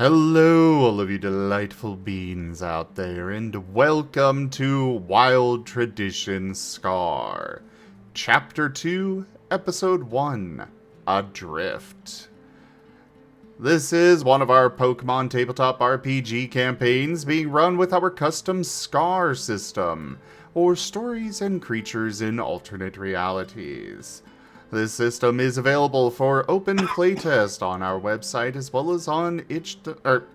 Hello, all of you delightful beings out there, and welcome to Wild Tradition Scar, Chapter 2, Episode 1, Adrift. This is one of our Pokemon tabletop RPG campaigns being run with our custom Scar system, or Stories and Creatures in Alternate Realities. This system is available for open playtest on our website as well as on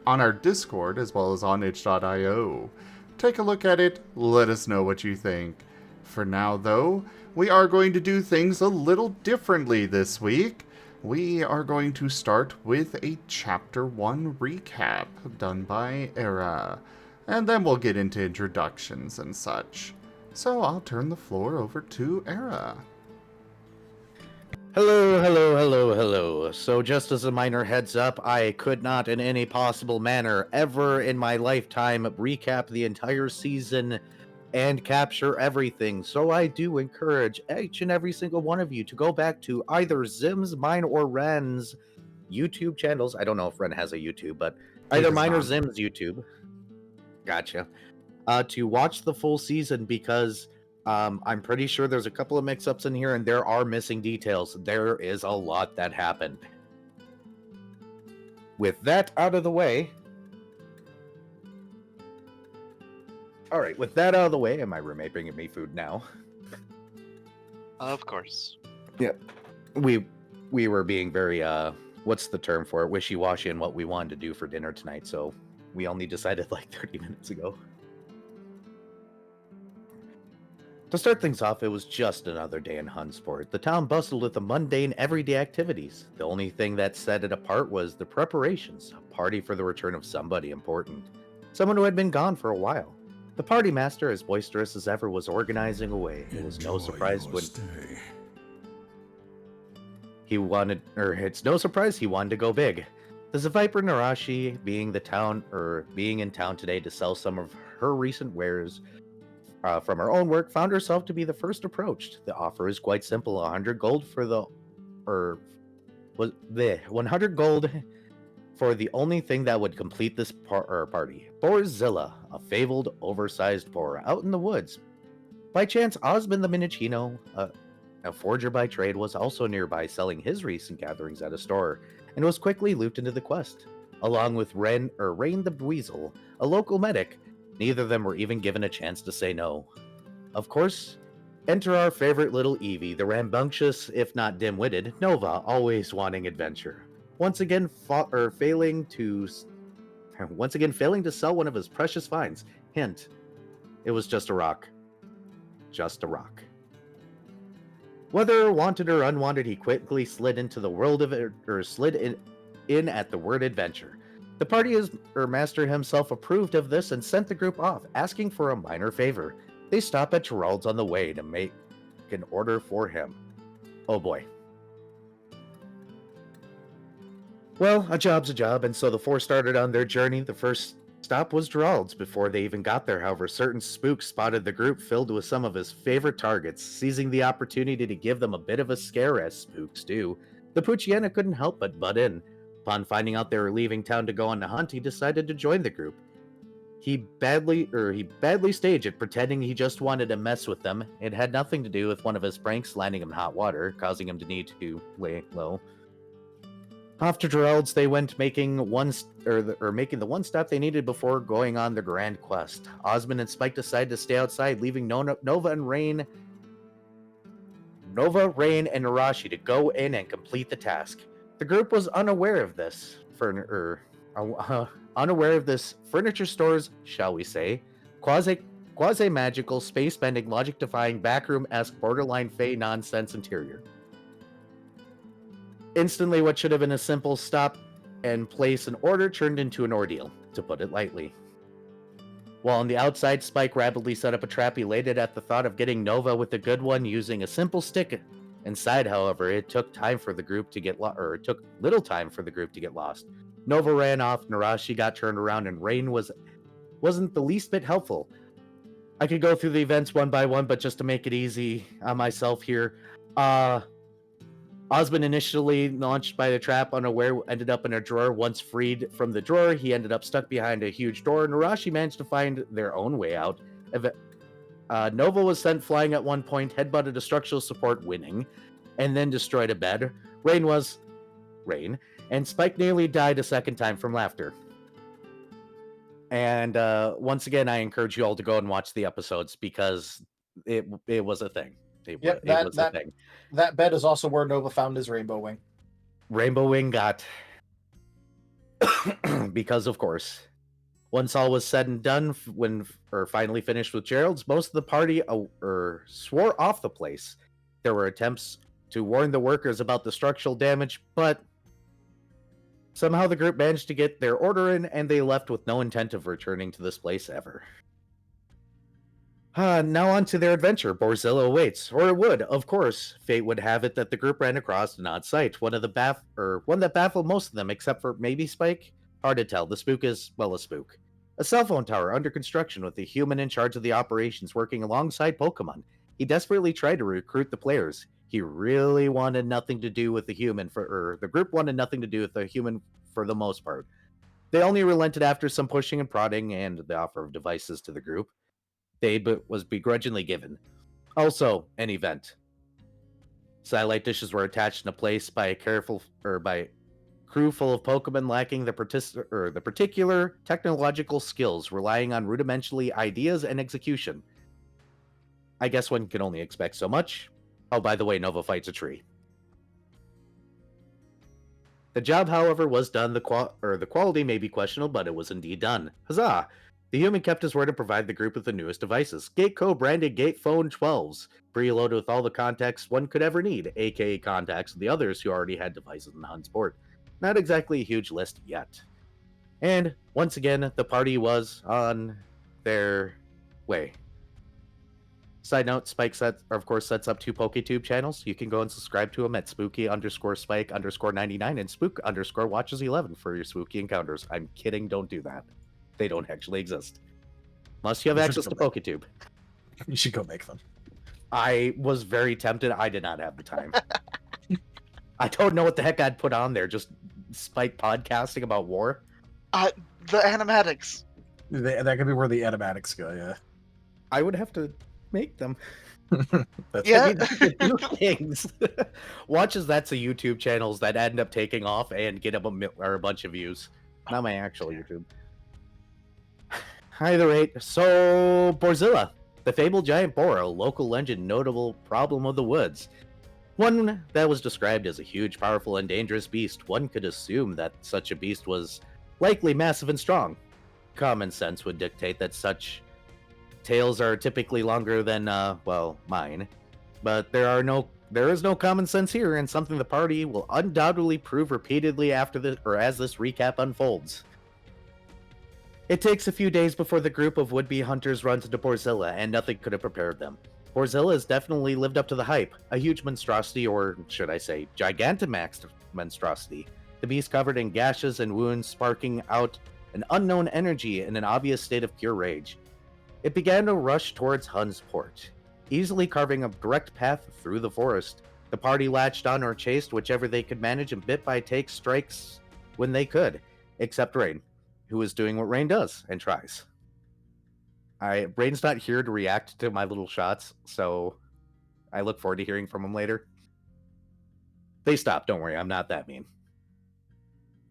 on our Discord as well as on itch.io. Take a look at it, let us know what you think. For now though, we are going to do things a little differently this week. We are going to start with a Chapter 1 recap done by Era, and then we'll get into introductions and such. So I'll turn the floor over to Era. Hello. So just as a minor heads up, I could not in any possible manner ever in my lifetime recap the entire season and capture everything. So I do encourage each and every single one of you to go back to either Zim's, mine, or Ren's YouTube channels. I don't know if Ren has a YouTube, but either mine or Zim's YouTube. Gotcha. To watch the full season because I'm pretty sure there's a couple of mix-ups in here and there are missing details. There is a lot that happened. With that out of the way... Alright, with that out of the way, and my roommate bringing me food now. Of course. Yep. We were being very, what's the term for it? Wishy-washy in what we wanted to do for dinner tonight, so we only decided like 30 minutes ago. To start things off, it was just another day in Hundsport. The town bustled with the mundane, everyday activities. The only thing that set it apart was the preparations, a party for the return of somebody important. Someone who had been gone for a while. The party master, as boisterous as ever, was organizing away. It was no surprise when... It's no surprise he wanted to go big. The Viper Nerashi, being in town today to sell some of her recent wares, from her own work, found herself to be the first approached. The offer is quite simple: 100 gold for 100 gold for the only thing that would complete this party. Borzilla, a fabled, oversized boar out in the woods. By chance, Osmund the Minichino, a forger by trade, was also nearby selling his recent gatherings at a store, and was quickly looped into the quest, along with Rain the Weasel, a local medic. Neither of them were even given a chance to say no. Of course, enter our favorite little Eevee, the rambunctious, if not dim-witted, Nova, always wanting adventure. Once again failing to sell one of his precious finds. Hint, it was just a rock. Just a rock. Whether wanted or unwanted, he quickly slid into the world of it, or slid in at the word adventure. The party master himself approved of this and sent the group off, asking for a minor favor. They stop at Gerald's on the way to make an order for him. Oh boy. Well, a job's a job, and so the four started on their journey. The first stop was Gerald's. Before they even got there, however, certain spooks spotted the group filled with some of his favorite targets. Seizing the opportunity to give them a bit of a scare, as spooks do, the Puchiana couldn't help but butt in. Upon finding out they were leaving town to go on a hunt, he decided to join the group. He badly staged it, pretending he just wanted to mess with them. It had nothing to do with one of his pranks landing him in hot water, causing him to need to lay low. After Gerald's, they went making the one stop they needed before going on their grand quest. Osmond and Spike decided to stay outside, leaving Nova, Rain, and Nerashi to go in and complete the task. The group was unaware of this furniture store's, shall we say, quasi-magical, space-bending, logic-defying, backroom-esque, borderline Fey nonsense interior. Instantly, what should have been a simple stop and place an order turned into an ordeal, to put it lightly. While on the outside, Spike rapidly set up a trap, elated at the thought of getting Nova with a good one using a simple stick. Inside, however, it took time for the group to get little time for the group to get lost. Nova ran off, Nerashi got turned around, and Rain wasn't the least bit helpful. I could go through the events one by one, but just to make it easy on myself here, Osmond, initially launched by the trap unaware, ended up in a drawer. Once freed from the drawer, he ended up stuck behind a huge door. Nerashi managed to find their own way out. Nova was sent flying at one point, headbutted a structural support, winning, and then destroyed a bed. Rain, and Spike nearly died a second time from laughter. And once again, I encourage you all to go and watch the episodes because it was a thing. It was a thing. That bed is also where Nova found his Rainbow Wing. Rainbow Wing got because, of course, once all was said and done, finally finished with Gerald's, most of the party swore off the place. There were attempts to warn the workers about the structural damage, but somehow the group managed to get their order in, and they left with no intent of returning to this place ever. Now on to their adventure. Borzilla awaits, or it would, of course. Fate would have it that the group ran across an odd sight, one that baffled most of them, except for maybe Spike. Hard to tell. The spook is, well, a spook. A cell phone tower under construction with a human in charge of the operations working alongside Pokemon. He desperately tried to recruit the players. He really wanted nothing to do with the human, the group wanted nothing to do with the human for the most part. They only relented after some pushing and prodding and the offer of devices to the group. They was begrudgingly given. Also, an event. Satellite dishes were attached in a place by a crew full of Pokemon lacking the particular technological skills, relying on rudimentary ideas and execution. I guess one can only expect so much. Oh, by the way, Nova fights a tree. The job, however, was done. The quality may be questionable, but it was indeed done. Huzzah! The human kept his word and provided the group with the newest devices. Gate co-branded Gate Phone 12s, preloaded with all the contacts one could ever need, aka contacts of the others who already had devices in the Hund's port. Not exactly a huge list yet. And, once again, the party was on their way. Side note, Spike sets up 2 PokeTube channels. You can go and subscribe to them at spooky_spike_99 and spook_watches11 for your spooky encounters. I'm kidding, don't do that. They don't actually exist. Unless you have access to PokeTube. You should go make them. I was very tempted. I did not have the time. I don't know what the heck I'd put on there. Just Spike podcasting about war. The animatics. That could be where the animatics go, yeah. I would have to make them. Yeah. Do things. Watches that's a YouTube channels that end up taking off and get a bunch of views. Not my actual YouTube. Either rate, so Borzilla, the fabled giant boar, a local legend notable problem of the woods. One that was described as a huge, powerful, and dangerous beast. One could assume that such a beast was likely massive and strong. Common sense would dictate that such tales are typically longer than, mine. But there is no common sense here, and something the party will undoubtedly prove repeatedly as this recap unfolds. It takes a few days before the group of would-be hunters runs into Borzilla, and nothing could have prepared them. Borzilla has definitely lived up to the hype, a huge monstrosity, or should I say, Gigantamax monstrosity. The beast covered in gashes and wounds, sparking out an unknown energy in an obvious state of pure rage. It began to rush towards Hund's port, easily carving a direct path through the forest. The party latched on or chased whichever they could manage and bit by take strikes when they could, except Rain, who is doing what Rain does and tries. Rain's not here to react to my little shots, so I look forward to hearing from him later. They stopped, don't worry, I'm not that mean.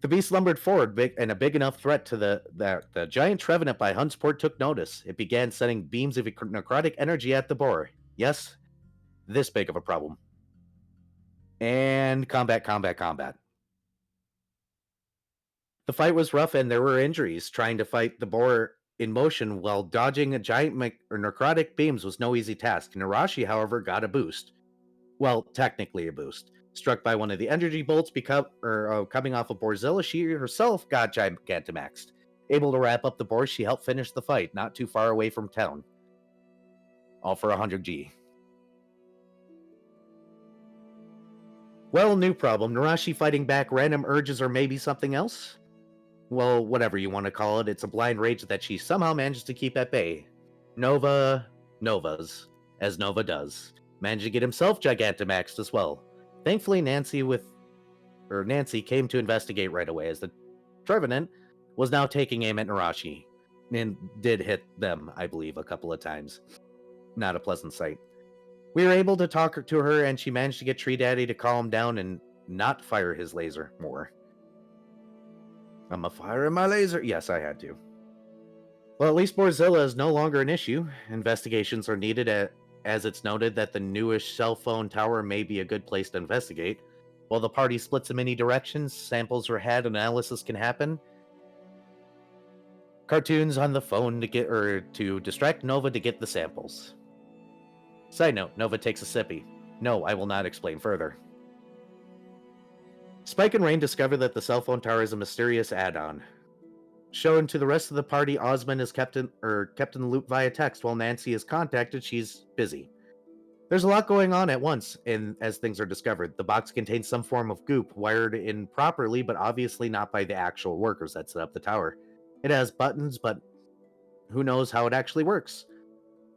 The beast lumbered forward, and a big enough threat to the giant Trevenant by Hund's port took notice. It began sending beams of necrotic energy at the boar. Yes, this big of a problem. And combat. The fight was rough and there were injuries. Trying to fight the boar in motion while dodging a giant necrotic beams was no easy task. Nerashi, however, got a boost. Well, technically a boost. Struck by one of the energy bolts coming off of Borzilla, she herself got Gigantamaxed. Able to wrap up the boar, she helped finish the fight, not too far away from town. All for 100G. Well, new problem. Nerashi fighting back random urges or maybe something else? Well, whatever you want to call it, it's a blind rage that she somehow manages to keep at bay. Novas, as Nova does, managed to get himself Gigantamaxed as well. Thankfully, Nancy came to investigate right away, as the Trevenant was now taking aim at Nerashi and did hit them, I believe, a couple of times. Not a pleasant sight. We were able to talk to her, and she managed to get Tree Daddy to calm down and not fire his laser more. I'm a firing my laser. Yes, I had to. Well, at least Borzilla is no longer an issue. Investigations are needed as it's noted that the newish cell phone tower may be a good place to investigate. While the party splits in many directions, samples are had, analysis can happen. Cartoons on the phone to distract Nova to get the samples. Side note, Nova takes a sippy. No, I will not explain further. Spike and Rain discover that the cell phone tower is a mysterious add-on. Shown to the rest of the party, Osmund is kept in the loop via text. While Nancy is contacted, she's busy. There's a lot going on at once, and as things are discovered, the box contains some form of goop wired in properly, but obviously not by the actual workers that set up the tower. It has buttons, but who knows how it actually works.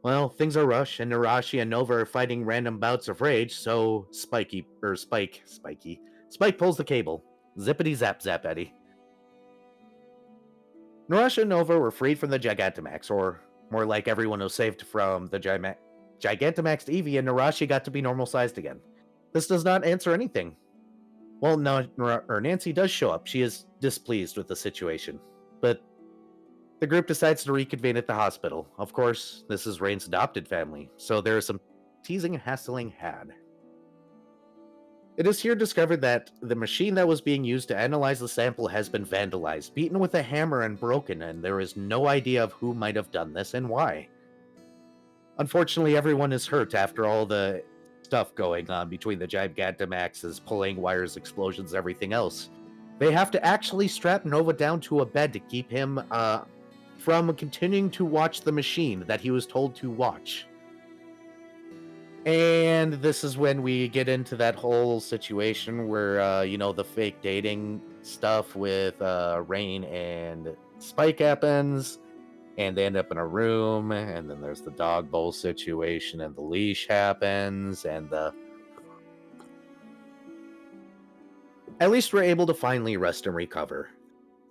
Well, things are rushed, and Nerashi and Nova are fighting random bouts of rage, so Spike pulls the cable. Zippity zap zap Eddie. Nerashi and Nova were freed from the Gigantamax, or more like everyone was saved from the Gigantamax to Eevee, and Nerashi got to be normal-sized again. This does not answer anything. Well, no, Nancy does show up. She is displeased with the situation. But the group decides to reconvene at the hospital. Of course, this is Rain's adopted family, so there is some teasing and hassling had. It is here discovered that the machine that was being used to analyze the sample has been vandalized, beaten with a hammer, and broken, and there is no idea of who might have done this and why. Unfortunately, everyone is hurt after all the stuff going on between the Gigantamaxes, pulling wires, explosions, everything else. They have to actually strap Nova down to a bed to keep him from continuing to watch the machine that he was told to watch. And this is when we get into that whole situation where, the fake dating stuff with Rain and Spike happens, and they end up in a room, and then there's the dog bowl situation, and the leash happens, and At least we're able to finally rest and recover.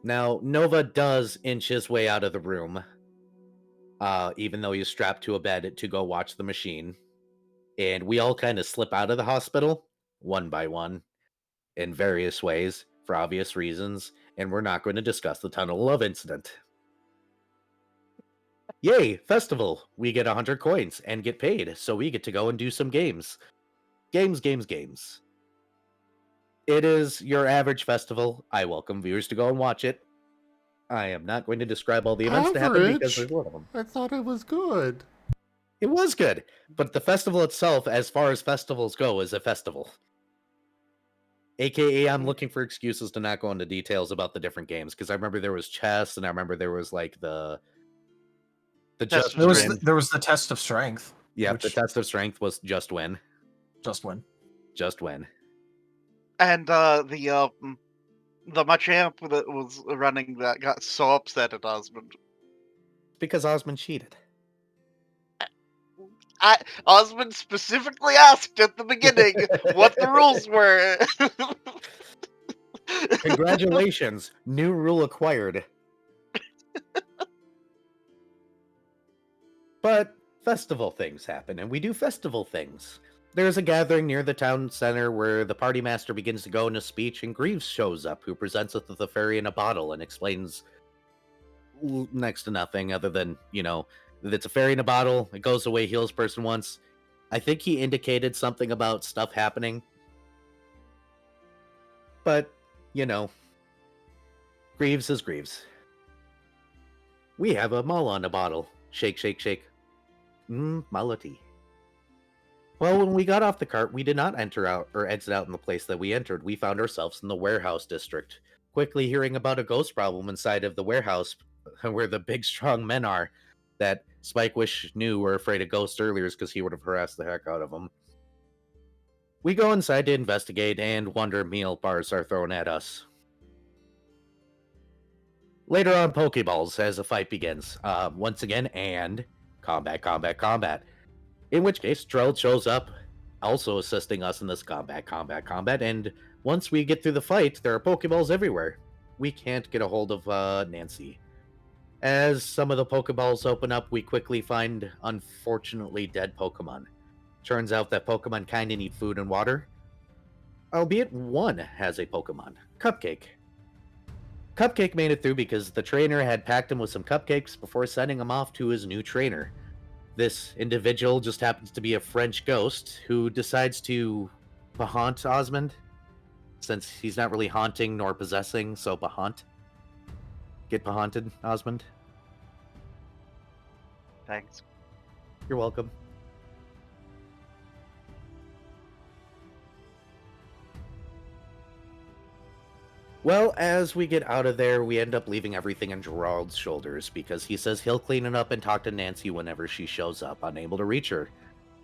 Now, Nova does inch his way out of the room, even though he's strapped to a bed to go watch the machine. And we all kind of slip out of the hospital, one by one, in various ways, for obvious reasons, and we're not going to discuss the Tunnel of Love incident. Yay, festival! We get 100 coins and get paid, so we get to go and do some games. Games. It is your average festival. I welcome viewers to go and watch it. I am not going to describe all the events that happen because there's a lot of them. I thought it was good. It was good, but the festival itself, as far as festivals go, is a festival. AKA, I'm looking for excuses to not go into details about the different games, because I remember there was chess, and I remember there was like the Just There win. was the test of strength. Yeah, which- the test of strength was just win. Just win. Just win. And the Machamp that was running that got so upset at Osmond. Because Osmond cheated. Osmond specifically asked at the beginning what the rules were. Congratulations, new rule acquired. But festival things happen, and we do festival things. There's a gathering near the town center where the party master begins to go in a speech, and Greaves shows up, who presents us with a fairy in a bottle and explains next to nothing other than, that it's a fairy in a bottle, it goes away, heals person once. I think he indicated something about stuff happening. But, Greaves is Greaves. We have a mala in a bottle. Shake, shake, shake. Mala tea. Well, when we got off the cart, we did not exit out in the place that we entered. We found ourselves in the warehouse district. Quickly hearing about a ghost problem inside of the warehouse, where the big, strong men are, that Spike knew were afraid of ghosts earlier because he would have harassed the heck out of them. We go inside to investigate and wonder meal bars are thrown at us. Later on, Pokeballs as the fight begins. Once again, and combat. In which case, Drell shows up also assisting us in this combat. And once we get through the fight, there are Pokeballs everywhere. We can't get a hold of Nancy. As some of the Pokeballs open up, we quickly find unfortunately dead Pokemon. Turns out that Pokemon kinda need food and water, albeit one has a Pokemon, Cupcake. Cupcake made it through because the trainer had packed him with some cupcakes before sending him off to his new trainer. This individual just happens to be a French ghost who decides to haunt Osmond, since he's not really haunting nor possessing, so haunt. Get haunted, Osmond. Thanks. You're welcome. Well, as we get out of there, we end up leaving everything on Gerald's shoulders because he says he'll clean it up and talk to Nancy whenever she shows up, unable to reach her.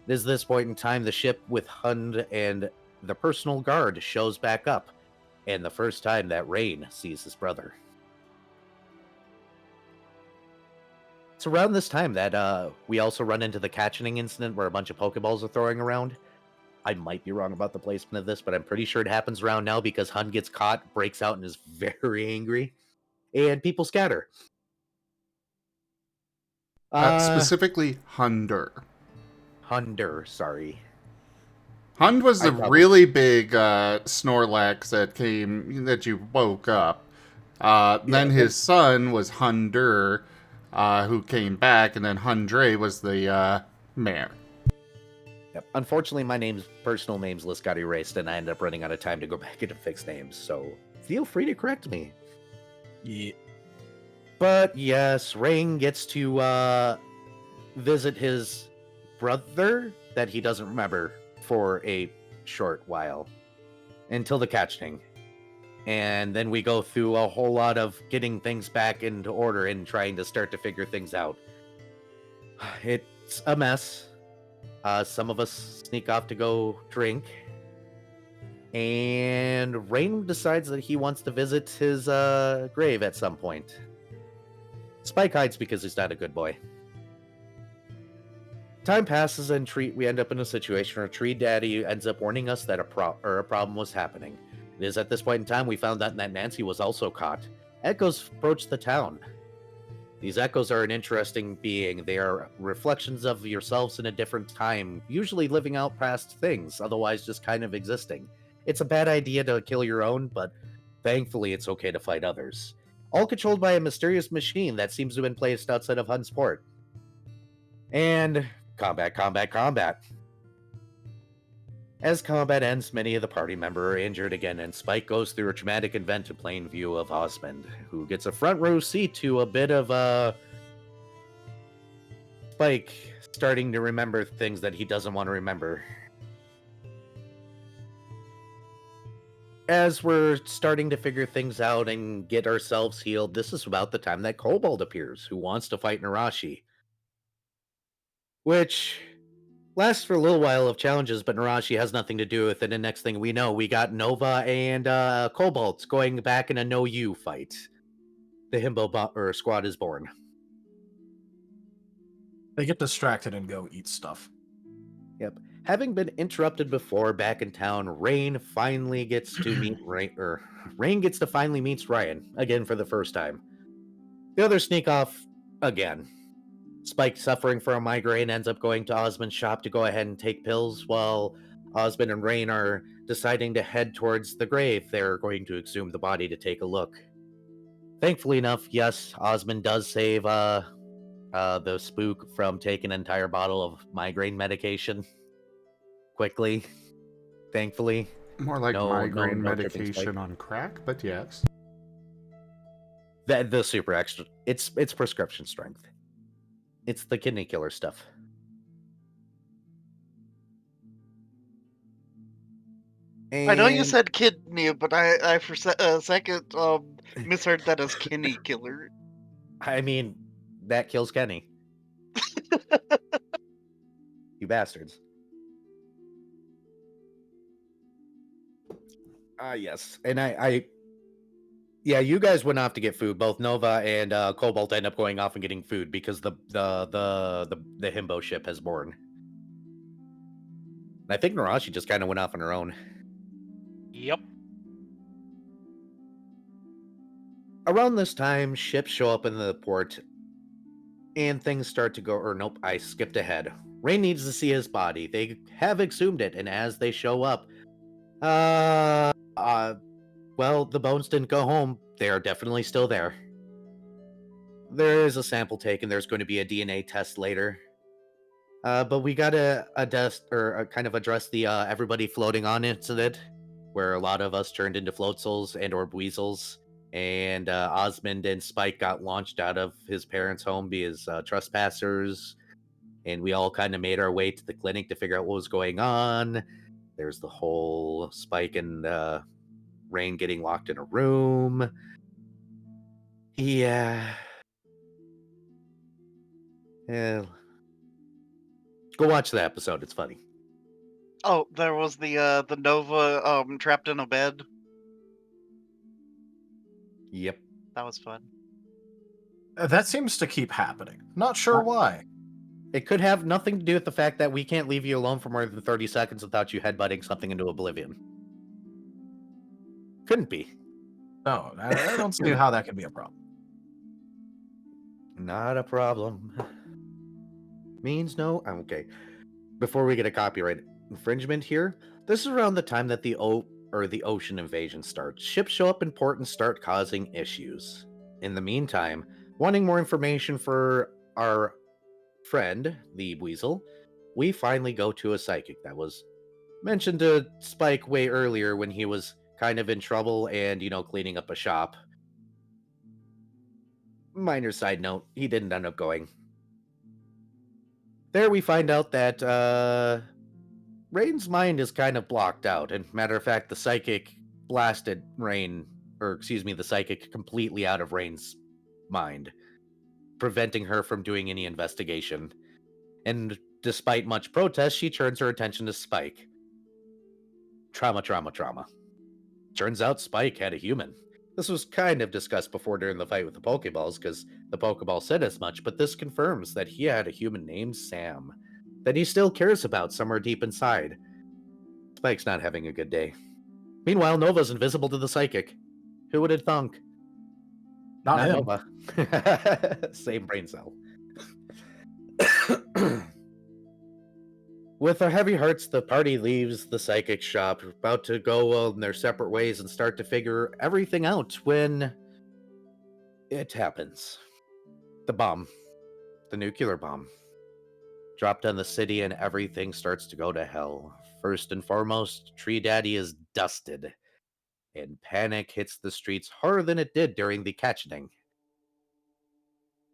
It is this point in time the ship with Hund and the personal guard shows back up, and the first time that Rain sees his brother. It's around this time that we also run into the catching incident where a bunch of Pokeballs are throwing around. I might be wrong about the placement of this, but I'm pretty sure it happens around now because Hund gets caught, breaks out, and is very angry, and people scatter. Specifically, Hunder. Hunder, sorry. Hund was the really big Snorlax that you woke up. Then his son was Hunder, who came back, and then Hundre was the mare. Yep. Unfortunately, my personal names list got erased, and I ended up running out of time to go back into fixed names, so feel free to correct me. Yeah. But yes, Rain gets to visit his brother that he doesn't remember for a short while until the catching. And then we go through a whole lot of getting things back into order and trying to start to figure things out. It's a mess. Some of us sneak off to go drink. And Rain decides that he wants to visit his grave at some point. Spike hides because he's not a good boy. Time passes and we end up in a situation where Tree Daddy ends up warning us that a problem was happening. It is at this point in time we found out that Nancy was also caught. Echoes approach the town. These echoes are an interesting being. They are reflections of yourselves in a different time, usually living out past things, otherwise just kind of existing. It's a bad idea to kill your own, but thankfully it's okay to fight others. All controlled by a mysterious machine that seems to have been placed outside of Hund's port. And combat. As combat ends, many of the party members are injured again, and Spike goes through a traumatic event in plain view of Osmond, who gets a front row seat to a bit of Spike starting to remember things that he doesn't want to remember. As we're starting to figure things out and get ourselves healed, this is about the time that Cobalt appears, who wants to fight Nerashi. Which lasts for a little while of challenges, but Nerashi has nothing to do with it, and next thing we know, we got Nova and Cobalt going back in a no-you fight. The Himbo squad is born. They get distracted and go eat stuff. Yep. Having been interrupted before back in town, Rain finally gets to meet Rain gets to finally meet Ryan again for the first time. The others sneak off again. Spike, suffering from a migraine, ends up going to Osmond's shop to go ahead and take pills, while Osmond and Rain are deciding to head towards the grave. They're going to exhume the body to take a look. Thankfully enough, yes, Osmond does save the spook from taking an entire bottle of migraine medication quickly. Thankfully. More like migraine medication on crack, but yes. The super extra. It's prescription strength. It's the kidney killer stuff. And... I know you said kidney, but I for a second misheard that as kidney killer. I mean, that kills Kenny. You bastards. Yes. And yeah, you guys went off to get food. Both Nova and Cobalt end up going off and getting food because the Himbo ship has born. I think Nerashi just kind of went off on her own. Yep. Around this time, ships show up in the port, and things start to go. Or nope, I skipped ahead. Rain needs to see his body. They have exhumed it, and as they show up, well, the bones didn't go home. They are definitely still there. There is a sample taken. There's going to be a DNA test later. But we gotta kind of address the everybody floating on incident, where a lot of us turned into float souls and or weasels, and Osmund and Spike got launched out of his parents' home because trespassers, and we all kind of made our way to the clinic to figure out what was going on. There's the whole Spike and Rain getting locked in a room. Yeah. Yeah. Go watch the episode. It's funny. Oh, there was the Nova trapped in a bed. Yep. That was fun. That seems to keep happening. Not sure why. It could have nothing to do with the fact that we can't leave you alone for more than 30 seconds without you headbutting something into oblivion. Couldn't be. No, I don't see how that could be a problem. Not a problem. Means no. Okay. Before we get a copyright infringement here, this is around the time that the ocean invasion starts. Ships show up in port and start causing issues. In the meantime, wanting more information for our friend, the Weasel, we finally go to a psychic that was mentioned to Spike way earlier when he was kind of in trouble and, cleaning up a shop. Minor side note, he didn't end up going. There we find out that Rain's mind is kind of blocked out. And matter of fact, the psychic blasted the psychic completely out of Rain's mind, preventing her from doing any investigation. And despite much protest, she turns her attention to Spike. Trauma. Turns out Spike had a human. This was kind of discussed before during the fight with the Pokeballs, because the Pokeball said as much, but this confirms that he had a human named Sam, that he still cares about somewhere deep inside. Spike's not having a good day. Meanwhile, Nova's invisible to the psychic. Who would have thunk? Not him. Nova. Same brain cell. With our heavy hearts, the party leaves the psychic shop, about to go on their separate ways and start to figure everything out when it happens. The bomb. The nuclear bomb. Dropped on the city and everything starts to go to hell. First and foremost, Tree Daddy is dusted, and panic hits the streets harder than it did during the catching.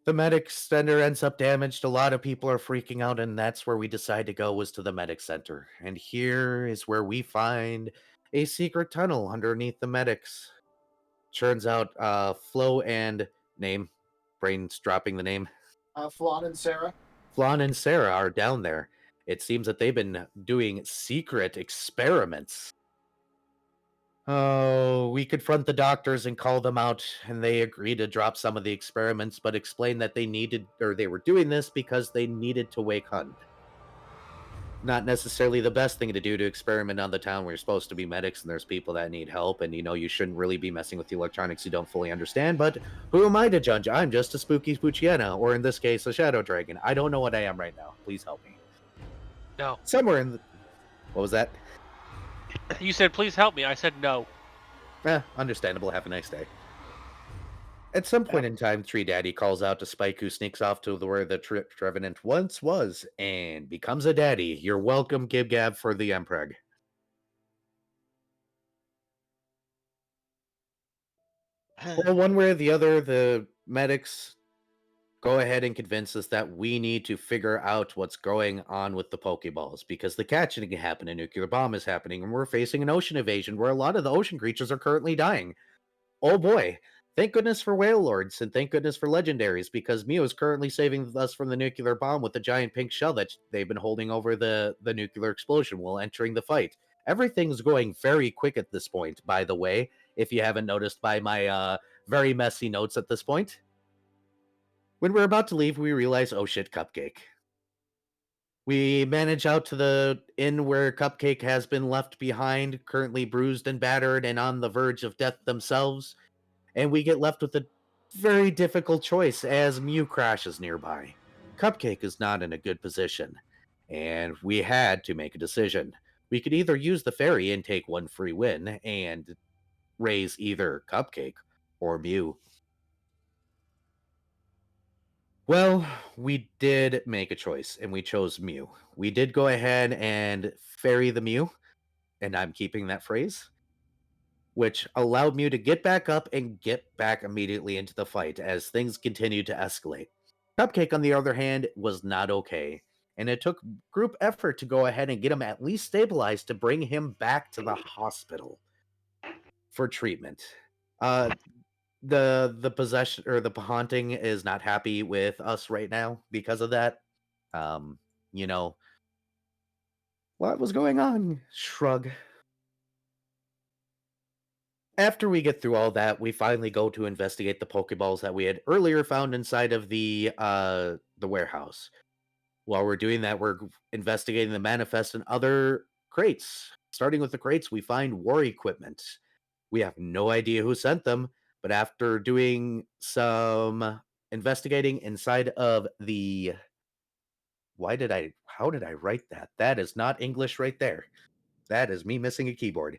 The medic center ends up damaged. A lot of people are freaking out, and that's where we decide to go, was to the medic center. And here is where we find a secret tunnel underneath the medics. Turns out Flo and name, brain's dropping the name. Flan and Sarah. Flan and Sarah are down there. It seems that they've been doing secret experiments. Oh, we confront the doctors and call them out, and they agree to drop some of the experiments, but explain that they were doing this because they needed to wake Hund. Not necessarily the best thing to do to experiment on the town where you're supposed to be medics and there's people that need help, and you shouldn't really be messing with the electronics you don't fully understand, but who am I to judge? I'm just a spooky Spoochiana, or in this case, a shadow dragon. I don't know what I am right now. Please help me. No. Somewhere in the... What was that? You said, please help me. I said no. Understandable. Have a nice day. At some point in time, Tree Daddy calls out to Spike, who sneaks off to where the Trevenant once was and becomes a daddy. You're welcome, Gib Gab, for the Empreg. Well, one way or the other, the medics go ahead and convince us that we need to figure out what's going on with the Pokeballs, because the catching happened, a nuclear bomb is happening, and we're facing an ocean invasion where a lot of the ocean creatures are currently dying. Oh boy. Thank goodness for Whale Lords, and thank goodness for Legendaries, because Mio is currently saving us from the nuclear bomb with the giant pink shell that they've been holding over the nuclear explosion while entering the fight. Everything's going very quick at this point, by the way, if you haven't noticed by my very messy notes at this point. When we're about to leave, we realize, oh shit, Cupcake. We manage out to the inn where Cupcake has been left behind, currently bruised and battered and on the verge of death themselves. And we get left with a very difficult choice as Mew crashes nearby. Cupcake is not in a good position, and we had to make a decision. We could either use the ferry and take one free win and raise either Cupcake or Mew. Well, we did make a choice, and we chose Mew. We did go ahead and ferry the Mew, and I'm keeping that phrase, which allowed Mew to get back up and get back immediately into the fight as things continued to escalate. Cupcake, on the other hand, was not okay, and it took group effort to go ahead and get him at least stabilized to bring him back to the hospital for treatment. The possession or the haunting is not happy with us right now because of that. Um, you know, what was going on? Shrug. After we get through all that, we finally go to investigate the Pokeballs that we had earlier found inside of the warehouse. While we're doing that, we're investigating the manifest and other crates. Starting with the crates, we find war equipment. We have no idea who sent them, but after doing some investigating inside of the how did I write that? That is not English right there. That is me missing a keyboard.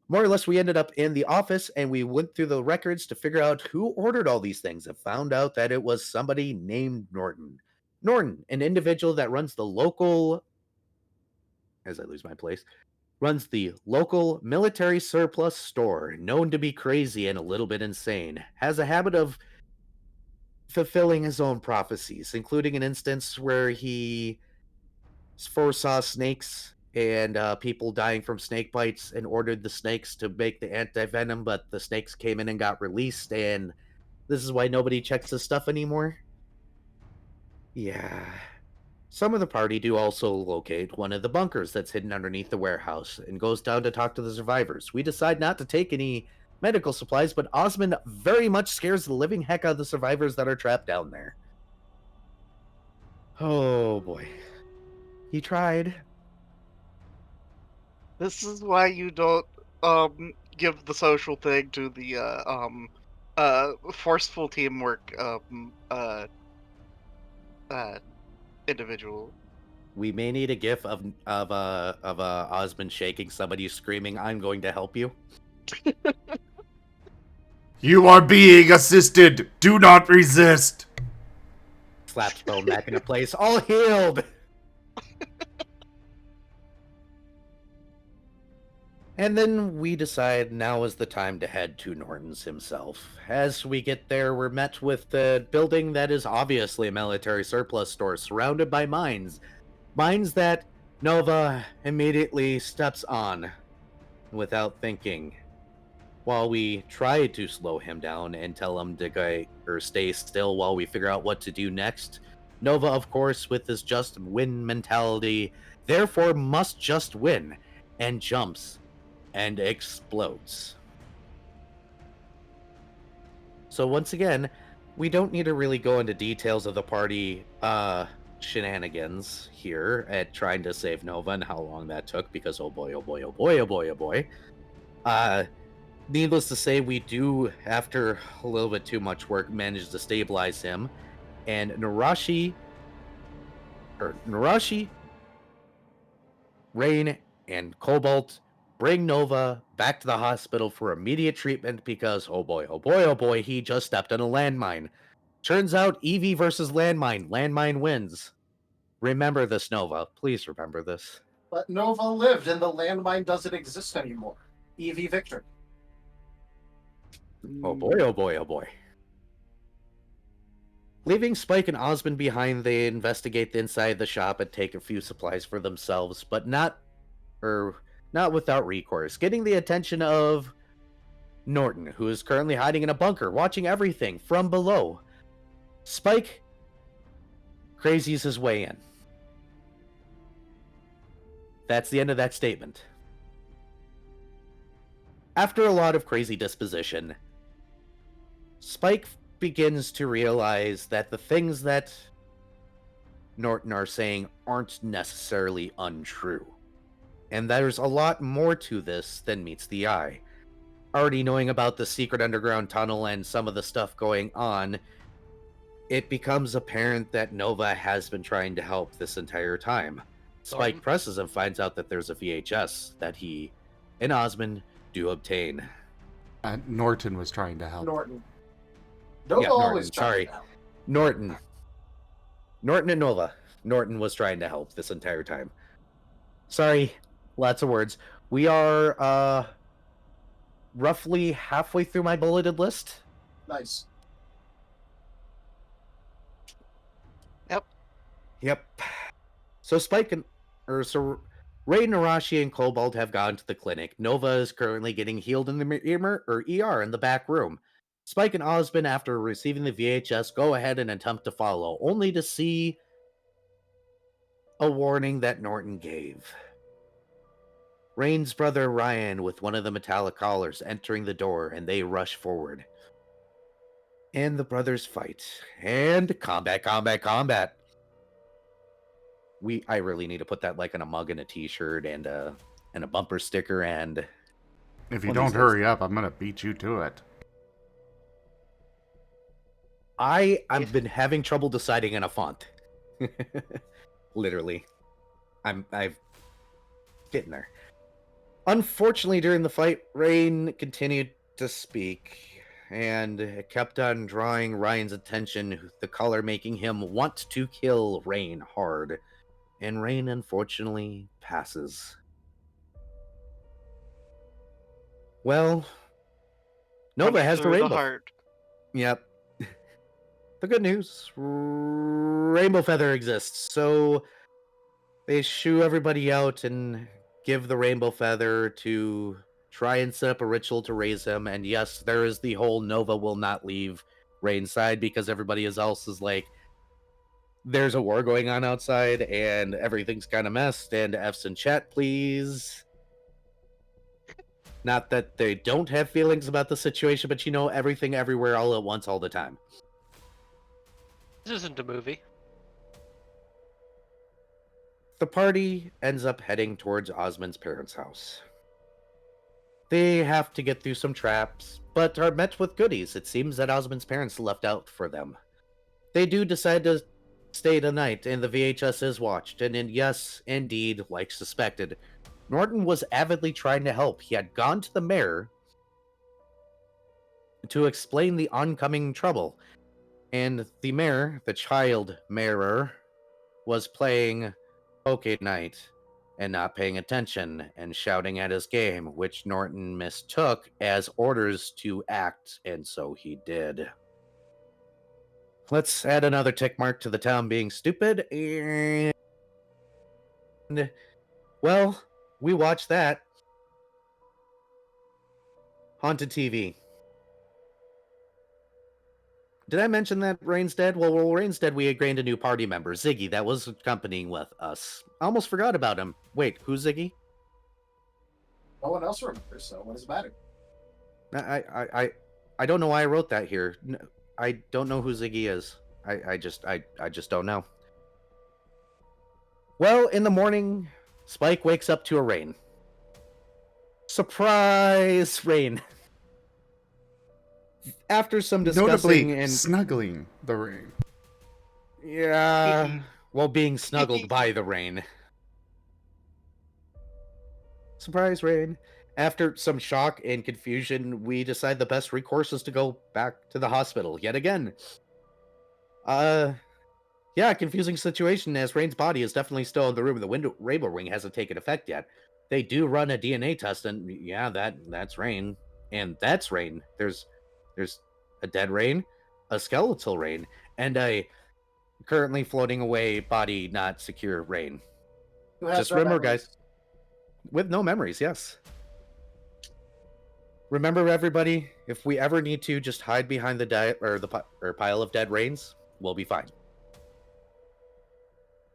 More or less, we ended up in the office and we went through the records to figure out who ordered all these things and found out that it was somebody named Norton. Norton, an individual that runs the local, as I lose my place, runs the local military surplus store, known to be crazy and a little bit insane, has a habit of fulfilling his own prophecies, including an instance where he foresaw snakes and people dying from snake bites and ordered the snakes to make the anti-venom, but the snakes came in and got released, and this is why nobody checks his stuff anymore. Yeah. Some of the party do also locate one of the bunkers that's hidden underneath the warehouse and goes down to talk to the survivors. We decide not to take any medical supplies, but Osmond very much scares the living heck out of the survivors that are trapped down there. Oh boy. He tried. This is why you don't give the social thing to the forceful teamwork individual. We may need a gif of Osmond shaking somebody screaming, "I'm going to help you." You are being assisted. Do not resist. Slaps bone back into place, all healed. And then we decide now is the time to head to Norton's himself. As we get there, we're met with the building that is obviously a military surplus store surrounded by mines. Mines that Nova immediately steps on without thinking. While we try to slow him down and tell him to go or stay still while we figure out what to do next, Nova, of course, with his just win mentality, therefore must just win, and jumps and explodes. So once again, we don't need to really go into details of the party shenanigans here at trying to save Nova and how long that took, because oh boy, oh boy, oh boy, oh boy, oh boy. Needless to say, we do, after a little bit too much work, manage to stabilize him, and Nerashi, Rain, and Cobalt bring Nova back to the hospital for immediate treatment because, oh boy, oh boy, oh boy, he just stepped on a landmine. Turns out, EV versus landmine. Landmine wins. Remember this, Nova. Please remember this. But Nova lived, and the landmine doesn't exist anymore. EV Victor. Oh boy, oh boy, oh boy. Leaving Spike and Osmond behind, they investigate the inside of the shop and take a few supplies for themselves, but not without recourse, getting the attention of Norton, who is currently hiding in a bunker, watching everything from below. Spike crazies his way in. That's the end of that statement. After a lot of crazy disposition, Spike begins to realize that the things that Norton are saying aren't necessarily untrue. And there's a lot more to this than meets the eye. Already knowing about the secret underground tunnel and some of the stuff going on, it becomes apparent that Nova has been trying to help this entire time. Spike Norton? presses and finds out that there's a VHS that he and Osmond do obtain. Norton was trying to help. Norton. Nova Norton, always tried sorry. to help. Norton and Nova. Norton was trying to help this entire time. Sorry, lots of words. We are roughly halfway through my bulleted list. Nice. Yep. So Ray, Nerashi, and Cobalt have gone to the clinic. Nova is currently getting healed in the ER in the back room. Spike and Osmond, after receiving the VHS, go ahead and attempt to follow, only to see a warning that Norton gave. Rain's brother Ryan with one of the metallic collars entering the door, and they rush forward. And the brothers fight. And combat. I really need to put that like on a mug and a t-shirt and a bumper sticker, and If you One of don't these days. hurry up, I'm gonna beat you to it. I've been having trouble deciding on a font. Literally. I've getting there. Unfortunately, during the fight, Rain continued to speak and kept on drawing Ryan's attention, the color making him want to kill Rain hard. And Rain unfortunately passes. Well, Nova Punch has the through rainbow. heart. Yep. The good news, Rainbow Feather exists, so they shoo everybody out and give the Rainbow Feather to try and set up a ritual to raise him. And yes, there is the whole Nova will not leave Rain's side because everybody else is like, there's a war going on outside and everything's kind of messed, and F's in chat, please. Not that they don't have feelings about the situation, but you know, everything everywhere all at once all the time. This isn't a movie. The party ends up heading towards Osmund's parents' house. They have to get through some traps, but are met with goodies. It seems that Osmund's parents left out for them. They do decide to stay the night, and the VHS is watched. And yes, indeed, like suspected, Norton was avidly trying to help. He had gone to the mayor to explain the oncoming trouble. And the mayor, the child mayor, was playing poker night and not paying attention and shouting at his game, which Norton mistook as orders to act, and so he did. Let's add another tick mark to the town being stupid, and well, we watched that. Haunted TV. Did I mention that Rain's dead? Well, Rain's dead. We had gained a new party member, Ziggy, that was accompanying with us. I almost forgot about him. Wait, who's Ziggy? No one else remembers, so what does it matter? I don't know why I wrote that here. I don't know who Ziggy is. I just don't know. Well, in the morning, Spike wakes up to a Rain. Surprise, Rain. After some discussing Notably, and snuggling the Rain. yeah, well, being snuggled by the Rain. Surprise, Rain. After some shock and confusion, we decide the best recourse is to go back to the hospital yet again. Yeah, confusing situation as Rain's body is definitely still in the room. The rainbow ring hasn't taken effect yet. They do run a DNA test, and yeah, that's Rain, and that's Rain. There's a dead Rain, a skeletal Rain, and a currently floating away body not secure Rain. Who has Just no remember, memories? guys, with no memories, yes. Remember, everybody, if we ever need to, just hide behind the pile of dead Rains. We'll be fine.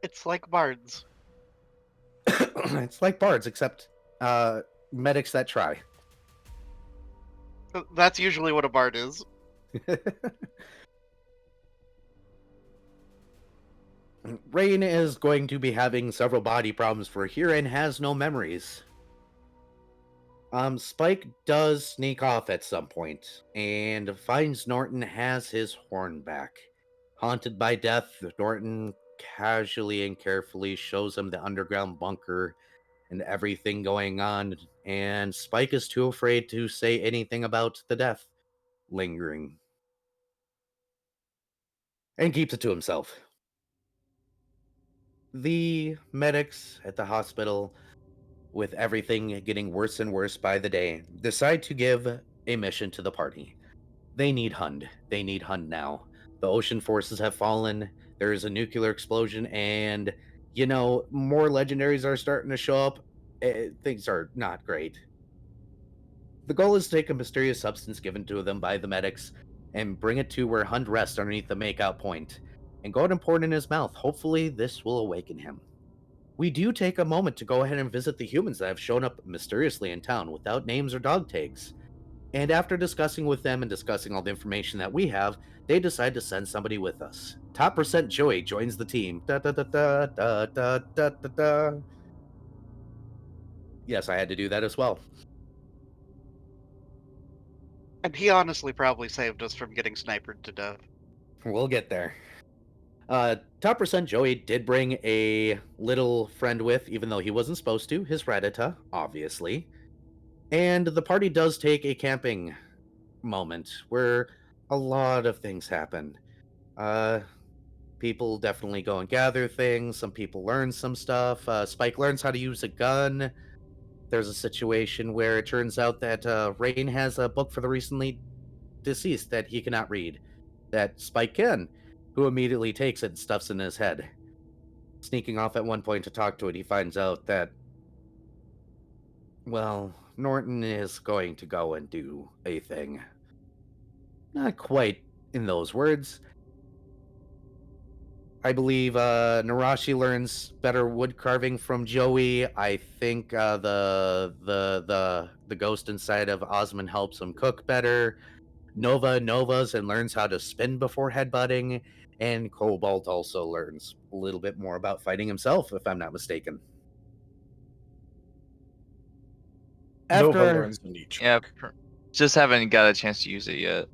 It's like bards. It's like bards, except medics that try. That's usually what a bard is. Rain is going to be having several body problems for here and has no memories. Spike does sneak off at some point and finds Norton has his horn back. Haunted by death, Norton casually and carefully shows him the underground bunker and everything going on, and Spike is too afraid to say anything about the death lingering and keeps it to himself. The medics at the hospital, with everything getting worse and worse by the day, decide to give a mission to the party. They need Hund. They need Hund now. The ocean forces have fallen. There is a nuclear explosion, and more legendaries are starting to show up. Things are not great. The goal is to take a mysterious substance given to them by the medics and bring it to where Hund rests underneath the makeout point, and go ahead and pour it in his mouth. Hopefully, this will awaken him. We do take a moment to go ahead and visit the humans that have shown up mysteriously in town without names or dog tags. And after discussing with them and discussing all the information that we have, they decide to send somebody with us. Top percent Joey joins the team. Da, da, da, da, da, da, da, da, da. Yes, I had to do that as well. And he honestly probably saved us from getting sniped to death. We'll get there. Top percent Joey did bring a little friend with, even though he wasn't supposed to, his Reddita, obviously. And the party does take a camping moment where a lot of things happen. People definitely go and gather things. Some people learn some stuff. Spike learns how to use a gun. There's a situation where it turns out that Rain has a book for the recently deceased that he cannot read, that Spike can, who immediately takes it and stuffs it in his head. Sneaking off at one point to talk to it, he finds out that, well, Norton is going to go and do a thing. Not quite in those words. I believe Nerashi learns better wood carving from Joey. I think the ghost inside of Osmund helps him cook better. Novas and learns how to spin before headbutting, and Cobalt also learns a little bit more about fighting himself, if I'm not mistaken. Nova After learns a niche. Yeah, just haven't got a chance to use it yet.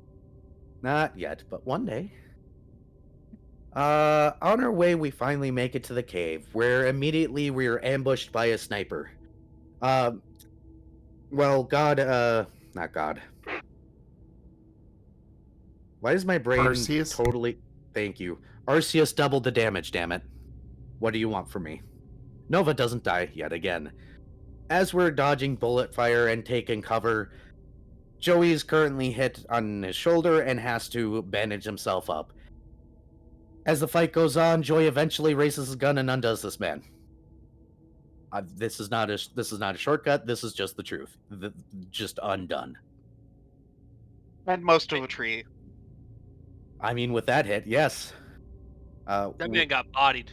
Not yet, but one day. On our way, we finally make it to the cave, where immediately we are ambushed by a sniper. Not God. Why is my brain Arceus? totally... Thank you. Arceus doubled the damage, damn it. What do you want from me? Nova doesn't die yet again. As we're dodging bullet fire and taking cover, Joey is currently hit on his shoulder and has to bandage himself up. As the fight goes on, Joey eventually raises his gun and undoes this man. This is not a shortcut. This is just the truth. Just undone. And most of a tree. I mean, with that hit, yes. That man got bodied.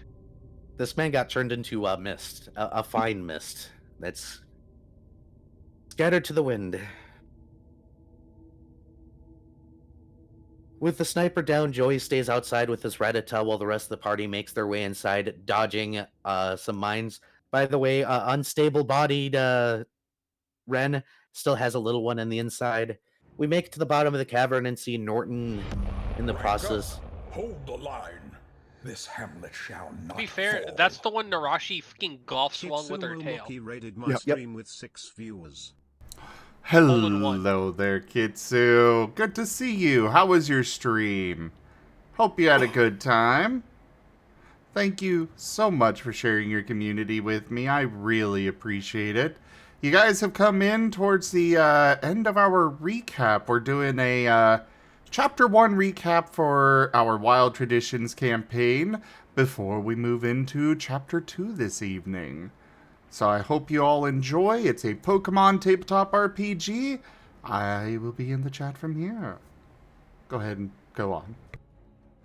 This man got turned into a mist, a fine mist that's scattered to the wind. With the sniper down, Joey stays outside with his Reddita while the rest of the party makes their way inside, dodging some mines. By the way, unstable-bodied Ren still has a little one in the inside. We make it to the bottom of the cavern and see Norton in the process. Hold the line. This hamlet shall not To be fair, fall. that's the one Nerashi freaking golf swung with her tail. Rated my Yep. stream with 6 viewers. in one. Hello there, Kitsu. Good to see you. How was your stream? Hope you had a good time. Thank you so much for sharing your community with me. I really appreciate it. You guys have come in towards the end of our recap. We're doing a Chapter 1 recap for our Wild Traditions campaign before we move into Chapter 2 this evening. So I hope you all enjoy. It's a Pokemon tabletop RPG. I will be in the chat from here. Go ahead and go on.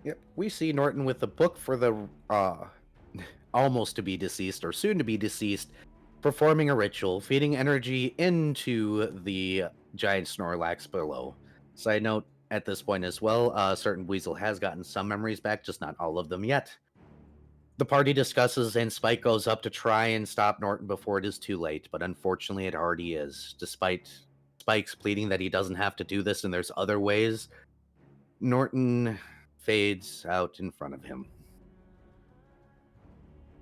Yep, we see Norton with the book for the almost to be deceased or soon to be deceased, performing a ritual, feeding energy into the giant Snorlax below. Side note, at this point as well, certain Weasel has gotten some memories back, just not all of them yet. The party discusses, and Spike goes up to try and stop Norton before it is too late, but unfortunately it already is. Despite Spike's pleading that he doesn't have to do this and there's other ways, Norton fades out in front of him.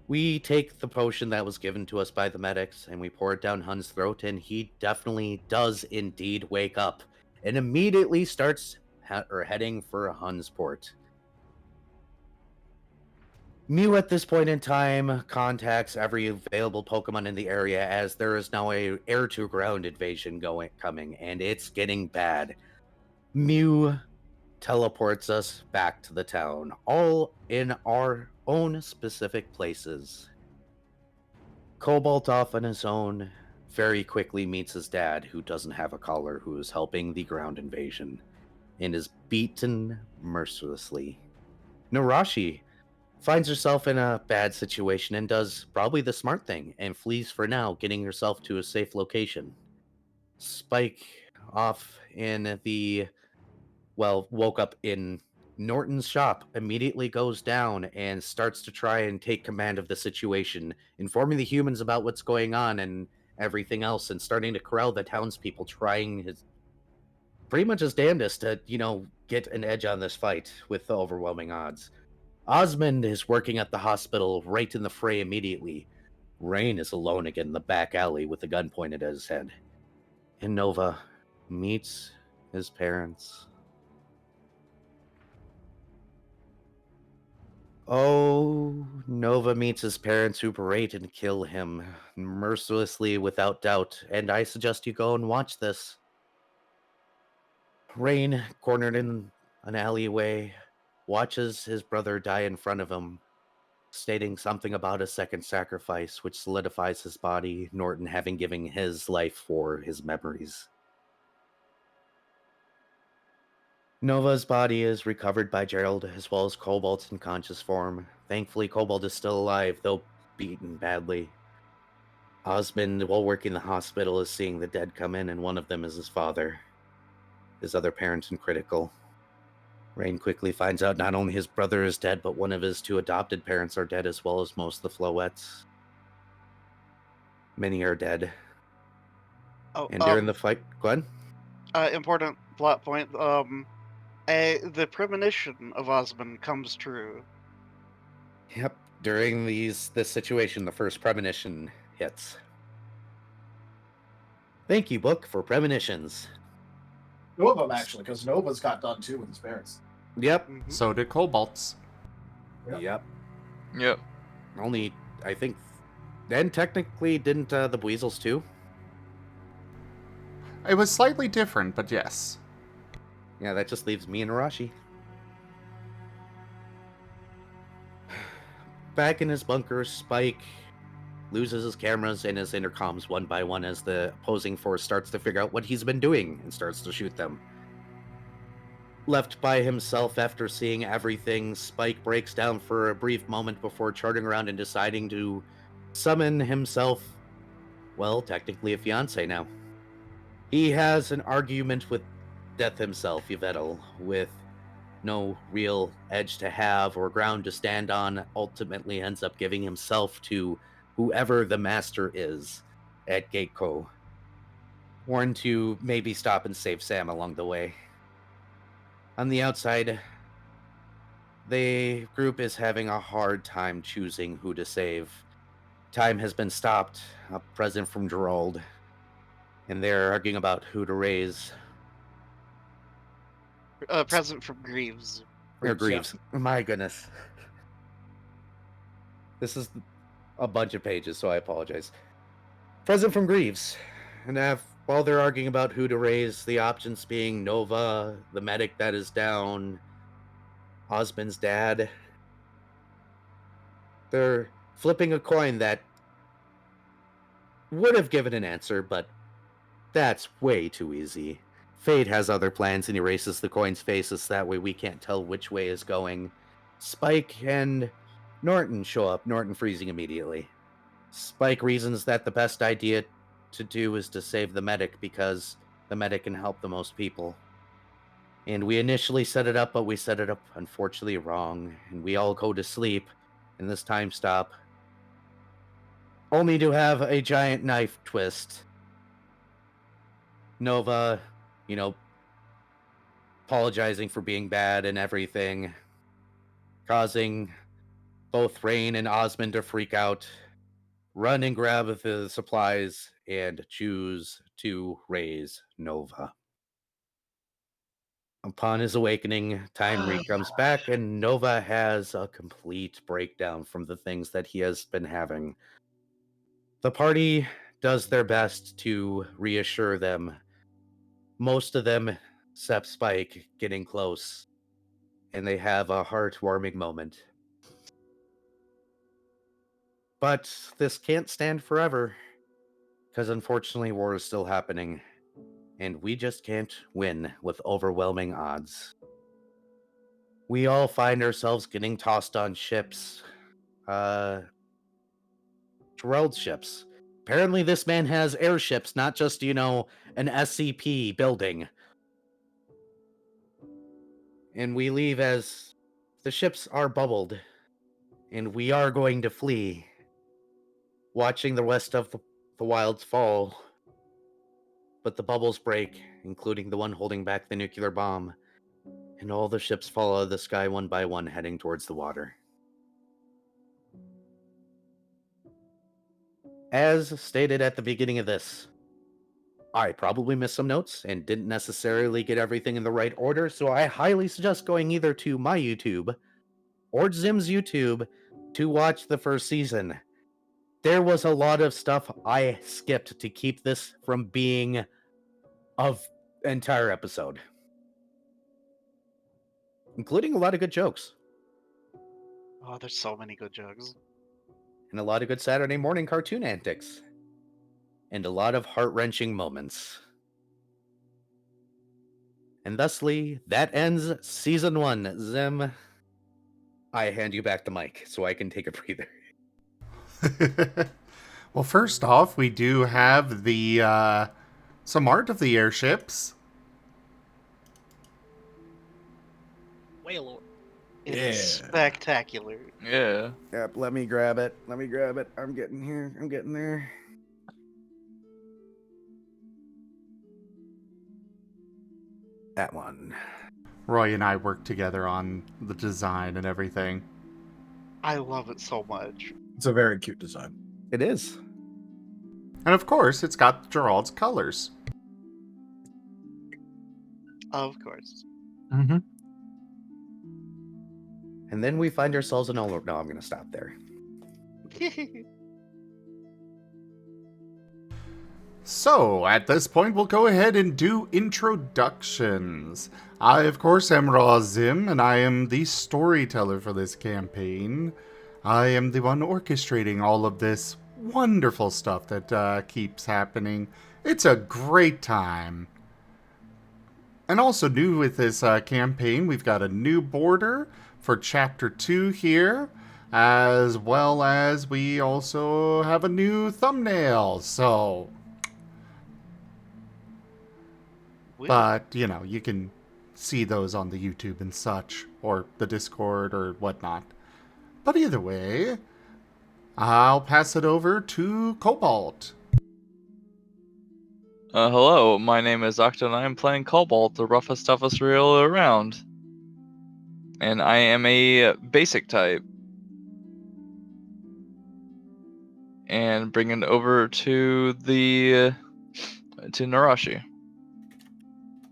We take the potion that was given to us by the medics and we pour it down Hund's throat, and he definitely does indeed wake up and immediately starts heading for Hund's port. Mew at this point in time contacts every available Pokemon in the area, as there is now a air-to-ground invasion coming, and it's getting bad. Mew teleports us back to the town, all in our own specific places. Cobalt, off on his own, very quickly meets his dad, who doesn't have a collar, who is helping the ground invasion, and is beaten mercilessly. Nerashi finds herself in a bad situation and does probably the smart thing and flees for now, getting herself to a safe location. Spike, off in woke up in Norton's shop, immediately goes down and starts to try and take command of the situation, informing the humans about what's going on and everything else, and starting to corral the townspeople, trying his pretty much his damnedest to, get an edge on this fight with the overwhelming odds. Osmund is working at the hospital, right in the fray immediately. Rain is alone again in the back alley with a gun pointed at his head. And Nova meets his parents. Oh, Nova meets his parents, who berate and kill him mercilessly without doubt, and I suggest you go and watch this. Rain, cornered in an alleyway, watches his brother die in front of him, stating something about a second sacrifice, which solidifies his body, Norton having given his life for his memories. Nova's body is recovered by Gerald, as well as Cobalt's in conscious form. Thankfully, Cobalt is still alive, though beaten badly. Osmond, while working the hospital, is seeing the dead come in, and one of them is his father. His other parents in critical. Rain quickly finds out not only his brother is dead, but one of his two adopted parents are dead, as well as most of the Floettes. Many are dead. And during the fight... Go ahead. Important plot point. The premonition of Osmond comes true. Yep. During this situation, the first premonition hits. Thank you, book, for premonitions. Two of them, actually, because Nova's got done too with his parents. Yep. Mhm. So did Cobalt's. Yep. Yep. Only, I think... Then technically, didn't the Weasels too? It was slightly different, but yes. Yeah, that just leaves me and Nerashi. Back in his bunker, Spike loses his cameras and his intercoms one by one as the opposing force starts to figure out what he's been doing and starts to shoot them. Left by himself after seeing everything, Spike breaks down for a brief moment before charting around and deciding to summon himself, well, technically a fiancé now. He has an argument with Death himself, Yvettel, with no real edge to have or ground to stand on, ultimately ends up giving himself to whoever the master is at Gateco, warned to maybe stop and save Sam along the way. On the outside, the group is having a hard time choosing who to save. Time has been stopped, a present from Gerald, and they're arguing about who to raise. Present from Greaves. Or Greaves. My goodness. This is a bunch of pages, so I apologize. Present from Greaves. And while they're arguing about who to raise, the options being Nova, the medic that is down, Osmond's dad. They're flipping a coin that would have given an answer, but that's way too easy. Fate has other plans and erases the coin's faces, that way we can't tell which way is going. Spike and Norton show up, Norton freezing immediately. Spike reasons that the best idea to do is to save the medic because the medic can help the most people. And we initially set it up, but we set it up unfortunately wrong, and we all go to sleep in this time stop, only to have a giant knife twist. Nova, apologizing for being bad and everything, causing both Rain and Osmond to freak out, run and grab the supplies, and choose to raise Nova. Upon his awakening, Time comes back, and Nova has a complete breakdown from the things that he has been having. The party does their best to reassure them. Most of them, except Spike, getting close, and they have a heartwarming moment. But this can't stand forever, because unfortunately war is still happening, and we just can't win with overwhelming odds. We all find ourselves getting tossed on ships. Gerald's ships. Apparently this man has airships, not just, an SCP building. And we leave as the ships are bubbled, and we are going to flee, watching the rest of the wilds fall. But the bubbles break, including the one holding back the nuclear bomb, and all the ships fall out of the sky one by one, heading towards the water. As stated at the beginning of this, I probably missed some notes and didn't necessarily get everything in the right order, so I highly suggest going either to my YouTube or Zim's YouTube to watch the first season. There was a lot of stuff I skipped to keep this from being an entire episode, including a lot of good jokes. Oh, there's so many good jokes. And a lot of good Saturday morning cartoon antics. And a lot of heart-wrenching moments. And thusly, that ends Season 1. Zim, I hand you back the mic so I can take a breather. Well, first off, we do have the some art of the airships. Whale. It's spectacular. Yeah. Yep, let me grab it. I'm getting here. I'm getting there. That one. Roy and I worked together on the design and everything. I love it so much. It's a very cute design. It is. And of course, it's got Gerald's colors. Of course. Mm-hmm. And then we find ourselves in all... No, I'm going to stop there. So, at this point, we'll go ahead and do introductions. I, of course, am Razim, and I am the storyteller for this campaign. I am the one orchestrating all of this wonderful stuff that keeps happening. It's a great time. And also new with this campaign, we've got a new border for Chapter 2 here, as well as we also have a new thumbnail, so... But, you can see those on the YouTube and such, or the Discord or whatnot. But either way, I'll pass it over to Cobalt. Hello, my name is Octo, and I am playing Cobalt, the roughest, toughest real around. And I am a basic type. And bring it over to to Nerashi.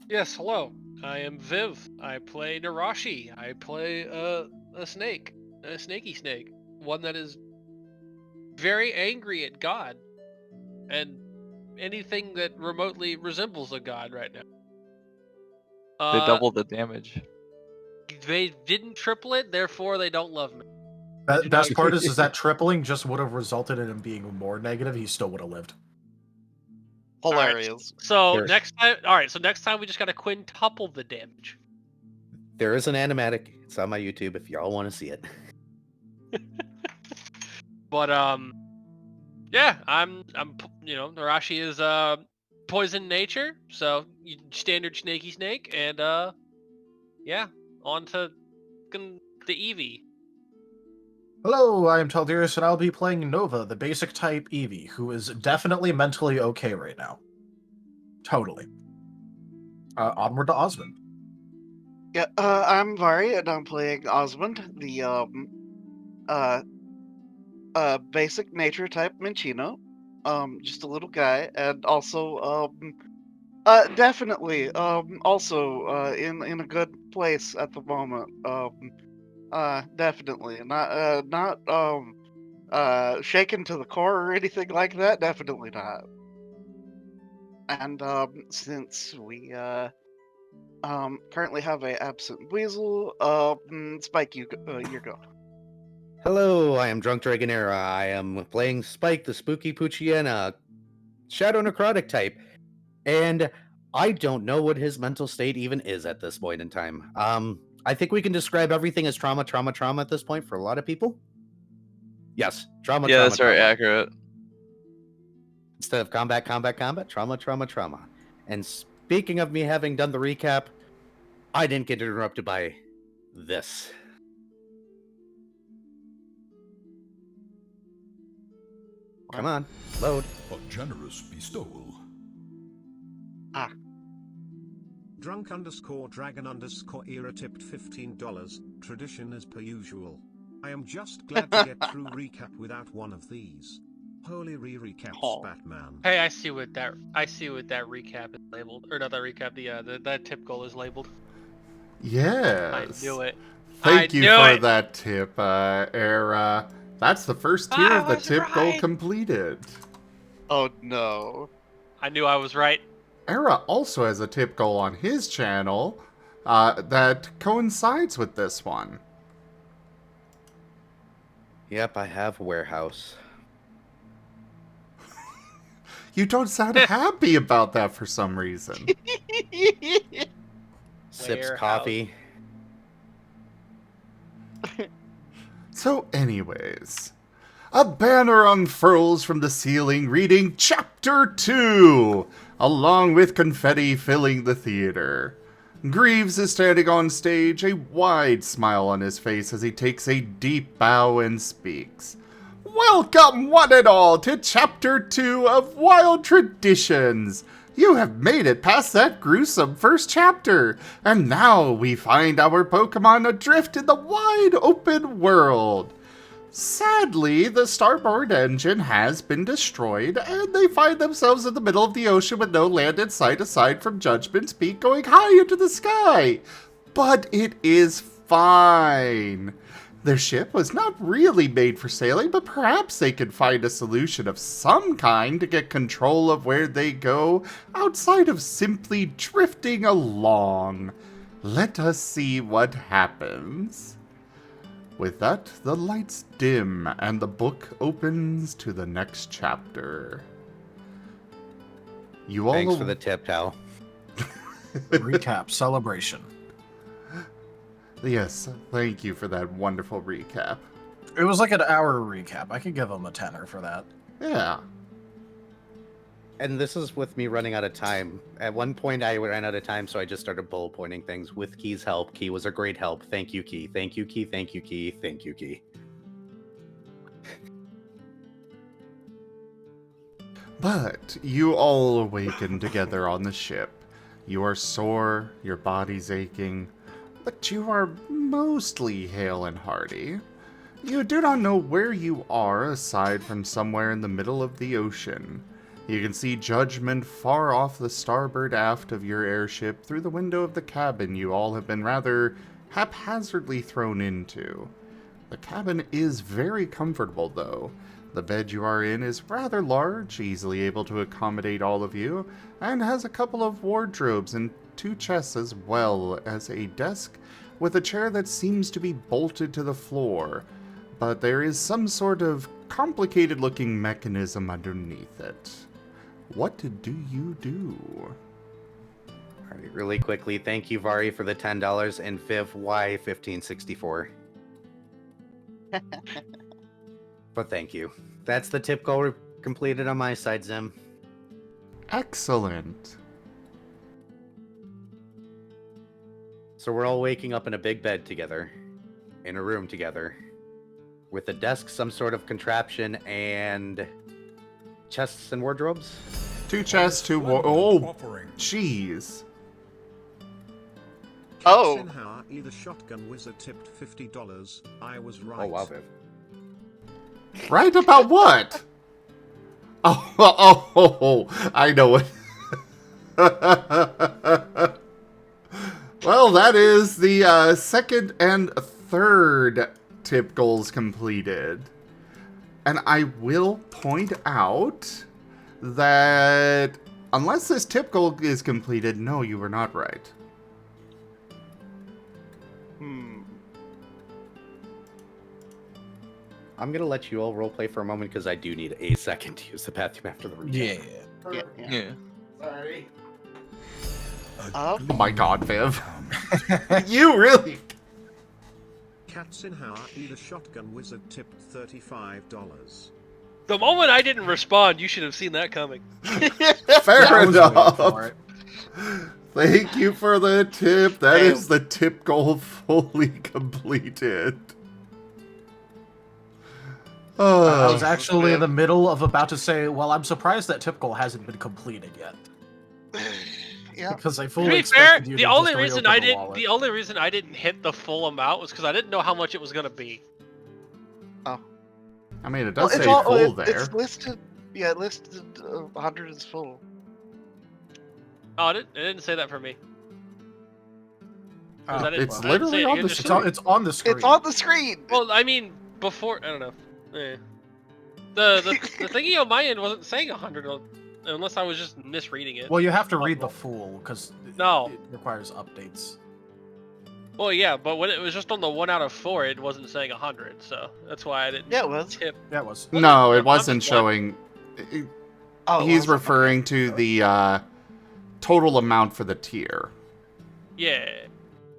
Yes, hello. I am Viv. I play Nerashi. I play a snake. A snaky snake. One that is very angry at God. And anything that remotely resembles a god right now. They doubled the damage. They didn't triple it, therefore they don't love me. Best part is that tripling just would have resulted in him being more negative. He still would have lived. Hilarious. So There- next time we just gotta quintuple the damage. There is an animatic. It's on my YouTube if y'all want to see it. But yeah, Nerashi is poison nature, so standard snaky snake, and yeah, on to the Eevee. Hello, I am Taldirius, and I'll be playing Nova, the basic type Eevee, who is definitely mentally okay right now. Totally. Onward to Osmond. Yeah, I'm Varien, and I'm playing Osmund, the basic nature type Minchino. Just a little guy, and also definitely also in a good place at the moment. Definitely not shaken to the core or anything like that. Definitely not. And since we currently have a absent weasel, Spike, you go. Hello, I am Drunk Dragonera. I am playing Spike, the Spooky Poochiana, Shadow Necrotic type. And I don't know what his mental state even is at this point in time. I think we can describe everything as trauma at this point for a lot of people. Yes, trauma. Yeah, that's very accurate. Instead of combat, trauma. And speaking of me having done the recap, I didn't get interrupted by this. Come on, load. A generous bestowal. Drunk_dragon_era tipped $15. Tradition as per usual. I am just glad to get through recap without one of these. Holy recaps, Batman. Hey, I see what that recap is labeled, or not that recap. That tip goal is labeled. Yes. I knew it. Thank you for that tip, Era. That's the first tier of the tip goal completed. Oh no. I knew I was right. Era also has a tip goal on his channel that coincides with this one. Yep, I have warehouse. You don't sound happy about that for some reason. Sips coffee. So anyways, a banner unfurls from the ceiling reading Chapter 2, along with confetti filling the theater. Greaves is standing on stage, a wide smile on his face as he takes a deep bow and speaks. Welcome, one and all, to Chapter 2 of Wild Traditions. You have made it past that gruesome first chapter, and now we find our Pokemon adrift in the wide open world. Sadly, the starboard engine has been destroyed, and they find themselves in the middle of the ocean with no land in sight aside from Judgment's Peak going high into the sky. But it is fine. Their ship was not really made for sailing, but perhaps they could find a solution of some kind to get control of where they go outside of simply drifting along. Let us see what happens. With that, the lights dim and the book opens to the next chapter. Thanks for the tip, Tal. Recap celebration. Yes, thank you for that wonderful recap. It was like an hour recap. I could give him a tenner for that. Yeah. And this is with me running out of time. At one point, I ran out of time, so I just started bullet pointing things with Key's help. Key was a great help. Thank you, Key. Thank you, Key. Thank you, Key. Thank you, Key. But you all awaken together on the ship. You are sore, your body's aching, but you are mostly hale and hearty. You do not know where you are aside from somewhere in the middle of the ocean. You can see Judgment far off the starboard aft of your airship through the window of the cabin you all have been rather haphazardly thrown into. The cabin is very comfortable, though. The bed you are in is rather large, easily able to accommodate all of you, and has a couple of wardrobes and 2 chests as well as a desk with a chair that seems to be bolted to the floor, but there is some sort of complicated-looking mechanism underneath it. What do you do? All right, really quickly, thank you, Vari, for the $10, and Viv, why 1564? But thank you. That's the tip goal completed on my side, Zim. Excellent. So we're all waking up in a big bed together, in a room together. with a desk, some sort of contraption, and chests and wardrobes. 2 chests, 2 oh, jeez. Oh. Katzenhauer, the shotgun wizard tipped $50. I was right. Oh, wow, Viv. Right about what? Oh, I know it. Well, that is the second and third tip goals completed. And I will point out that unless this tip goal is completed, no, you were not right. I'm going to let you all roleplay for a moment because I do need a second to use the bathroom after the recap. Yeah. Sorry. Oh my god, Viv. You really... Katzenhauer, the shotgun wizard tipped $35. The moment I didn't respond, you should have seen that coming. Fair enough. Thank you for the tip. That is the tip goal fully completed. I was actually in the middle of about to say, well, I'm surprised that tip goal hasn't been completed yet. Yeah. Because I To fully be fair, expected you the to only just reason reopen I the didn't wallet. the only reason I didn't hit the full amount was because I didn't know how much it was gonna be. I mean, it does say all- full there. It's listed. Yeah, it listed 100 is full. Oh, it didn't say that for me. 'Cause I didn't- It's I didn't literally see it. on You the just- screen. It's on the screen. It's on the screen. Well, I mean, before I don't know. The thingy on my end wasn't saying 100, unless I was just misreading it. Well, you have to read the full because No. it requires updates. Well, yeah, but when it was just on the 1 out of 4, it wasn't saying 100, so that's why I didn't Yeah, it was. tip. Yeah, it was. No, it I'm wasn't just wondering. showing. Oh, it He's wasn't? referring to the total amount for the tier. Yeah.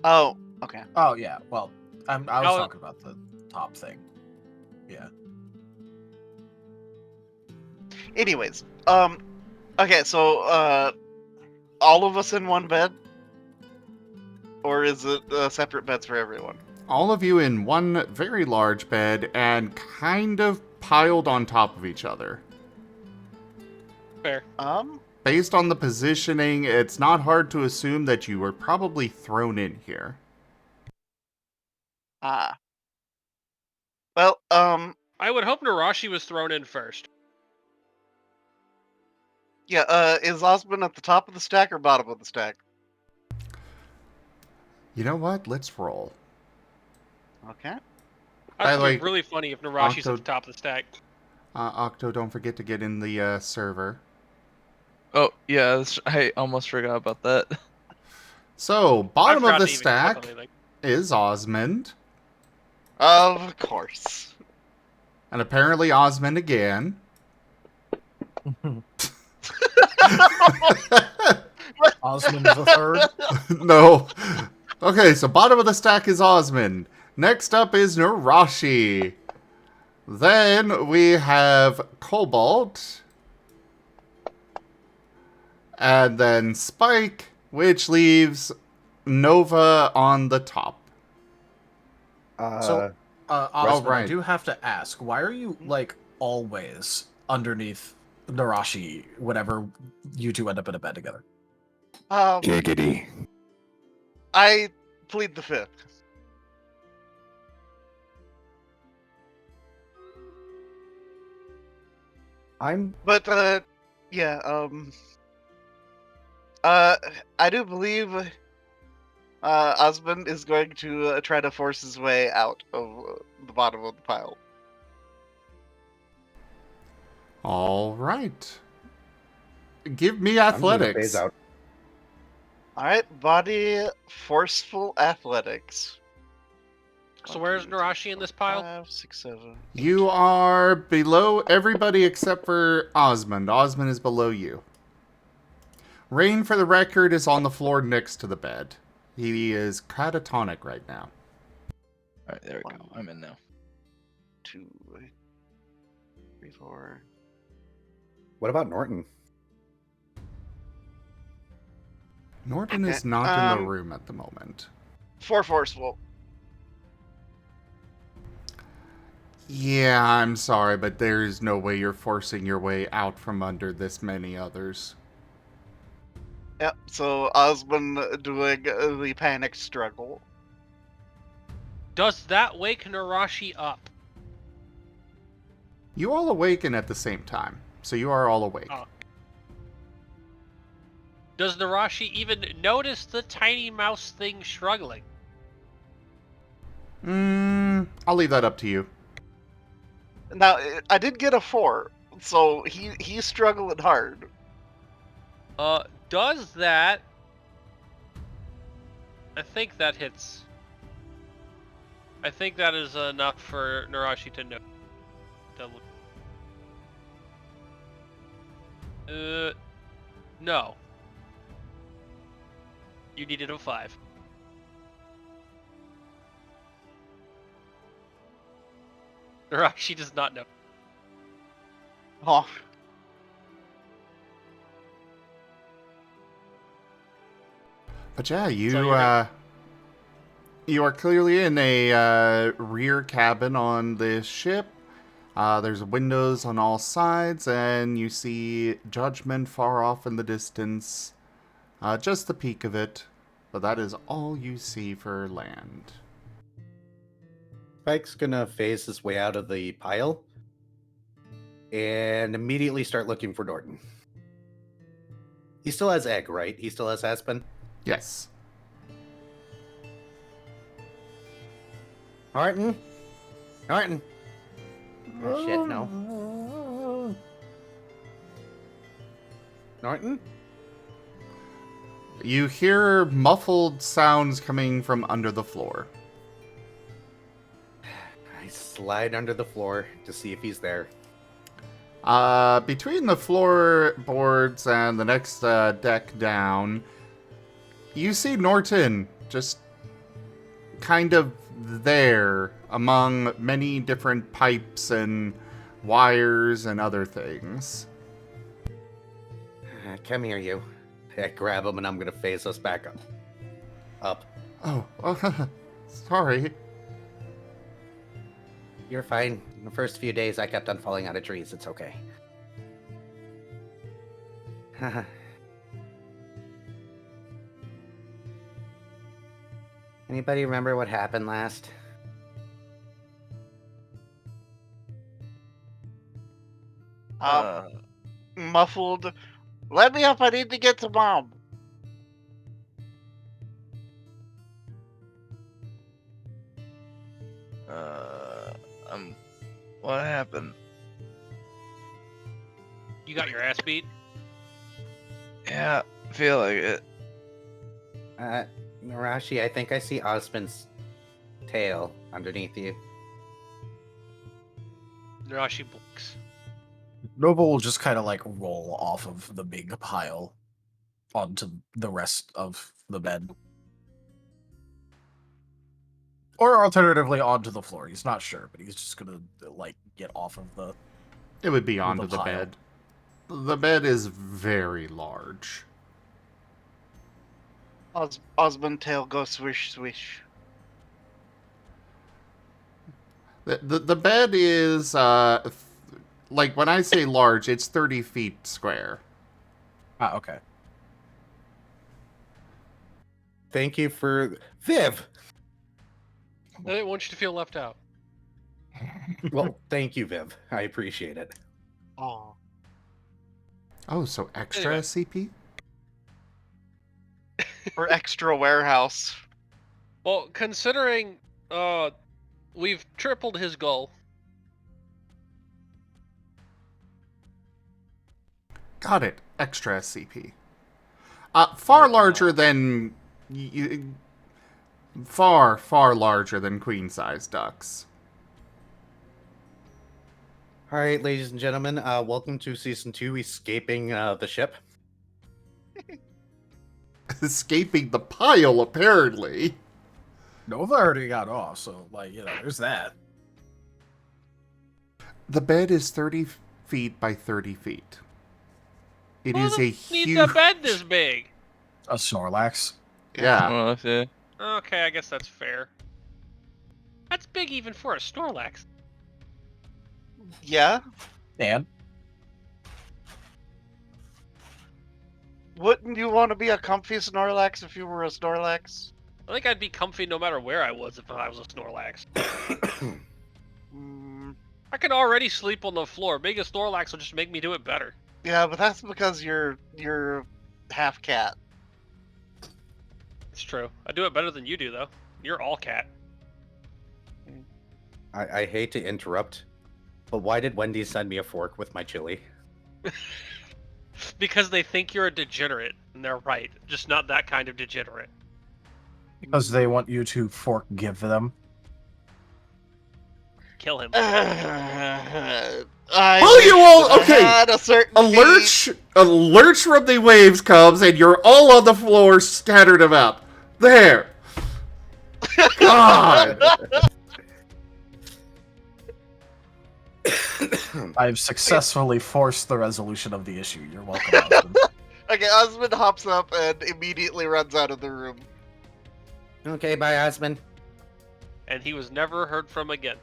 Oh, okay. Oh yeah. Well, I was Oh. talking about the top thing. Yeah. Anyways, okay, so all of us in one bed, or is it separate beds for everyone? All of you in one very large bed and kind of piled on top of each other. Fair. Based on the positioning, it's not hard to assume that you were probably thrown in here. Well, I would hope Nerashi was thrown in first. yeah, is Osmond at the top of the stack or bottom of the stack? You know what? Let's roll. Okay. By the That'd way, be really funny if Nerashi's Octo- at the top of the stack. Octo, don't forget to get in the server. Oh, yeah, I almost forgot about that. So, bottom I of forgot the to even click on stack anything. is Osmond. Of course. And apparently Osmond again. Osmond the third. No. Okay, so bottom of the stack is Osmond. Next up is Nerashi. Then we have Cobalt. And then Spike, which leaves Nova on the top. So, Osmond, right. I do have to ask, why are you like always underneath Nerashi whenever you two end up in a bed together? Giggity. I plead the fifth. But yeah, I do believe Osmond is going to try to force his way out of the bottom of the pile. All right. Give me I'm gonna athletics. phase out. All right, body forceful athletics. So where's Nerashi in this pile? 5, 6, 7. You are below everybody except for Osmond. Osmond is below you. Rain, for the record, is on the floor next to the bed. He is catatonic right now. Alright, there we go. I'm in now. 2, 3, 4. What about Norton? Norton Okay, is not in the um, room at the moment. 4 forceful. Yeah, I'm sorry, but there is no way you're forcing your way out from under this many others. Yep, so Osmond doing the panic struggle. Does that wake Nerashi up? You all awaken at the same time, so you are all awake. Oh. Does Nerashi even notice the tiny mouse thing struggling? I'll leave that up to you. Now, I did get a 4, so he's struggling hard. Does that... I think that hits. I think that is enough for Nerashi to know. No. You needed a 5. Nerashi does not know. Oh. But yeah, you So you are clearly in a rear cabin on this ship. There's windows on all sides, and you see Judgment far off in the distance. Just the peak of it, but that is all you see for land. Spike's gonna phase his way out of the pile and immediately start looking for Norton. He still has egg, right? He still has Aspen? Yes. Marten? Marten? Oh, shit, no. Norton? You hear muffled sounds coming from under the floor. I slide under the floor to see if he's there. Between the floorboards and the next deck down, you see Norton just kind of there among many different pipes and wires and other things. Come here, you. I grab him and I'm gonna phase us back up. Oh, sorry. You're fine. In the first few days, I kept on falling out of trees. It's okay. Anybody remember what happened last? Muffled. Let me up, I need to get to Mom. What happened? You got your ass beat? Yeah, I feel like it. Nerashi, I think I see Osmund's tail underneath you. Nerashi blinks. Nova will just kind of like roll off of the big pile onto the rest of the bed. Or alternatively onto the floor. He's not sure, but he's just gonna like get off of the... It would be onto the pile. bed. The bed is very large. Osmond tail go swish swish. The bed is, like, when I say large, it's 30 feet square. Ah, okay. Thank you for... Viv! I didn't want you to feel left out. Well, thank you, Viv. I appreciate it. Oh. Oh, so extra Anyway. SCP? Or extra warehouse. Well, considering we've tripled his goal. Got it. Extra SCP. Far larger than... far, far larger than queen-size ducks. All right, ladies and gentlemen, welcome to Season 2, Escaping the Ship. Escaping the pile, apparently. Nova already got off, so like, you know, there's that. The bed is 30 feet by 30 feet. It Who is the a f- huge... needs a bed this big? A Snorlax. Yeah. Well, yeah. Okay, I guess that's fair. That's big even for a Snorlax. Yeah. And Wouldn't you want to be a comfy Snorlax if you were a Snorlax? I think I'd be comfy no matter where I was if I was a Snorlax. Mm, I can already sleep on the floor. Being a Snorlax will just make me do it better. yeah, but that's because you're half cat. It's true. I do it better than you do, though. You're all cat. I hate to interrupt, but why did Wendy send me a fork with my chili? Because they think you're a degenerate, and they're right. Just not that kind of degenerate. because they want you to forgive them. Kill him. I Well, you wish all- that I okay. had a certain A lurch from the waves comes, and you're all on the floor, scattered about. There. God. I've successfully forced the resolution of the issue. You're welcome, Osmond. Okay, Osmond hops up and immediately runs out of the room. Okay, bye, Osmond. And he was never heard from again.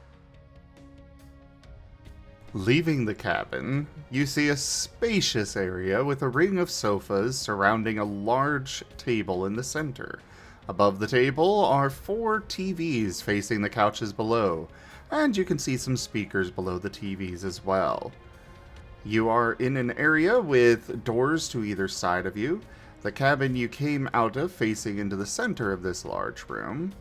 Leaving the cabin, you see a spacious area with a ring of sofas surrounding a large table in the center. Above the table are 4 TVs facing the couches below, and you can see some speakers below the TVs as well. You are in an area with doors to either side of you. The cabin you came out of facing into the center of this large room.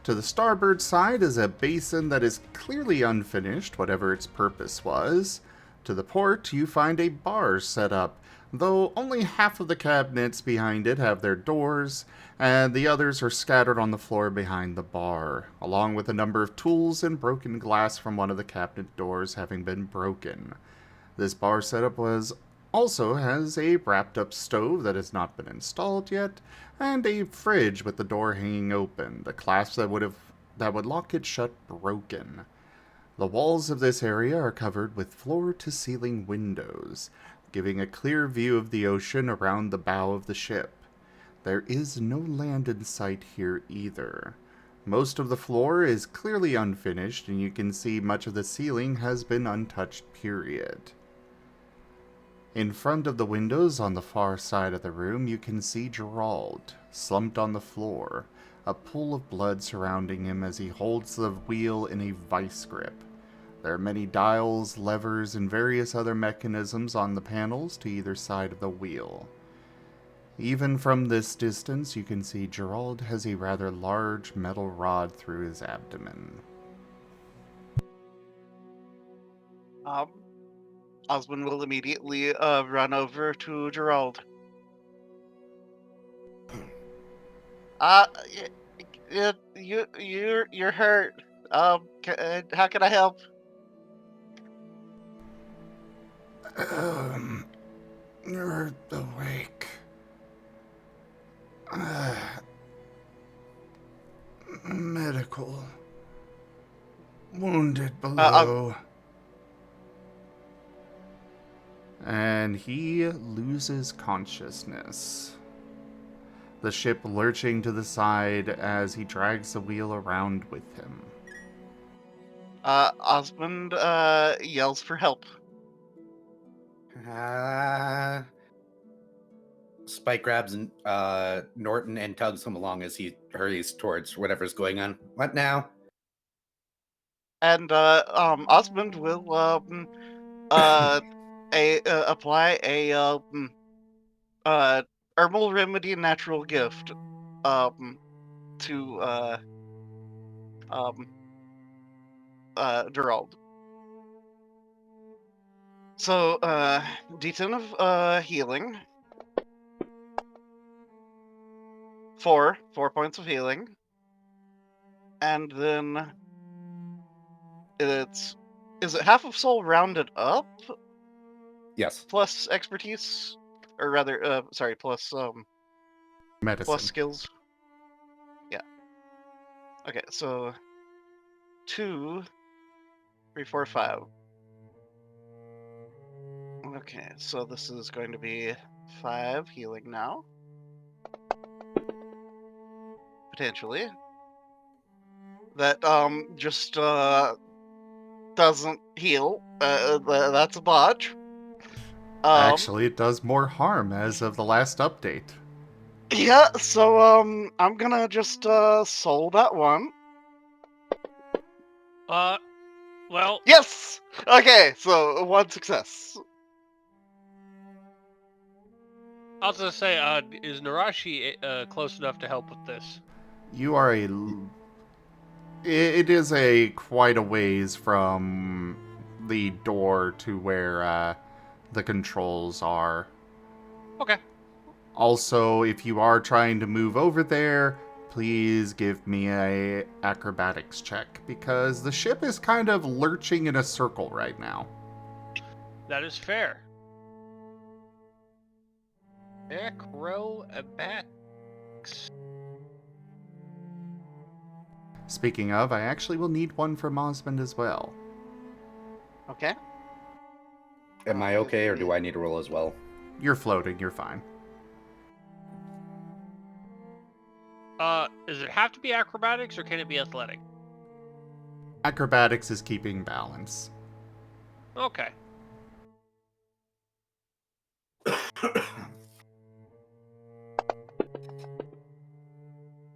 To the starboard side is a basin that is clearly unfinished, whatever its purpose was. To the port, you find a bar set up, though only half of the cabinets behind it have their doors, and the others are scattered on the floor behind the bar, along with a number of tools and broken glass from one of the cabinet doors having been broken. This bar setup also has a wrapped-up stove that has not been installed yet, and a fridge with the door hanging open, the clasp that would lock it shut broken. The walls of this area are covered with floor-to-ceiling windows, giving a clear view of the ocean around the bow of the ship. There is no land in sight here either. Most of the floor is clearly unfinished, and you can see much of the ceiling has been untouched, period. In front of the windows on the far side of the room, you can see Gerald, slumped on the floor, a pool of blood surrounding him as he holds the wheel in a vice grip. There are many dials, levers, and various other mechanisms on the panels to either side of the wheel. Even from this distance, you can see Gerald has a rather large metal rod through his abdomen. Osmond will immediately run over to Gerald. You're hurt. How can I help? You're awake. Medical. Wounded below. And he loses consciousness. The ship lurching to the side as he drags the wheel around with him. Osmond yells for help. Spike grabs Norton and tugs him along as he hurries towards whatever's going on. What now? And Osmond will apply a herbal remedy natural gift to Gerald. So D10 of healing. 4 points of healing. And then is it half of soul rounded up? Yes. Plus expertise? Or rather, plus Medicine. plus skills. Yeah. Okay, so 2, 3, 4, 5. Okay, so this is going to be 5 healing now. Potentially. That just doesn't heal. That's a botch. Actually, it does more harm as of the last update. Yeah, so I'm gonna just soul that one. Well, Yes. Okay, so 1 success. I was gonna say, is Nerashi close enough to help with this? You are It is a quite a ways from the door to where the controls are. Okay. Also, if you are trying to move over there, please give me a acrobatics check because the ship is kind of lurching in a circle right now. That is fair. Acrobatics. Speaking of, I actually will need one from Osmond as well. Okay. Am I okay, or do I need to roll as well? You're floating, you're fine. Does it have to be acrobatics or can it be athletic? Acrobatics is keeping balance. Okay.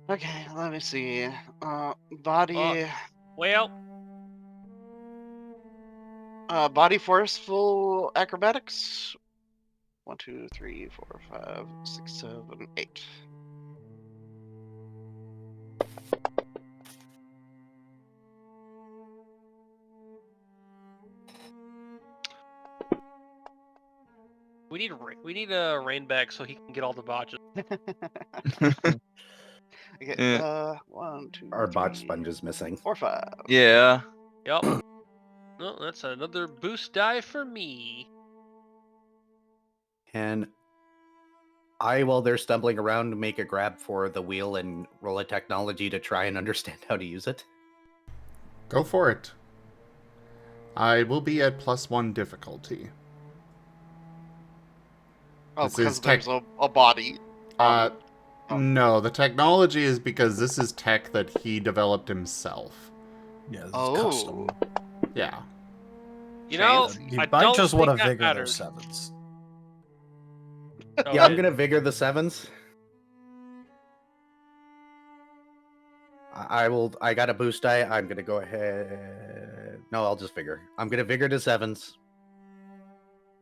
Okay, let me see. Body. Well, Body forceful acrobatics. 1, 2, 3, 4, 5, 6, 7, 8. we need a rain back so he can get all the botches. Okay. Yeah. 1, 2, Our botch 3, sponge is missing. 4, 5. Yeah. Yep. No, that's another boost die for me. And I, while they're stumbling around, make a grab for the wheel and roll a technology to try and understand how to use it. Go for it. I will be at +1 difficulty. Oh, This because is there's a body. No, the technology is because this is tech that he developed himself. Yeah, this is Oh. custom. Yeah. You know, Fancy. You I might don't just think want to that vigor matters. those sevens. Oh, Yeah, I'm it- gonna vigor the sevens. I got a boost die. I'm gonna go ahead. No, I'll just vigor. I'm gonna vigor to sevens.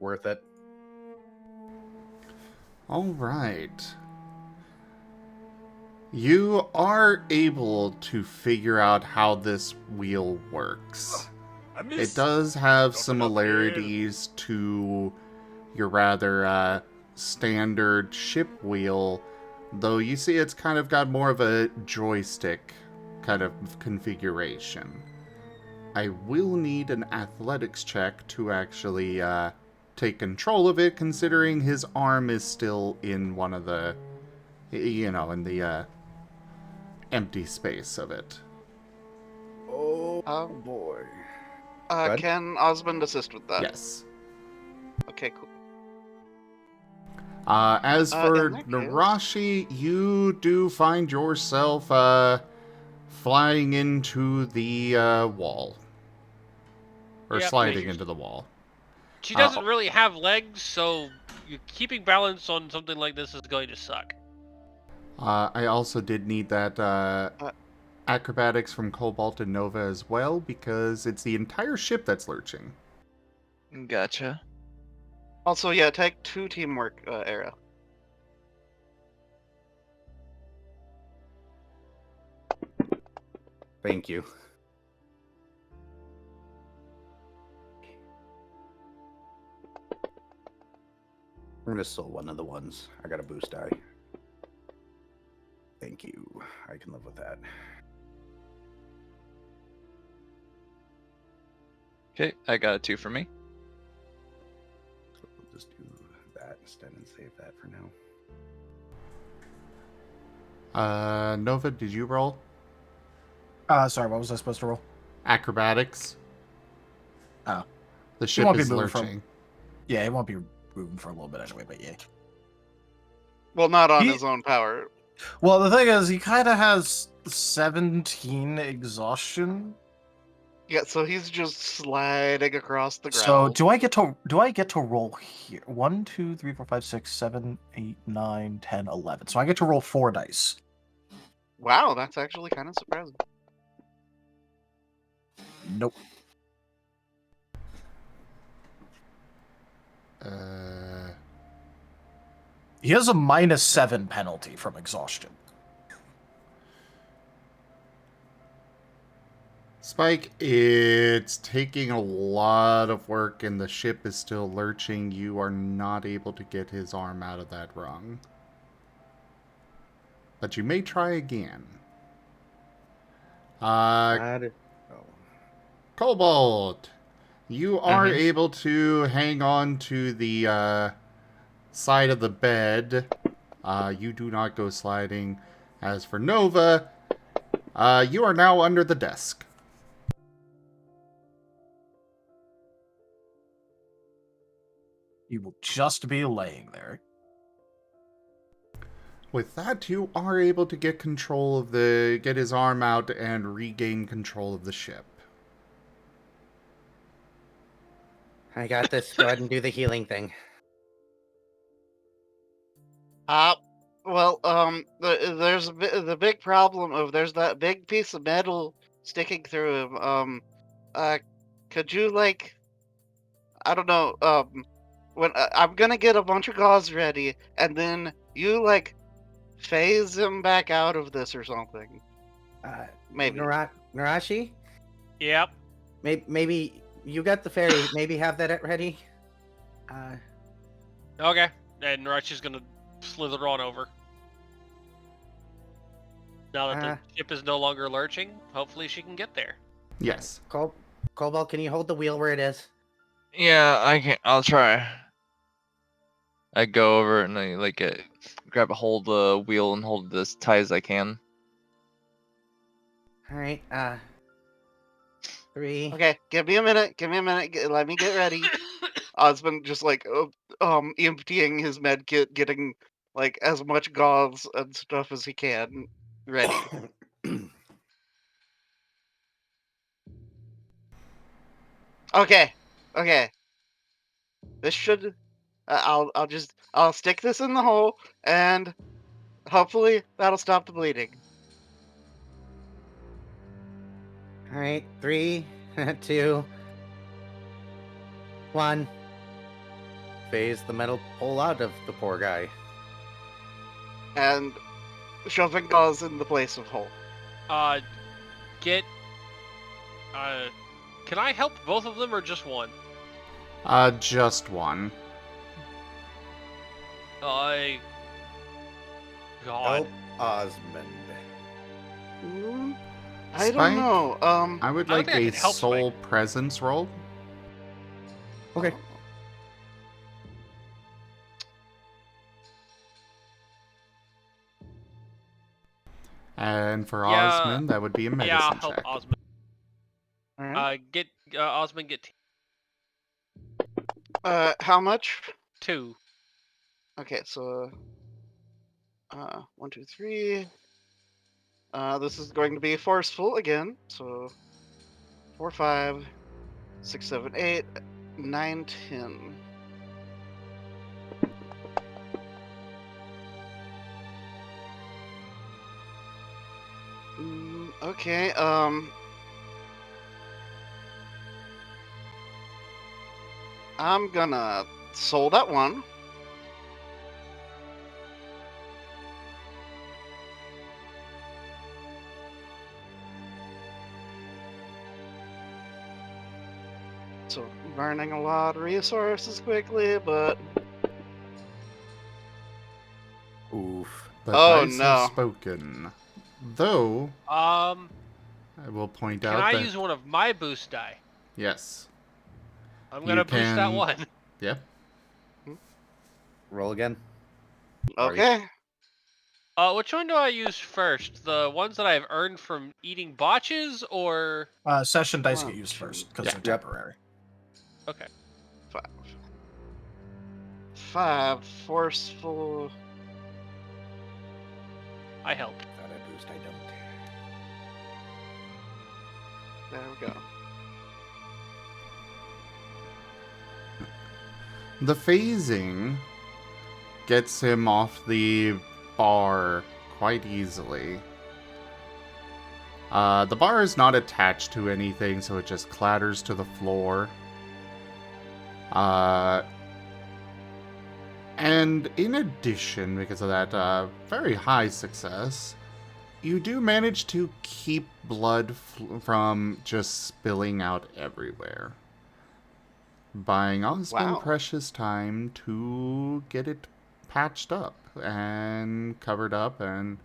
Worth it. All right. You are able to figure out how this wheel works. It does have similarities to your rather standard ship wheel, though you see it's kind of got more of a joystick kind of configuration. I will need an athletics check to actually take control of it, considering his arm is still in one of the, in the empty space of it. Oh boy. Good. Can Osmond assist with that? Yes. Okay, cool. As for in that case- Nerashi, you do find yourself flying into the wall. Or Yeah, sliding figures. into the wall. She doesn't really have legs, so keeping balance on something like this is going to suck. I also did need that acrobatics from Cobalt and Nova as well, because it's the entire ship that's lurching. Gotcha. Also, yeah, take 2 teamwork area. Thank you. I'm gonna soul one of the ones. I got a boost die. Thank you. I can live with that. Okay, I got a 2 for me. So we'll just do that instead and save that for now. Nova, did you roll? Sorry, what was I supposed to roll? Acrobatics. Oh. The ship won't be is moving from- lurching. Yeah, it won't be moving for a little bit anyway, but yeah. Well, not on He- his own power. Well, the thing is, he kind of has 17 exhaustion. Yeah, so he's just sliding across the ground. So do I get to roll here? 1, 2, 3, 4, 5, 6, 7, 8, 9, 10, 11. So I get to roll 4 dice. Wow, that's actually kind of surprising. Nope. He has a -7 penalty from exhaustion. Spike, it's taking a lot of work and the ship is still lurching. You are not able to get his arm out of that rung. But you may try again. Cobalt, you are able to hang on to the side of the bed. You do not go sliding. As for Nova, you are now under the desk. He will just be laying there. With that, you are able to get control of get his arm out and regain control of the ship. I got this. Go ahead and do the healing thing. Well, there's the big problem of there's that big piece of metal sticking through him. Could you like, I don't know, when I'm gonna get a bunch of gauze ready, and then you like phase him back out of this or something. Maybe. Nerashi? Yep. Maybe you got the ferry. Maybe have that ready. Okay. And Nerashi's gonna slither on over. Now that the ship is no longer lurching, hopefully she can get there. Yes. Cobalt, can you hold the wheel where it is? Yeah, I can. I'll try. I go over and I grab a hold of the wheel and hold it as tight as I can. All right. 3. Okay, give me a minute. Let me get ready. Osmond just like emptying his med kit, getting like as much gauze and stuff as he can ready. Okay. This should. I'll stick this in the hole, and hopefully that'll stop the bleeding. All right. 3, 2, 1. Phase the metal pole out of the poor guy. And shoving gauze in the place of hole. Can I help both of them or just one? Just one. God. Help Osmond. I don't know. I would I like think I a can help soul presence roll. Okay. And for Yeah, Osmond, that would be a medicine I'll help check. Osmond. Alright. Osmond get How much? 2. Okay, so 1, 2, 3. This is going to be forceful again. So 4, 5, 6, 7, 8, 9, 10. Okay. I'm gonna soul that one. So burning a lot of resources quickly, but Oof. The Oh, dice no. have spoken. Though, I will point Can out I that... use one of my boost die? Yes. I'm gonna boost that one. Yep. Roll again. okay. Which one do I use first? The ones that I've earned from eating botches, or Session dice One, get used two, first because yeah. they're temporary. okay? 5 forceful. I help. Thought I boost. I don't. There we go. The phasing gets him off the bar quite easily. The bar is not attached to anything, so it just clatters to the floor. And in addition, because of that very high success, you do manage to keep blood from just spilling out everywhere. Buying Osmond Wow. precious time to get it patched up and covered up and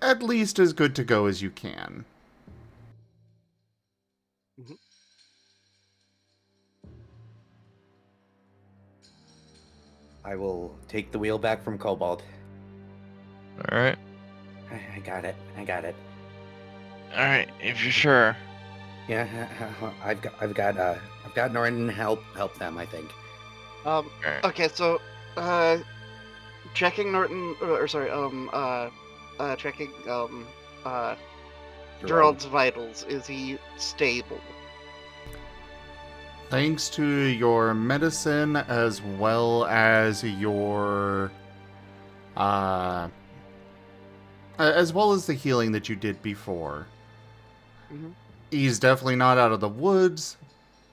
at least as good to go as you can. Mhm. I will take the wheel back from Cobalt. All right. I got it. I got it. All right. If you're sure. Yeah, I've got Norton help them. I think. All right. Okay, so, checking Norton, or sorry, checking, Gerald's vitals. Is he stable? Thanks to your medicine as well as your as well as the healing that you did before. Mm-hmm. He's definitely not out of the woods,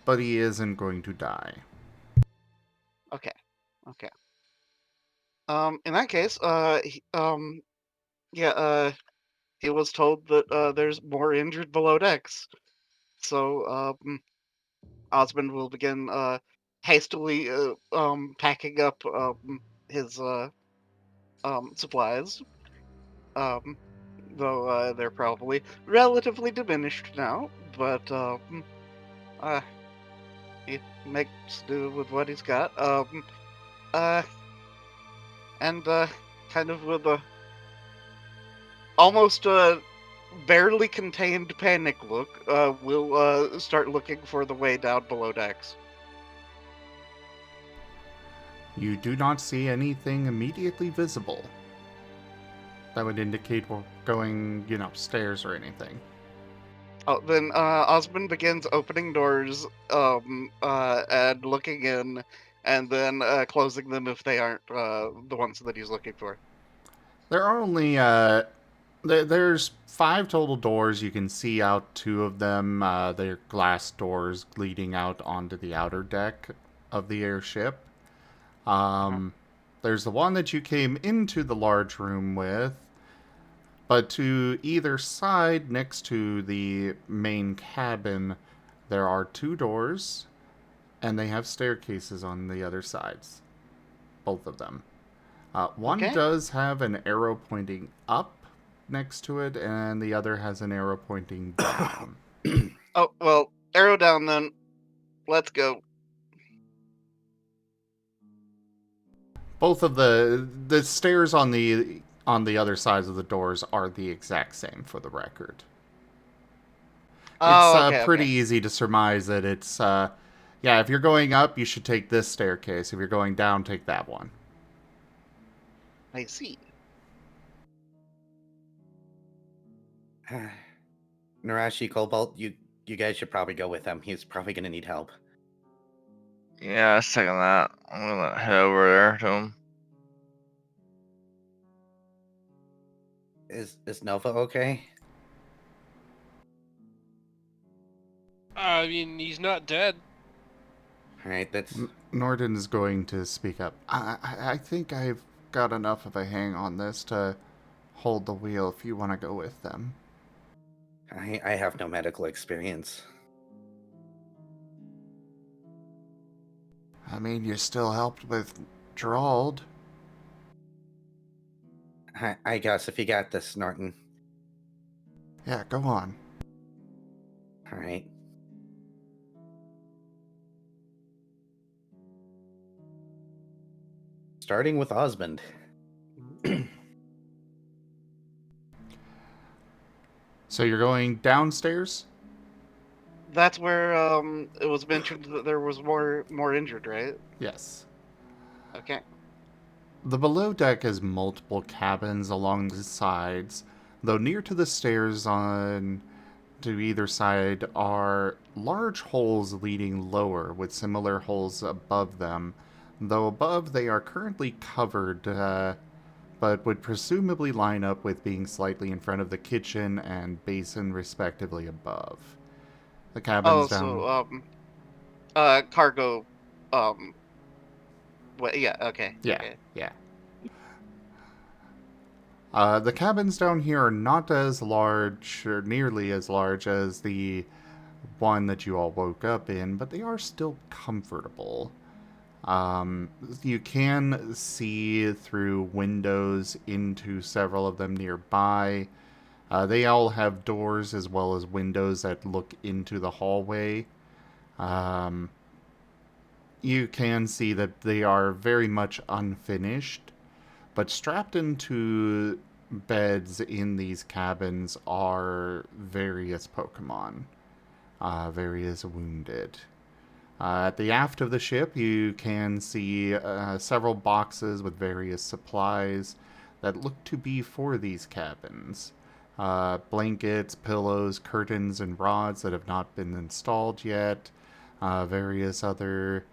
but he isn't going to die. Okay. Okay. In that case, he was told that there's more injured below decks. So, Osmond will begin hastily packing up his supplies. Though they're probably relatively diminished now, but he makes do with what he's got. Uh, and kind of with a almost barely contained panic look, we'll start looking for the way down below decks. You do not see anything immediately visible that would indicate we're going, upstairs or anything. Oh, then Osmond begins opening doors and looking in, and then closing them if they aren't the ones that he's looking for. There are only there's 5 total doors. You can see out 2 of them. They're glass doors leading out onto the outer deck of the airship. There's the one that you came into the large room with, but to either side, next to the main cabin, there are 2 doors, and they have staircases on the other sides. Both of them. One Okay. does have an arrow pointing up next to it, and the other has an arrow pointing down. Oh, well, arrow down then. Let's go. Both of the stairs on the other sides of the doors are the exact same, for the record. Oh, It's okay, pretty okay. easy to surmise that it's if you're going up, you should take this staircase. If you're going down, take that one. I see. Nerashi, Cobalt, you guys should probably go with him. He's probably gonna need help. Yeah, second that. I'm gonna head over there to him. Is Nova okay? I mean, he's not dead. All right, that's Norton is going to speak up. I think I've got enough of a hang on this to hold the wheel if you want to go with them. I have no medical experience. I mean, you still helped with Gerald. I guess if you got this, Norton. Yeah, go on. All right. Starting with Osmond. So you're going downstairs? That's where it was mentioned that there was more injured, right? Yes. Okay. The below deck has multiple cabins along the sides, though near to the stairs on to either side are large holes leading lower with similar holes above them, though above they are currently covered, but would presumably line up with being slightly in front of the kitchen and basin respectively above. The cabins Oh, down... so cargo. Yeah. Okay. Yeah, Okay. yeah. The cabins down here are not as large, or nearly as large as the one that you all woke up in, but they are still comfortable. You can see through windows into several of them nearby. They all have doors as well as windows that look into the hallway. You can see that they are very much unfinished, but strapped into beds in these cabins are various Pokemon, various wounded. At the aft of the ship, you can see several boxes with various supplies that look to be for these cabins. Blankets, pillows, curtains, and rods that have not been installed yet. Various other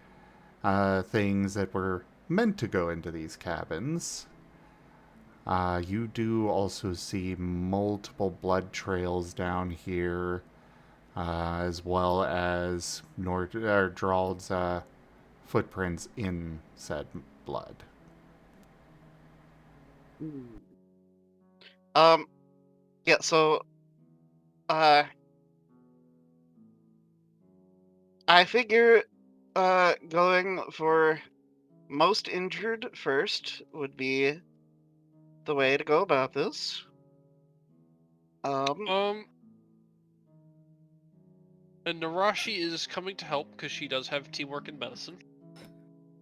things that were meant to go into these cabins. You do also see multiple blood trails down here, as well as Drald's footprints in said blood. Yeah. So, I figure, going for most injured first would be the way to go about this. And Nerashi is coming to help because she does have teamwork in medicine.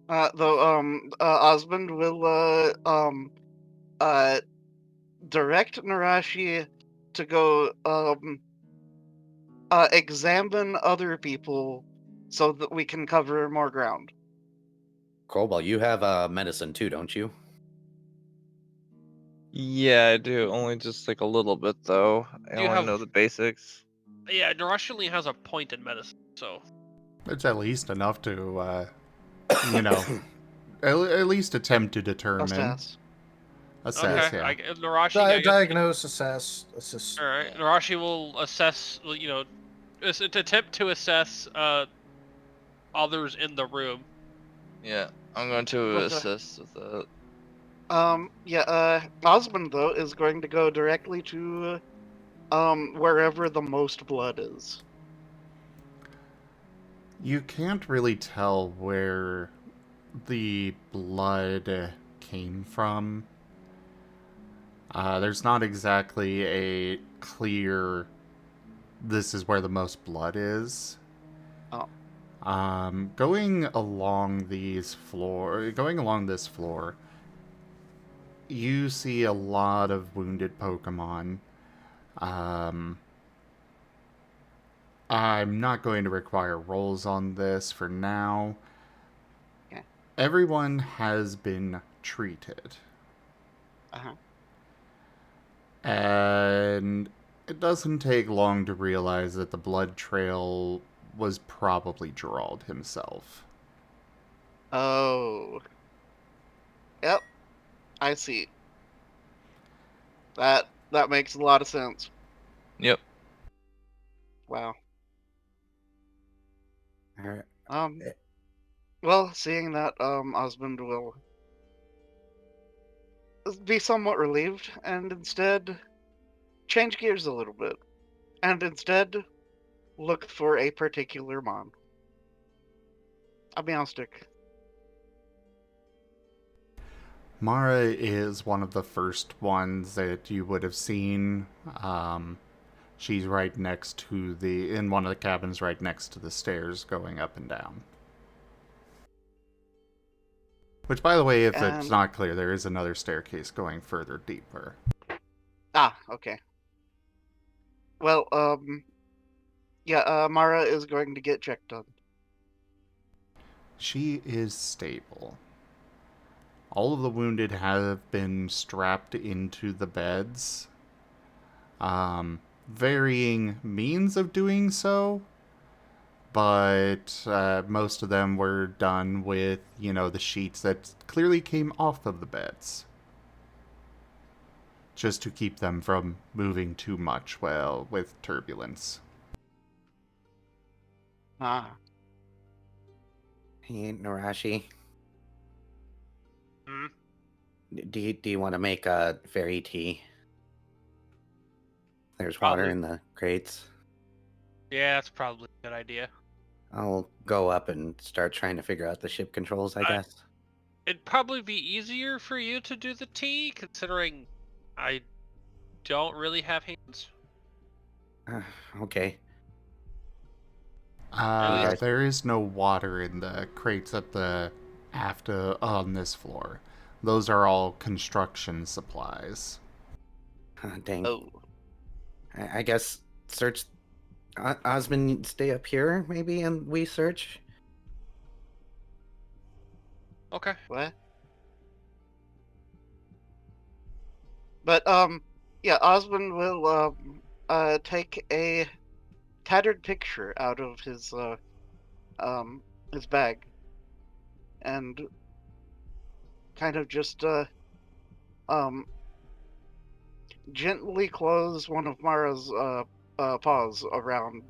Though Osmond will direct Nerashi to go examine other people so that we can cover more ground. Cobalt, you have medicine too, don't you? Yeah, I do. Only just like a little bit though. I only know the basics. Yeah, Nerashi only has a point in medicine, so It's at least enough to, at least attempt to determine. Assess, okay. yeah. Nerashi, Diagnose, assess, assist. All right, Nerashi will assess. Attempt to assess others in the room. Yeah, I'm going to assist with that. Osmond though is going to go directly to wherever the most blood is. You can't really tell where the blood came from. There's not exactly a clear, this is where the most blood is. Oh. Going along this floor, you see a lot of wounded Pokemon. I'm not going to require rolls on this for now. Okay. Everyone has been treated. Uh-huh. And it doesn't take long to realize that the blood trail was probably Gerald himself. Oh. Yep. I see. That makes a lot of sense. Yep. Wow. All right. Well, seeing that, Osmond will be somewhat relieved and instead change gears a little bit. And instead look for a particular mon. A Meowstic. Mara is one of the first ones that you would have seen. She's right next to in one of the cabins right next to the stairs going up and down. Which, by the way, if it's not clear, there is another staircase going further deeper. Ah, okay. Well, Mara is going to get checked on. She is stable. All of the wounded have been strapped into the beds. varying means of doing so, but most of them were done with, the sheets that clearly came off of the beds, just to keep them from moving too much, well, with turbulence. Ah. Hey, Nerashi, Hmm? do you want to make a fairy tea? There's water Probably. in the crates. Yeah, that's probably a good idea. I'll go up and start trying to figure out the ship controls, I guess. It'd probably be easier for you to do the tea, considering I don't really have hands. Okay. At least There is no water in the crates at the on this floor. Those are all construction supplies. Dang. Oh. I guess search. Osmond, stay up here, maybe, and we search. okay. What? But yeah, Osmond will take a tattered picture out of his bag and kind of just gently close one of Mara's paws around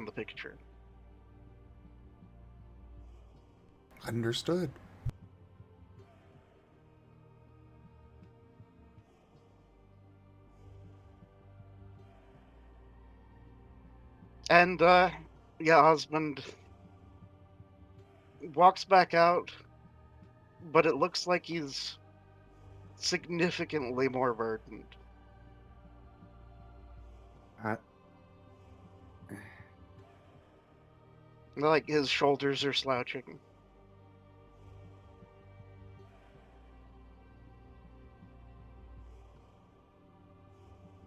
the picture. Understood. And yeah, Osmond walks back out, but it looks like he's significantly more burdened. Uh, Like his shoulders are slouching.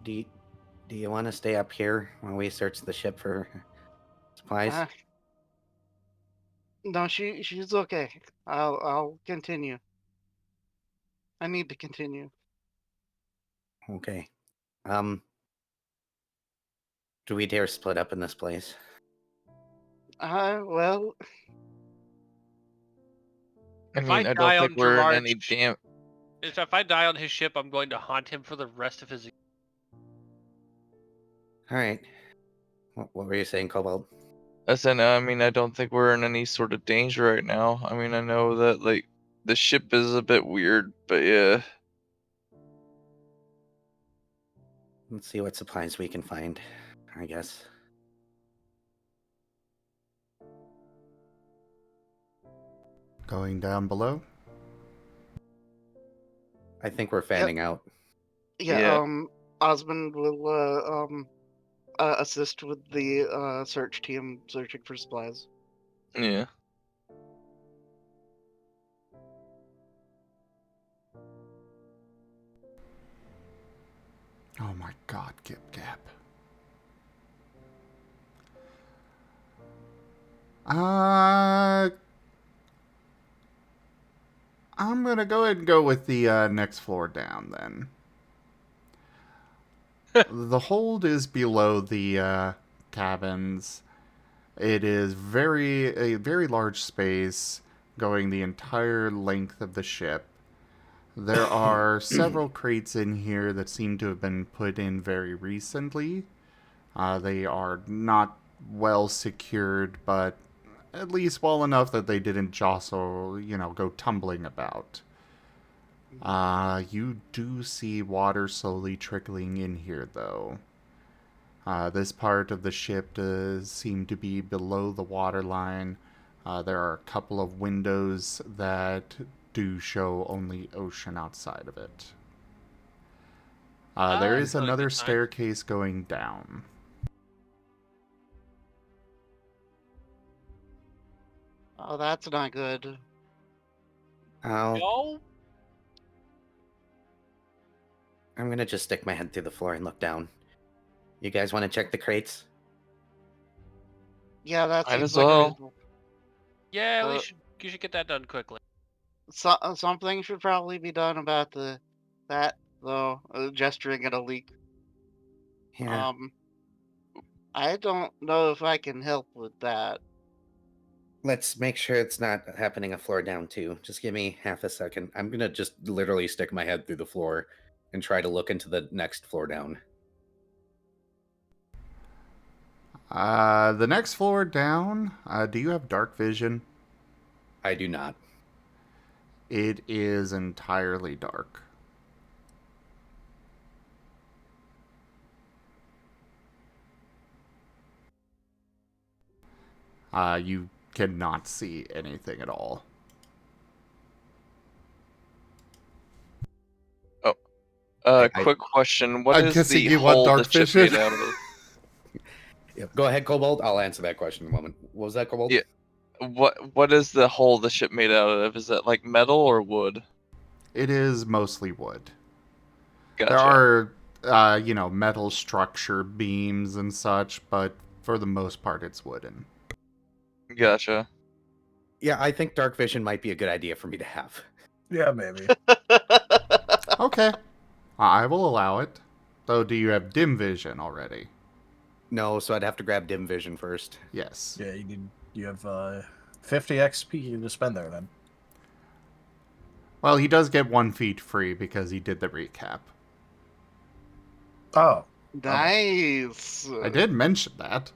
do you want to stay up here while we search the ship for supplies? No, she's okay. I'll continue. I need to continue. Okay. Do we dare split up in this place? Well, I If mean, I I die don't think on we're in any Gerard's, damn. if I die on his ship, I'm going to haunt him for the rest of his. All right. What were you saying, Cobalt? I said, I mean, I don't think we're in any sort of danger right now. I mean, I know that, like, the ship is a bit weird, but yeah. Let's see what supplies we can find, I guess. Going down below. I think we're fanning out. yeah. Yeah. Osmond will assist with the search team searching for supplies. Yeah. Oh my god, Gip Gap. I'm gonna go ahead and go with the next floor down then. The hold is below the cabins. It is a very large space going the entire length of the ship. There are several crates in here that seem to have been put in very recently. They are not well secured, but at least well enough that they didn't jostle, go tumbling about. You do see water slowly trickling in here, though. This part of the ship does seem to be below the waterline. There are a couple of windows that do show only ocean outside of it. There is That's not a another good sign. staircase going down. Oh, that's not good. No. I'm gonna just stick my head through the floor and look down. You guys want to check the crates? Yeah, that Might seems as like well. a reasonable. Yeah, Uh, you should get that done quickly. Something should probably be done about that though. Gesturing at a leak. Yeah. I don't know if I can help with that. Let's make sure it's not happening a floor down too. Just give me half a second. I'm gonna just literally stick my head through the floor and try to look into the next floor down. The next floor down, do you have dark vision? I do not. It is entirely dark. You cannot see anything at all. Quick question. What I'm is guessing the you want hull dark the ship vision? made out of? Yep. Go ahead, Cobalt. I'll answer that question in a moment. What was that, Cobalt? Yeah. What is the hull the ship made out of? Is it like metal or wood? It is mostly wood. Gotcha. There are, metal structure beams and such, but for the most part, it's wooden. Gotcha. Yeah, I think dark vision might be a good idea for me to have. Yeah, maybe. Okay. I will allow it. Though, do you have dim vision already? No, so I'd have to grab dim vision first. Yes. Yeah, you have 50 XP to spend there then. Well, he does get 1 feat free because he did the recap. Oh. Nice. I did mention that.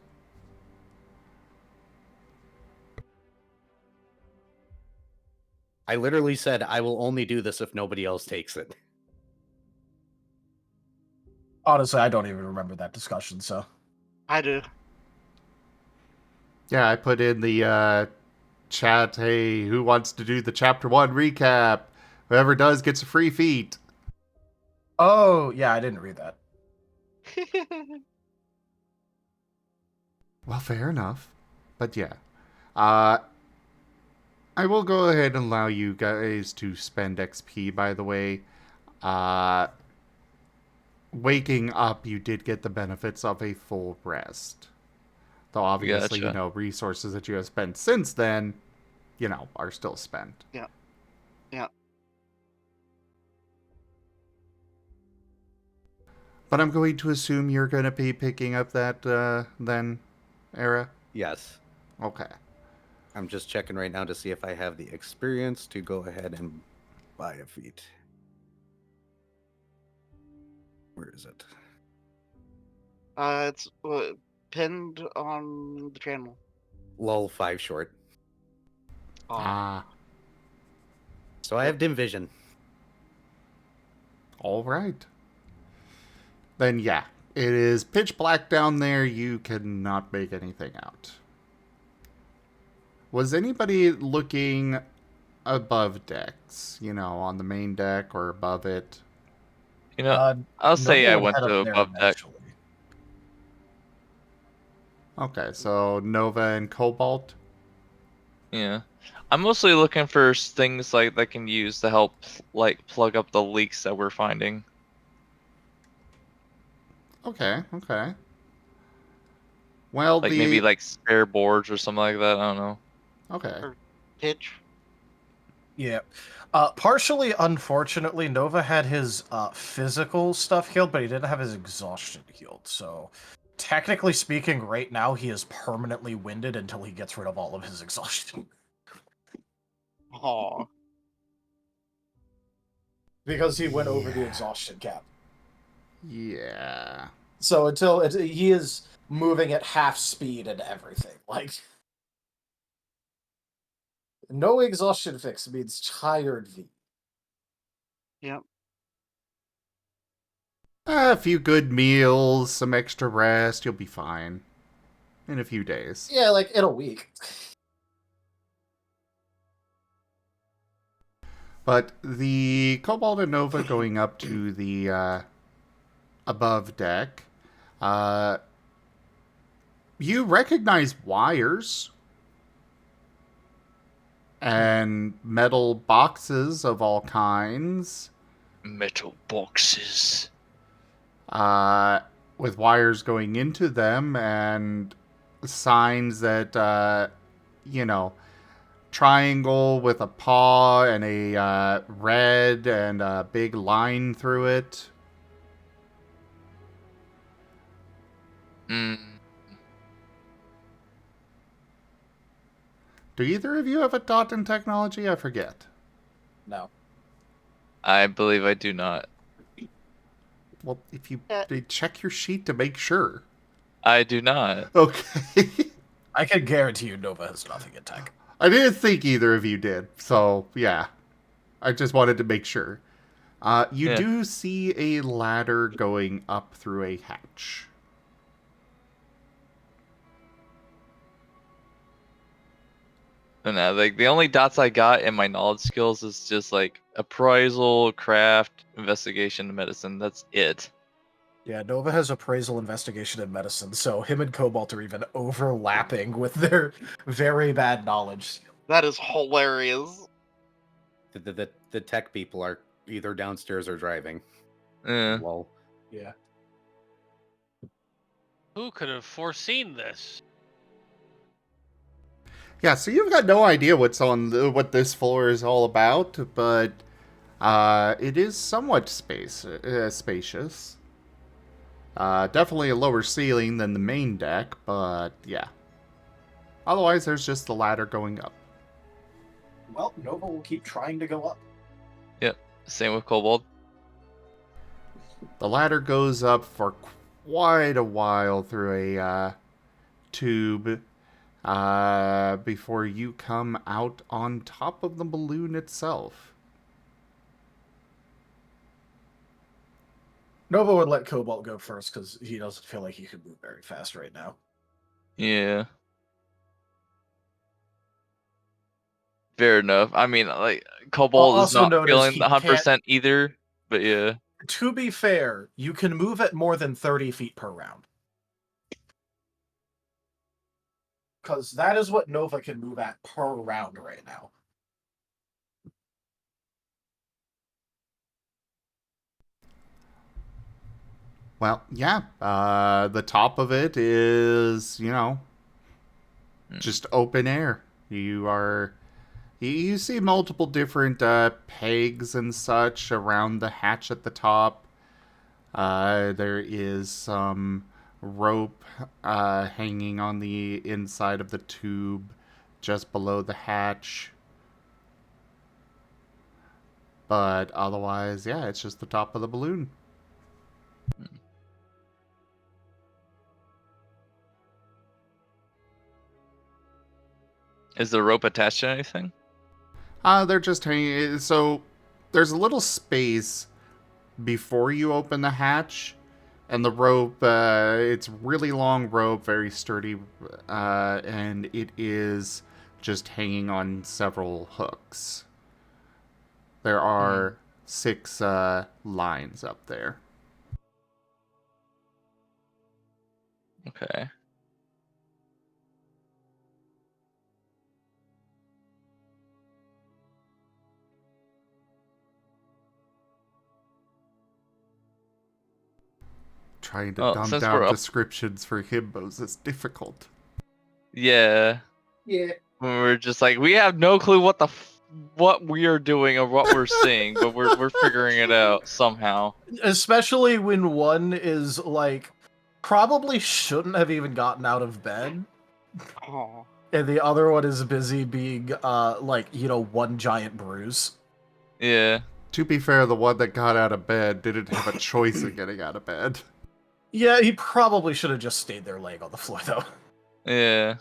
I literally said I will only do this if nobody else takes it. Honestly, I don't even remember that discussion, so. I do. Yeah, I put in the chat, hey, who wants to do the Chapter 1 recap? Whoever does gets a free feat. Oh, yeah, I didn't read that. Well, fair enough. But yeah. I will go ahead and allow you guys to spend XP, by the way. Waking up, you did get the benefits of a full rest. Though obviously, Gotcha. Resources that you have spent since then, are still spent. Yeah. Yeah. But I'm going to assume you're going to be picking up that, then, Era? Yes. Okay. I'm just checking right now to see if I have the experience to go ahead and buy a feat. Where is it? It's pinned on the channel. Lull 5 short. So I have dim vision. All right. Then yeah, it is pitch black down there. You cannot make anything out. Was anybody looking above decks? On the main deck or above it? I'll say Nova I would went head to up there above deck. eventually. Okay, so Nova and Cobalt. Yeah. I'm mostly looking for things like that can use to help plug up the leaks that we're finding. Okay. Well, Maybe spare boards or something like that. I don't know. Okay. Or pitch. Yeah. Partially, unfortunately, Nova had his physical stuff healed, but he didn't have his exhaustion healed. So, technically speaking, right now he is permanently winded until he gets rid of all of his exhaustion. Aw. Because he went over the exhaustion cap. Yeah. So he is moving at half speed and everything. No exhaustion fix means tired V. Yep. A few good meals, some extra rest, you'll be fine. In a few days. Yeah, in a week. But the Cobalt and Nova going up to the above deck, you recognize wires and metal boxes of all kinds. Metal boxes. With wires going into them and signs that, triangle with a paw and a red and a big line through it. Do either of you have a dot in technology? I forget. No. I believe I do not. Well, if you Uh, check your sheet to make sure. I do not. Okay. I can guarantee you Nova has nothing in tech. I didn't think either of you did, so yeah. I just wanted to make sure. You Yeah. do see a ladder going up through a hatch. And like the only dots I got in my knowledge skills is just like appraisal, craft, investigation, and medicine. That's it. Yeah, Nova has appraisal, investigation, and medicine, so him and Cobalt are even overlapping with their very bad knowledge. That is hilarious. The tech people are either downstairs or driving. Yeah. Well, Yeah. Who could have foreseen this? Yeah, so you've got no idea what this floor is all about, but it is somewhat spacious. Definitely a lower ceiling than the main deck, but yeah. Otherwise, there's just the ladder going up. Well, Nova will keep trying to go up. Yep. Same with Cobalt. The ladder goes up for quite a while through a tube before you come out on top of the balloon itself. Nova would let Cobalt go first because he doesn't feel like he could move very fast right now. Yeah. Fair enough. I mean, like Cobalt is Also not known as feeling he 100% either, but yeah. To be fair, you can move at more than 30 feet per round. Because that is what Nova can move at per round right now. Well, yeah. The top of it is, just open air. You see multiple different pegs and such around the hatch at the top. There is some rope hanging on the inside of the tube just below the hatch. But otherwise, yeah, it's just the top of the balloon. Is the rope attached to anything? They're just hanging. So there's a little space before you open the hatch, and the rope, it's really long rope, very sturdy, and it is just hanging on several hooks. There are 6 lines up there. Okay. Trying to Well, dumb since down we're up- descriptions for himbos is difficult. Yeah. Yeah. We're just like, we have no clue what we are doing or what we're seeing, but we're figuring it out somehow. Especially when one is like probably shouldn't have even gotten out of bed, Oh. and the other one is busy being one giant bruise. Yeah. To be fair, the one that got out of bed didn't have a choice of getting out of bed. Yeah, he probably should have just stayed there laying on the floor though. Yeah.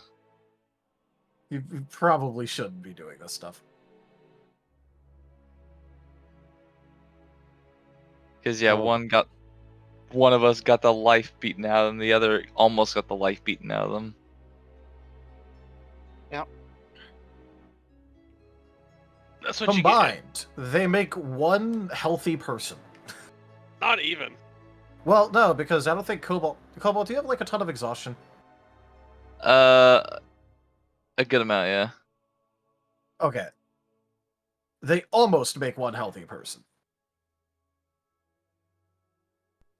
He probably shouldn't be doing this stuff. Because yeah, one of us got the life beaten out of them, the other almost got the life beaten out of them. Yep. That's what Combined, they make one healthy person. you get. Not even. Well, no, because I don't think Cobalt, do you have like a ton of exhaustion? A good amount, yeah. Okay. They almost make one healthy person.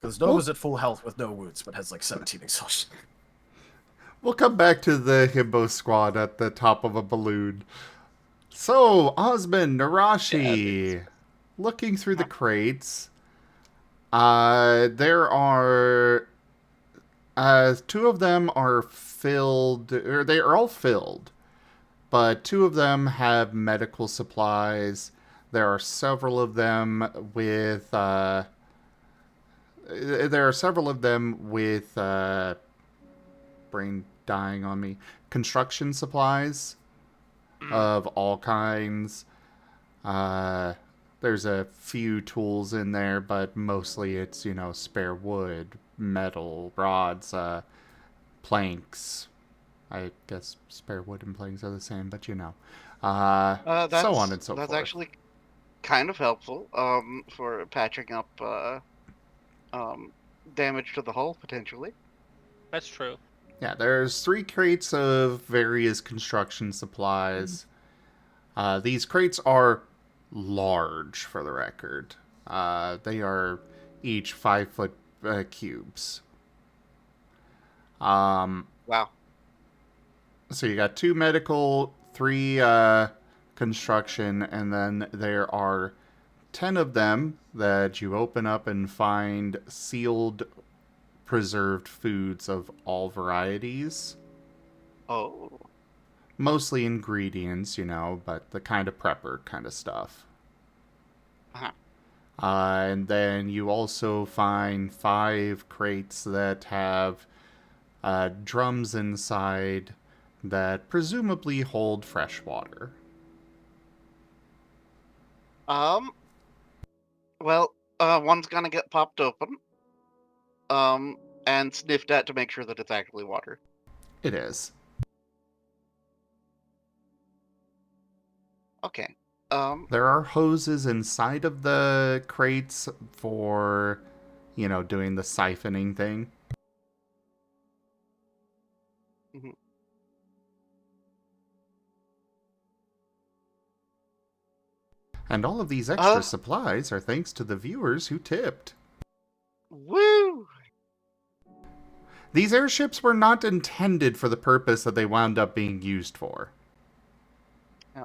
Because Nova's at full health with no wounds, but has like 17 exhaustion. We'll come back to the himbo squad at the top of a balloon. So, Osmund, Nerashi, looking through the crates, there are 2 of them are filled, or they are all filled. but 2 of them have medical supplies. There are several of them with brain dying on me, construction supplies of all kinds. There's a few tools in there, but mostly it's, spare wood, metal, rods, planks. I guess spare wood and planks are the same, but so on and so That's forth. actually kind of helpful for patching up damage to the hull potentially. That's true. Yeah, there's 3 crates of various construction supplies. These crates are large, for the record. They are each 5-foot cubes. Wow. So you got 2 medical, 3 construction, and then there are 10 of them that you open up and find sealed, preserved foods of all varieties. Oh. Mostly ingredients, but the kind of prepper kind of stuff. Uh-huh. And then you also find 5 crates that have drums inside that presumably hold fresh water. Well, one's gonna get popped open, and sniffed at to make sure that it's actually water. It is. Okay. There are hoses inside of the crates for, doing the siphoning thing. Mhm. And all of these extra supplies are thanks to the viewers who tipped. Woo! These airships were not intended for the purpose that they wound up being used for. Yeah.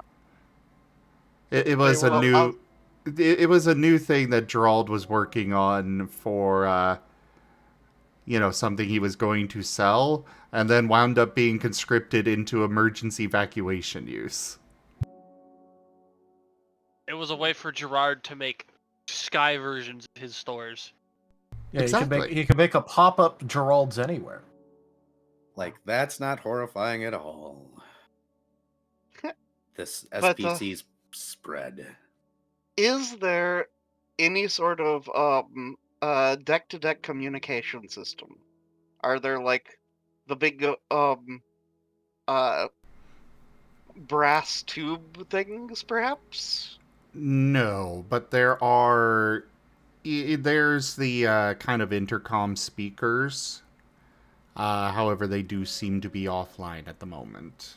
It was a new... It was a new thing that Gerald was working on for, something he was going to sell, and then wound up being conscripted into emergency evacuation use. It was a way for Gerard to make sky versions of his stores. Yeah, Exactly. he could make a pop-up Gerald's anywhere. Like, that's not horrifying at all. This But, SPC's spread. Is there any sort of deck-to-deck communication system? Are there like the big brass tube things, perhaps? No, but there are... There's the kind of intercom speakers. However, they do seem to be offline at the moment.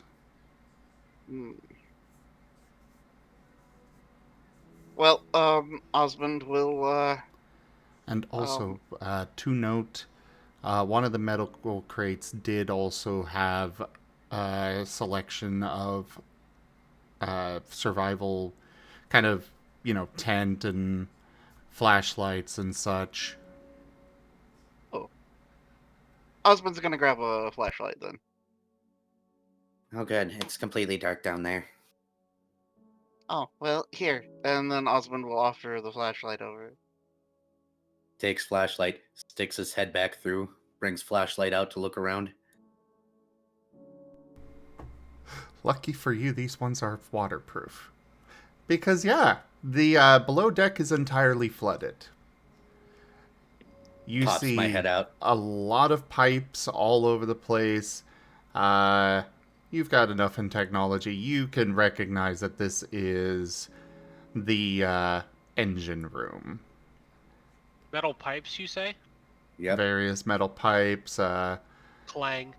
Well, Osmond will, And also, to note, one of the medical crates did also have a selection of survival kind of, tent and flashlights and such. Oh. Osmond's gonna grab a flashlight then. Oh, good. It's completely dark down there. Oh, well, here. And then Osmond will offer the flashlight over. Takes flashlight, sticks his head back through, brings flashlight out to look around. Lucky for you, these ones are waterproof. Because, yeah, the below deck is entirely flooded. You Pops see my head out. a lot of pipes all over the place. You've got enough in technology. You can recognize that this is the engine room. Metal pipes, you say? Yep. Various metal pipes, Clang.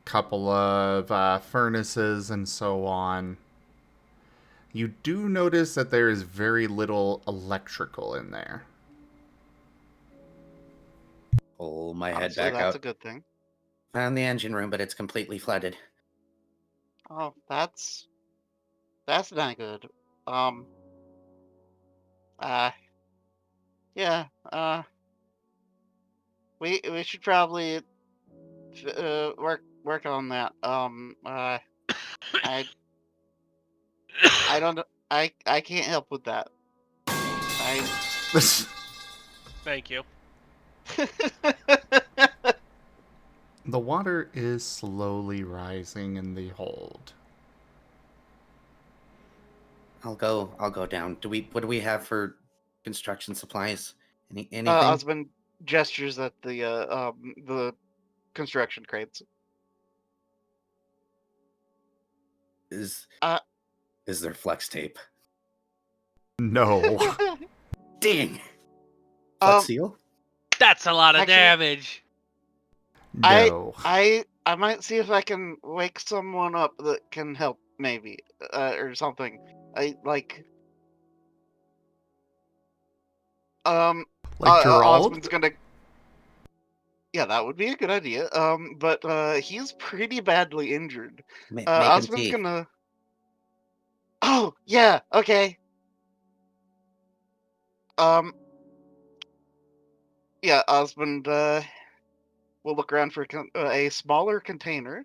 couple of furnaces, and so on. You do notice that there is very little electrical in there. Pull my head Honestly, back that's out. a good thing. Found the engine room, but it's completely flooded. Oh, that's not good. Yeah, we should probably work on that. I don't know. I can't help with that. Thank you. The water is slowly rising in the hold. I'll go down. What do we have for construction supplies? Anything? Osmond gestures at the construction crates. Is Uh, there flex tape? No. Dang. Flex Um, seal? That's a lot of Actually- damage. No. I might see if I can wake someone up that can help, maybe, or something. Like Osmond's Gerald? gonna. Yeah, that would be a good idea. But he's pretty badly injured. Make him Osmond's tea. gonna. Oh yeah, okay. Yeah, Osmond will look around for a smaller container,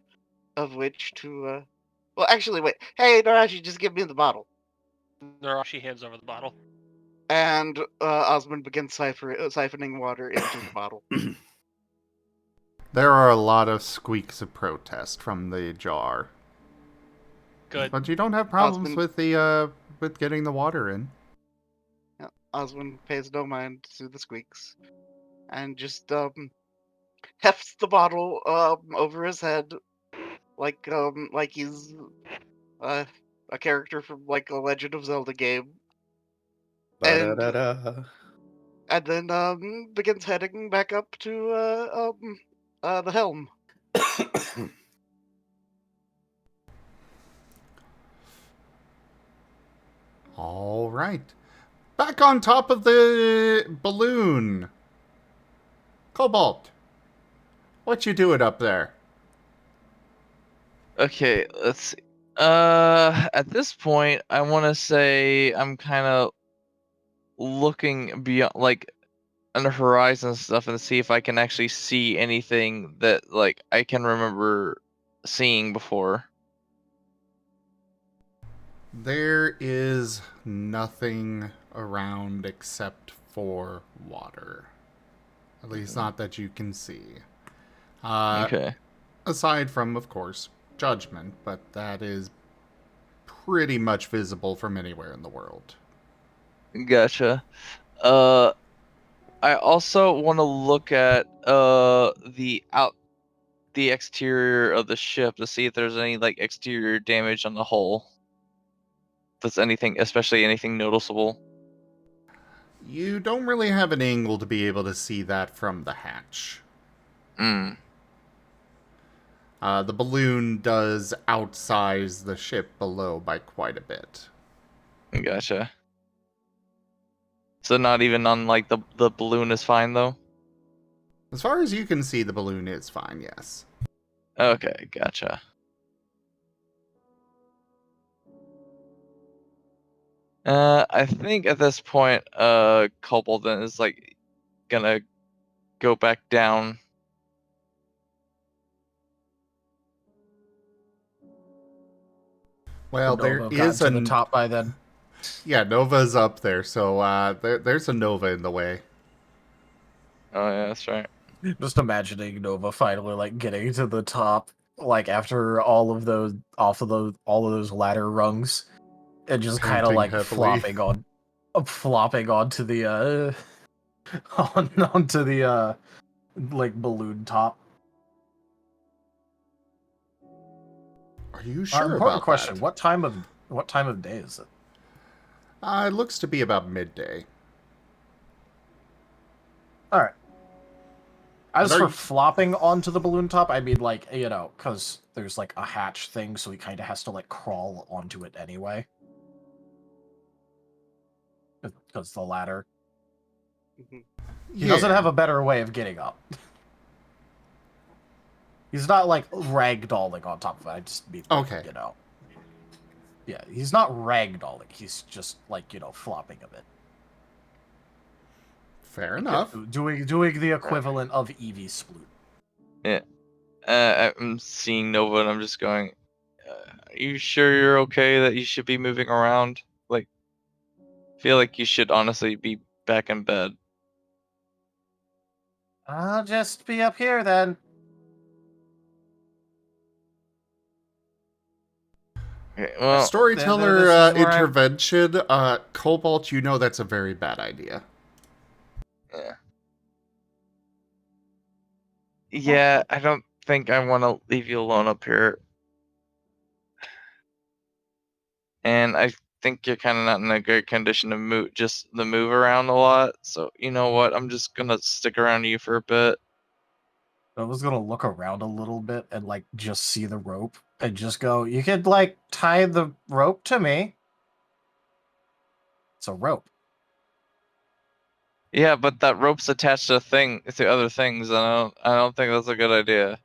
of which to. Well, actually, wait. Hey, Nerashi, just give me the bottle. Nerashi hands over the bottle. And Osmond begins siphoning water into the bottle. There are a lot of squeaks of protest from the jar. Good. But you don't have problems Osmond- with the with getting the water in. Yeah, Osmond pays no mind to the squeaks, and just hefts the bottle over his head, like he's a character from like a Legend of Zelda game, and Ba-da-da-da. and then begins heading back up to the helm. All right. Back on top of the balloon. Cobalt. What you doing up there? Okay, let's see. At this point, I want to say I'm kind of looking beyond, like, on the horizon and stuff, and see if I can actually see anything that, like, I can remember seeing before. There is nothing around except for water. At least not that you can see. Okay. Aside from, of course, judgment, but that is pretty much visible from anywhere in the world. Gotcha. I also want to look at the exterior of the ship to see if there's any, like, exterior damage on the hull. If there's anything, especially anything noticeable. You don't really have an angle to be able to see that from the hatch. Hmm. The balloon does outsize the ship below by quite a bit. Gotcha. So not even on, like, the balloon is fine though? As far as you can see, the balloon is fine, yes. Okay, gotcha. I think at this point, Cobalt then is, like, gonna go back down. Well, there Nova got is to the top by then. Yeah, Nova's up there, so there's a Nova in the way. Oh yeah, that's right. Just imagining Nova finally like getting to the top, like after all of those all of those ladder rungs, and just kind of Panting like heavily. flopping onto the onto the like balloon top. Are you sure Important about question: that? What time of day is it? It looks to be about midday. All right. As But are for you- flopping onto the balloon top, I mean, like, you know, because there's like a hatch thing, so he kind of has to like crawl onto it anyway. Because the ladder. Mhm. He doesn't have a better way of getting up. He's not like ragdolling on top of it. I just mean, like, Okay. you know. Yeah, he's not ragdolling. He's just like, you know, flopping a bit. Fair enough. Doing the equivalent of Eevee Sploot. Yeah. I'm seeing Nova and I'm just going, you sure you're okay that you should be moving around? Like, feel like you should honestly be back in bed. I'll just be up here then. Okay, well, Storyteller this is where I'm- intervention. Cobalt, you know that's a very bad idea. yeah. Yeah, I don't think I want to leave you alone up here. And I think you're kind of not in a great condition to move around a lot. So you know what? I'm just gonna stick around you for a bit. I was gonna look around a little bit and like just see the rope and just go, you could like tie the rope to me. It's a rope. Yeah, but that rope's attached to other things, and I don't think that's a good idea.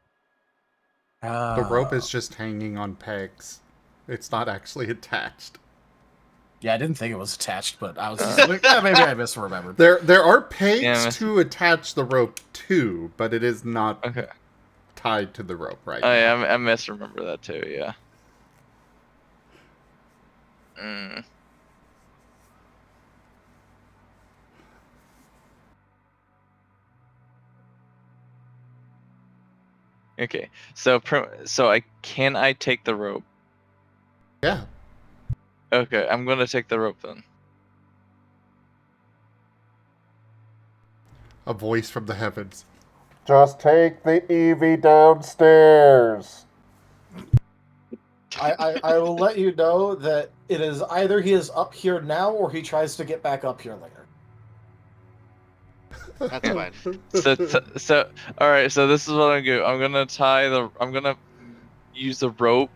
The rope is just hanging on pegs. It's not actually attached. Yeah, I didn't think it was attached, but I was just like, maybe I misremembered. There are pegs Yeah, to attach the rope to, but it is not Okay. tied to the rope right Oh now. yeah, I misremember that too. Yeah. Okay, so can I take the rope? Yeah. Okay, I'm gonna take the rope then. A voice from the heavens. Just take the Eevee downstairs. I will let you know that it is either he is up here now or he tries to get back up here later. That's fine. So all right. So this is what I'm gonna do. I'm gonna use the rope,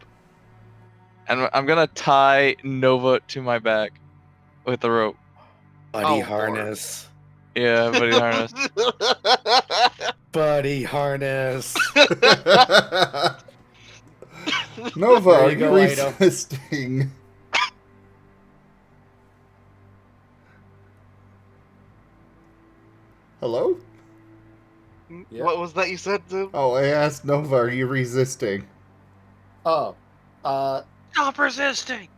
and I'm gonna tie Nova to my back with the rope. Buddy Oh, harness. Yeah, buddy harness. Buddy harness. Nova, There are you you go, Ido. resisting? Hello? Yeah. What was that you said, Zoom? Oh, I asked Nova, are you resisting? Oh, Stop resisting!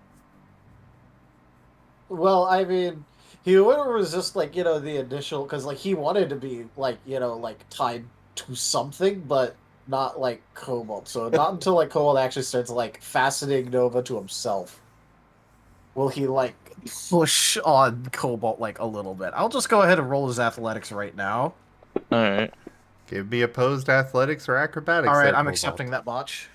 well, I mean, he wouldn't resist, like, you know, the initial, because, like, he wanted to be, like, you know, like, tied to something, but not, like, Cobalt. So not until, like, Cobalt actually starts, like, fastening Nova to himself will he, like, push on Cobalt, like, a little bit. I'll just go ahead and roll his athletics right now. All right. Give me opposed athletics or acrobatics. All right, there, I'm Cobalt. accepting that botch.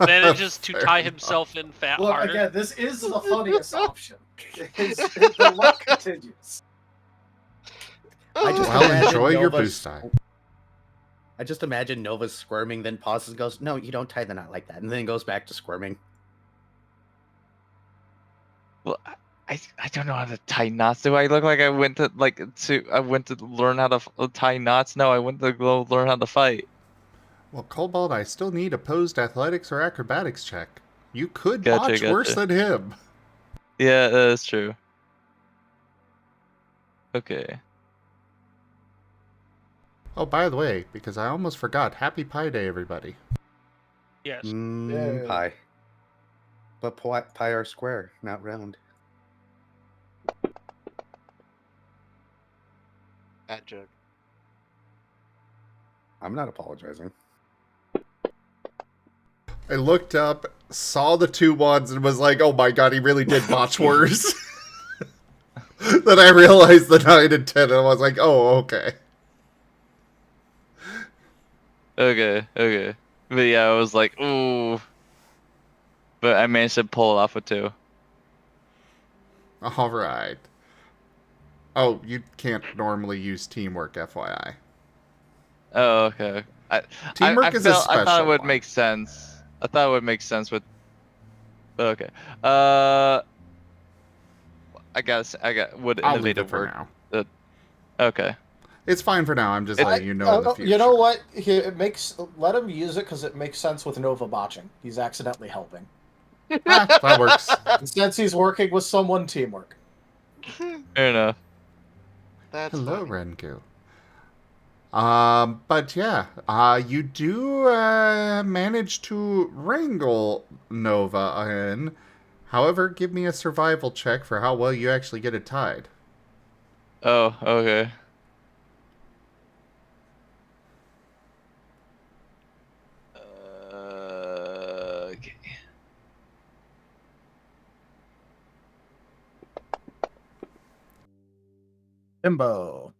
Manages to Fair tie enough. himself in fat Look, hard. again, this is the funniest option. The luck continues. I just Well, imagine enjoy your Nova's- boost die. I just imagine Nova's squirming, then pauses and goes, "No, you don't tie the knot like that," and then goes back to squirming. Well, I don't know how to tie knots. Do I look like I went to learn how to tie knots? No, I went to go learn how to fight. Well, Cobalt, I still need opposed athletics or acrobatics check. You could Gotcha, botch worse gotcha. than him. Yeah, that's true. Okay. Oh, by the way, because I almost forgot, Happy Pi Day, everybody. Yes. Yeah. Pie. But pie are square, not round. Bad joke. I'm not apologizing. I looked up, saw the 2 ones, and was like, oh my god, he really did botch worse. Then I realized the 9 and 10, and I was like, oh, okay. Okay. But yeah, I was like, ooh. But I managed to pull it off with 2. Alright. Oh, you can't normally use teamwork, FYI. Oh, okay. Teamwork is a I thought special it would one. make sense. I thought it would make sense with. But okay. I would I'll leave it innovative for work. now. Okay. It's fine for now, I'm just letting you know in the future. You know what? Let him use it because it makes sense with Nova botching. He's accidentally helping. That works. Since he's working with someone, teamwork. Fair enough. That's Hello, funny. Renku. But yeah, you do manage to wrangle Nova in. However, give me a survival check for how well you actually get it tied. Oh, okay. Okay. Himbo.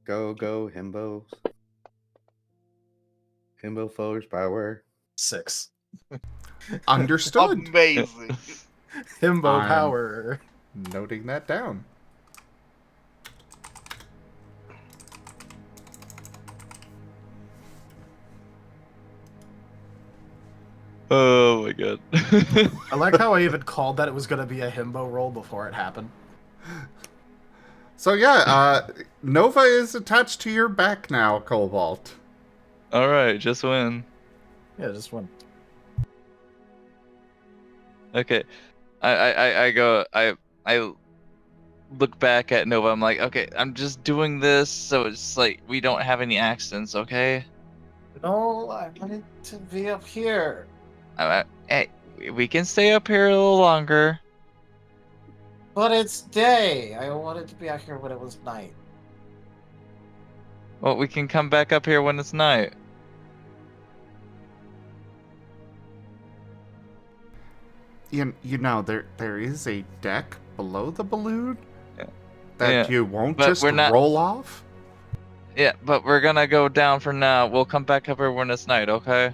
Go, go, himbo. Himbo forge power. 6. Understood. Amazing. Himbo I'm- power. Noting that down. Oh my god. I like how I even called that it was going to be a himbo roll before it happened. So yeah, Nova is attached to your back now, Cobalt. Alright, just win. Yeah, just one. Okay. I look back at Nova, I'm like, okay, I'm just doing this so it's like we don't have any accidents, okay? No, I wanted to be up here. Hey, we can stay up here a little longer. But it's day. I wanted to be out here when it was night. Well, we can come back up here when it's night. You know, there is a deck below the balloon Yeah. that Yeah, you won't but just we're not- roll off. Yeah, but we're gonna go down for now. We'll come back up here when it's night, okay?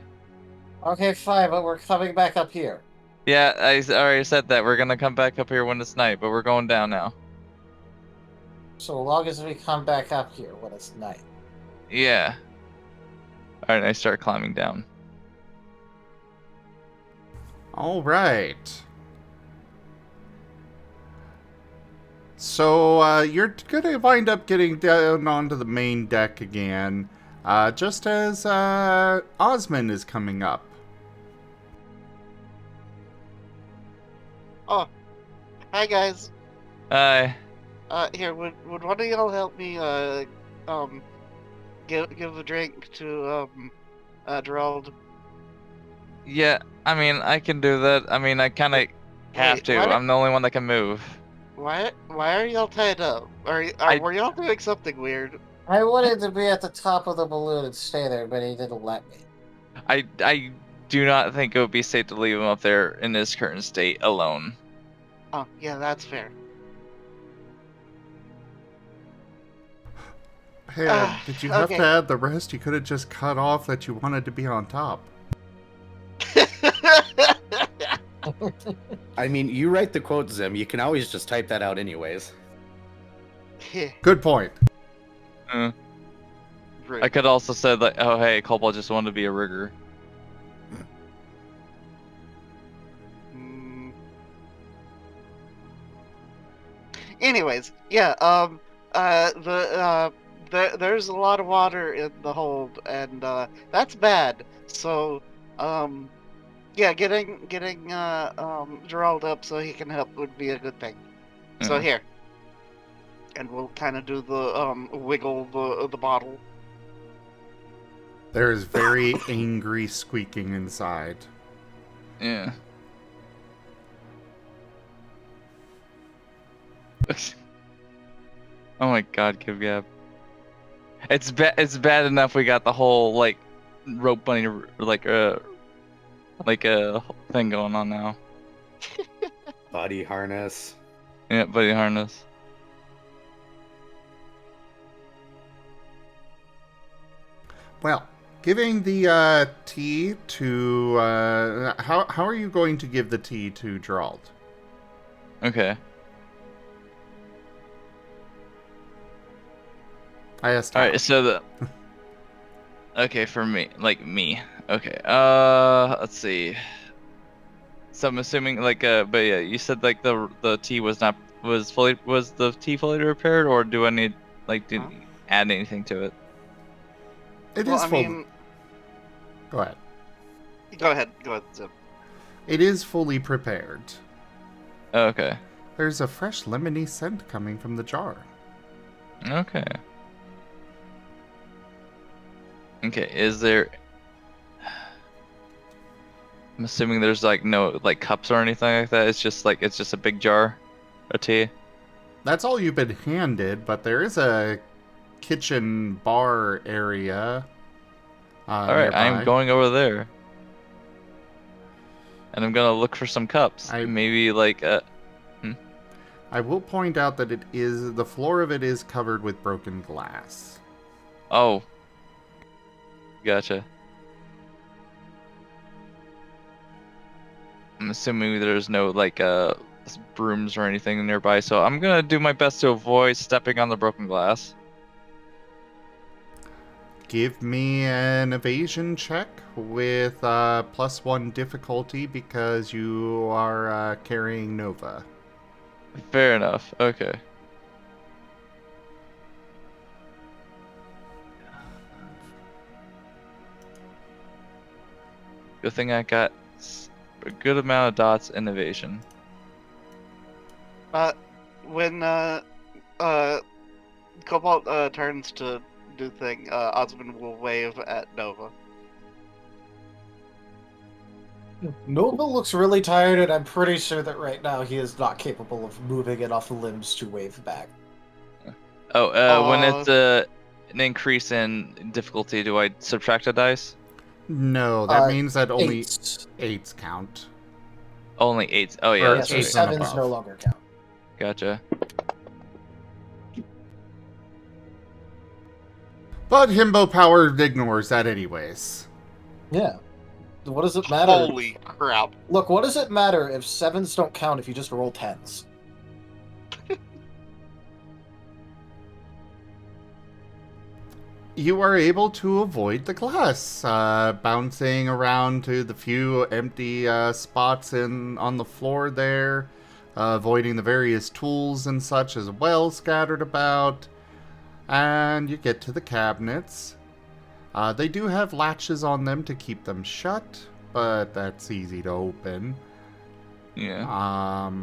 Okay, fine, but we're coming back up here. Yeah, I already said that. We're gonna come back up here when it's night, but we're going down now. So long as we come back up here when it's night. Yeah. Alright, I start climbing down. All right. So you're gonna wind up getting down onto the main deck again, just as Osmond is coming up. Oh, hi guys. Hi. Here, would one of y'all help me give a drink to Gerald? Yeah, I mean, I can do that. I mean, I kinda have to. what? I'm the only one that can move. Why are y'all tied up? Were y'all doing something weird? I wanted to be at the top of the balloon and stay there, but he didn't let me. I do not think it would be safe to leave him up there in his current state alone. Oh, yeah, that's fair. Hey, did you have okay. to add the rest? You could have just cut off that you wanted to be on top. I mean, you write the quote, Zim. You can always just type that out anyways. Good point. I Rude. could also say like, oh hey, Cobalt just wanted to be a rigger. Mm. Anyways, yeah, there's a lot of water in the hold, and that's bad. So, yeah, getting Gerald up so he can help would be a good thing. So here, and we'll kind of do the wiggle the bottle. There is very angry squeaking inside. Yeah. Oh my god, Gab. It's bad enough we got the whole like rope bunny like a thing going on now. Body harness. Yeah, buddy harness. Well, giving the tea to how are you going to give the tea to Gerald? Okay. I asked. All right, so the okay for me, like me. Okay. Let's see. So I'm assuming like but yeah, you said like the tea was the tea fully repaired, or do I need like to add anything to it? It Well, is I full. mean, Go ahead. go ahead, Zip. It is fully prepared. Okay. There's a fresh lemony scent coming from the jar. Okay. Okay, is there... I'm assuming there's like no like cups or anything like that. It's just a big jar of tea. That's all you've been handed, but there is a kitchen bar area Alright, nearby. I'm going over there. And I'm gonna look for some cups. Maybe like I will point out that the floor of it is covered with broken glass. Oh. Gotcha. I'm assuming there's no like brooms or anything nearby, so I'm gonna do my best to avoid stepping on the broken glass. Give me an evasion check with +1 difficulty because you are carrying Nova. Fair enough. Okay. Good thing I got a good amount of dots in evasion. When Cobalt turns to do thing, Osmond will wave at Nova. Nova looks really tired, and I'm pretty sure that right now he is not capable of moving enough limbs to wave back. When it's an increase in difficulty, do I subtract a dice? No, that means that only Eights. 8s count. Only 8. Oh yeah, Or that's so right. 8s and sevens above. no longer count. Gotcha. But Himbo Power ignores that anyways. Yeah. What does it matter? Holy crap. Look, what does it matter if sevens don't count if you just roll tens? You are able to avoid the glass, bouncing around to the few empty spots on the floor there, avoiding the various tools and such as well scattered about, and you get to the cabinets. They do have latches on them to keep them shut, but that's easy to open. Yeah.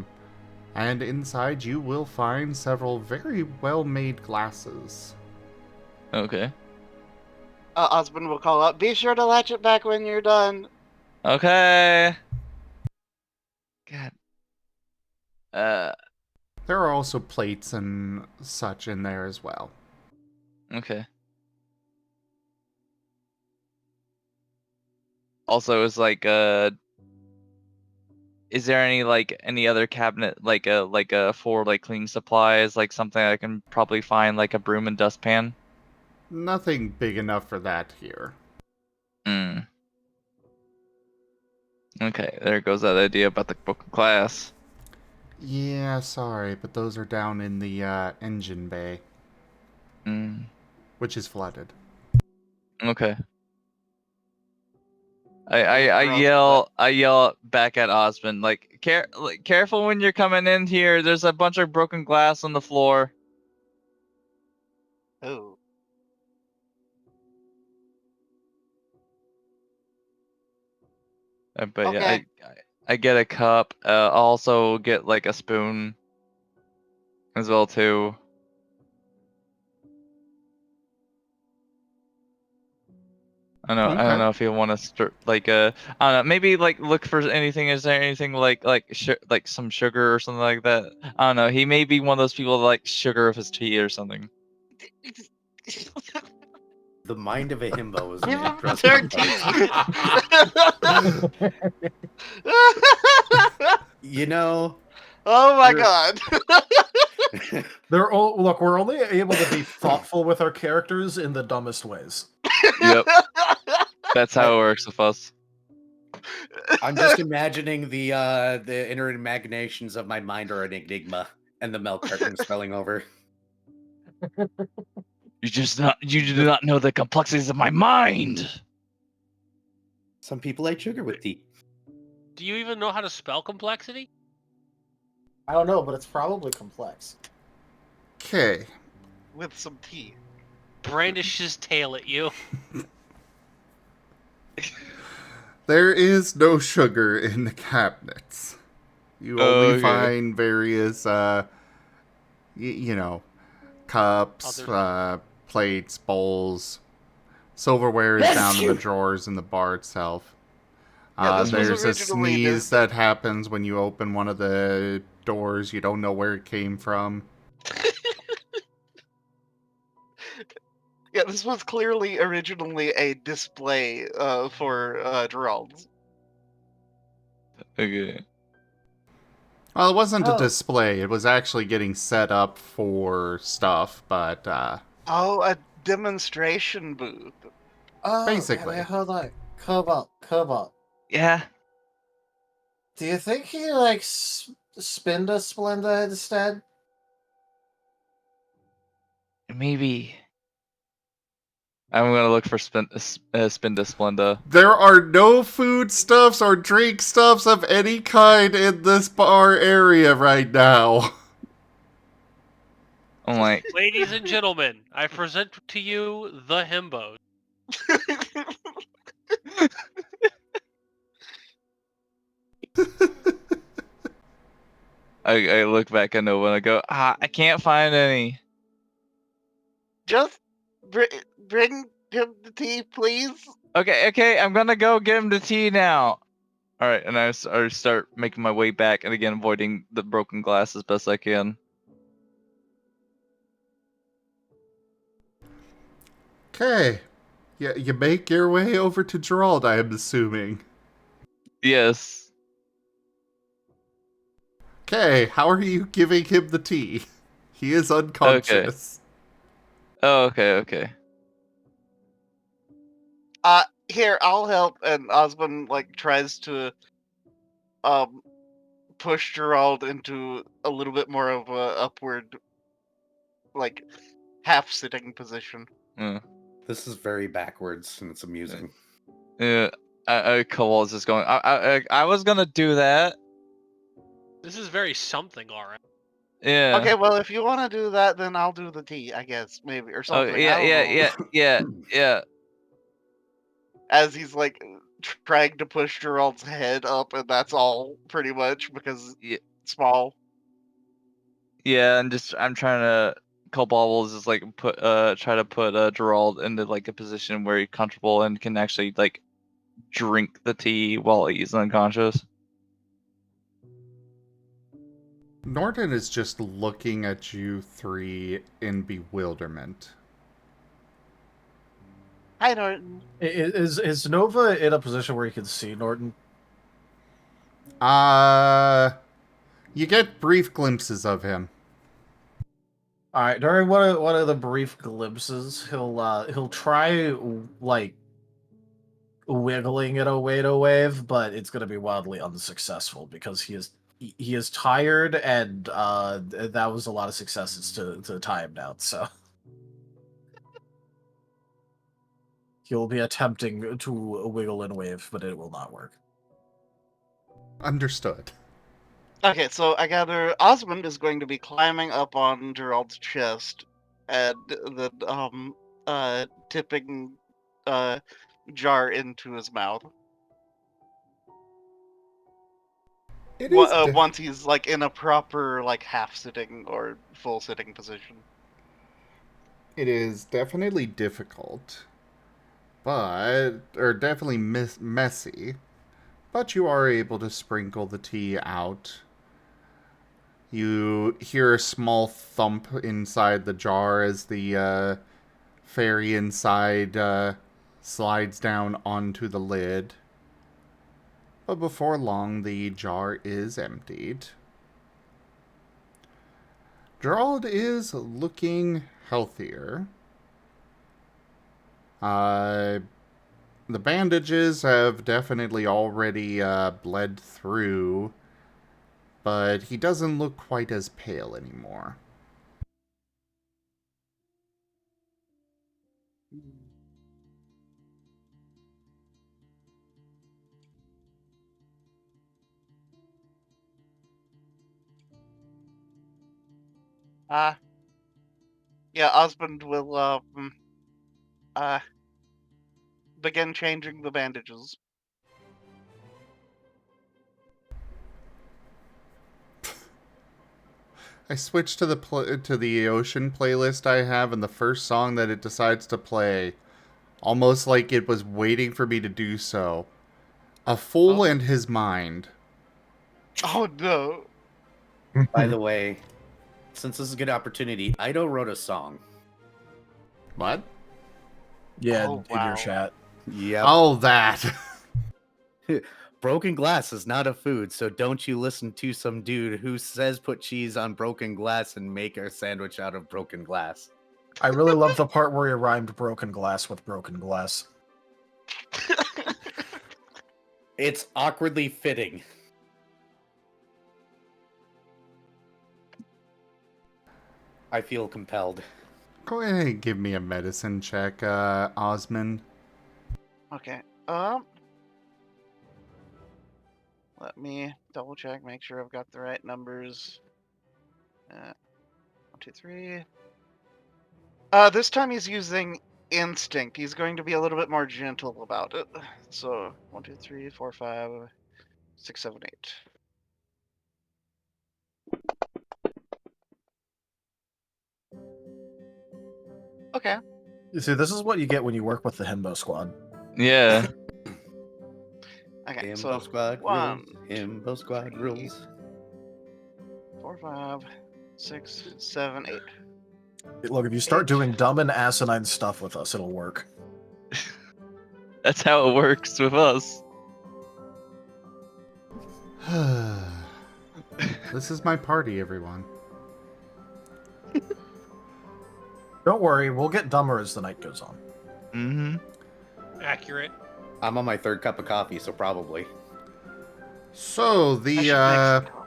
And inside you will find several very well-made glasses. Okay. Osmond will call out, "Be sure to latch it back when you're done." Okay. God. There are also plates and such in there as well. Okay. Also, is like is there any other cabinet for like cleaning supplies, like something I can probably find, like a broom and dustpan? Nothing big enough for that here. Okay, there goes that idea about the book class. Yeah, sorry, but those are down in the engine bay, which is flooded. Okay. I yell back at Osmond, like, careful when you're coming in here. There's a bunch of broken glass on the floor. Oh. But Okay. yeah, I get a cup. Also get like a spoon as well too. I don't know if you want to start like I don't know, maybe like look for anything. Is there anything like some sugar or something like that? I don't know. He may be one of those people that like sugar of his tea or something. The mind of a himbo is Give made him trust me, 13. You know, Oh my god. Look, we're only able to be thoughtful with our characters in the dumbest ways. Yep. That's how it works with us. I'm just imagining the inner imaginations of my mind are an enigma, and the milk carton spilling over. You do not know the complexities of my mind. Some people like sugar with tea. Do you even know how to spell complexity? I don't know, but it's probably complex. Okay. With some tea. Brandish his tail at you. There is no sugar in the cabinets. You only find various, you know, cups, plates, bowls, Silverware is down in the drawers in the bar itself. Yeah, this was There's a originally sneeze that happens when you open one of the doors. You don't know where it came from. Yeah, this was clearly originally a display for Gerald's. Okay. Well, it wasn't a Oh. display. It was actually getting set up for stuff, but Oh, a demonstration booth. Oh, Basically. wait, hold on. Cobalt. Yeah. Do you think he likes Spinda Splenda instead? Maybe. I'm gonna look for Spinda Splenda. there are no foodstuffs or drink stuffs of any kind in this bar area right now. I'm like, Ladies and gentlemen, I present to you the himbos. I look back at Nova and I go, I can't find any. Just bring him the tea, please. Okay, I'm gonna go get him the tea now. Alright, and I start making my way back, and again, avoiding the broken glass as best I can. Okay. Yeah, you make your way over to Gerald, I am assuming. Yes. Okay, how are you giving him the tea? He is unconscious. Oh, okay. Here, I'll help. And Osmond tries to push Gerald into a little bit more of a upward, half sitting position. This is very backwards, and it's amusing. Yeah. Cobalt's just going, I was gonna do that. This is very something, alright. Yeah. Okay, well, if you want to do that, then I'll do the tea, I guess, maybe, or Oh, something. I don't know. yeah. As he's trying to push Gerald's head up, and that's all pretty much because Yeah. it's small. Yeah, and I'm trying to. Cobalt will just try to put Gerald into a position where he's comfortable and can actually drink the tea while he's unconscious. Norton is just looking at you three in bewilderment. Hi, Norton. Is Nova in a position where he can see Norton? You get brief glimpses of him. All right. During one of the brief glimpses, he'll try wiggling it away to wave, but it's gonna be wildly unsuccessful because he is tired, and that was a lot of successes to tie him down. So he'll be attempting to wiggle and wave, but it will not work. Understood. Okay, so I gather Osmond is going to be climbing up on Gerald's chest and then tipping jar into his mouth. Once he's in a proper half sitting or full sitting position. It is definitely difficult, or definitely messy, but you are able to sprinkle the tea out. You hear a small thump inside the jar as the fairy inside slides down onto the lid. But before long, the jar is emptied. Gerald is looking healthier. The bandages have definitely already bled through, but he doesn't look quite as pale anymore. Yeah, Osmond will begin changing the bandages. I switch to the ocean playlist I have, and the first song that it decides to play, almost like it was waiting for me to do so. A fool Oh. and his mind. Oh no. By the way, since this is a good opportunity, Ido wrote a song. What? Yeah, Oh, in your wow. chat. Yep. Oh, that. Broken glass is not a food, so don't you listen to some dude who says put cheese on broken glass and make a sandwich out of broken glass. I really love the part where he rhymed broken glass with broken glass. It's awkwardly fitting. I feel compelled. Go ahead and give me a medicine check, Osmond. Okay. Let me double check, make sure I've got the right numbers. 1, 2, 3. This time he's using instinct. He's going to be a little bit more gentle about it. So 1, 2, 3, 4, 5, 6, 7, 8. Okay. You see, this is what you get when you work with the Himbo Squad. Yeah. Okay. Himbo So squad 1, rules. Himbo squad 3, rules. 4, 5, 6, 7, 8. Look, if you start doing dumb and asinine stuff with us, it'll work. That's how it works with us. This is my party, everyone. Don't worry, we'll get dumber as the night goes on. Mm-hmm. Accurate. I'm on my third cup of coffee, so probably. So, I should make some coffee.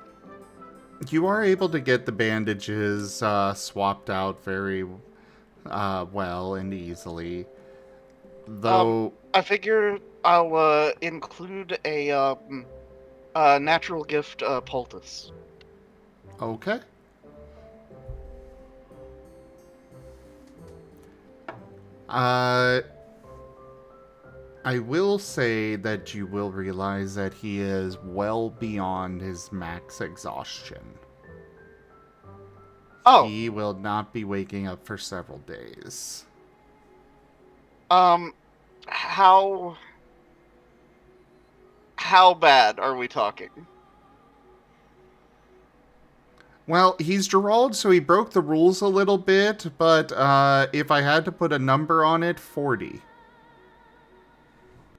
you are able to get the bandages swapped out very well and easily. Though, I figure I'll include a natural gift poultice. okay. I will say that you will realize that he is well beyond his max exhaustion. Oh. He will not be waking up for several days. How bad are we talking? Well, he's Gerald, so he broke the rules a little bit, but if I had to put a number on it, 40.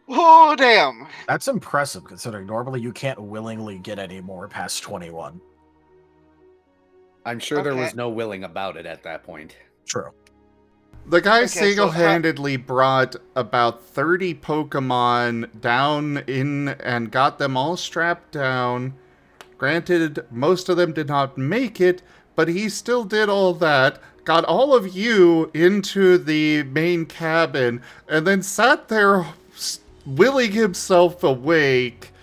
Oh, damn. That's impressive, considering normally you can't willingly get any more past 21. I'm sure there Okay. was no willing about it at that point. True. The guy Okay, so single-handedly brought about 30 Pokemon down in and got them all strapped down. Granted, most of them did not make it, but he still did all that, got all of you into the main cabin, and then sat there willing himself awake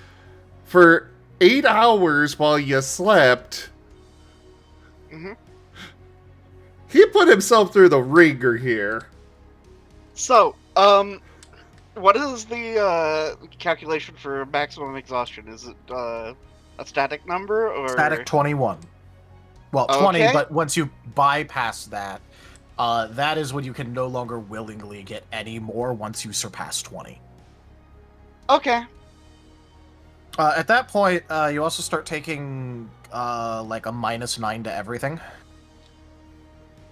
for 8 hours while you slept. Mm-hmm. He put himself through the ringer here. So, what is the calculation for maximum exhaustion? Is it a static number or Static 21. Well, 20, Okay. but once you bypass that, that is when you can no longer willingly get any more once you surpass 20. Okay. At that point, you also start taking like a -9 to everything.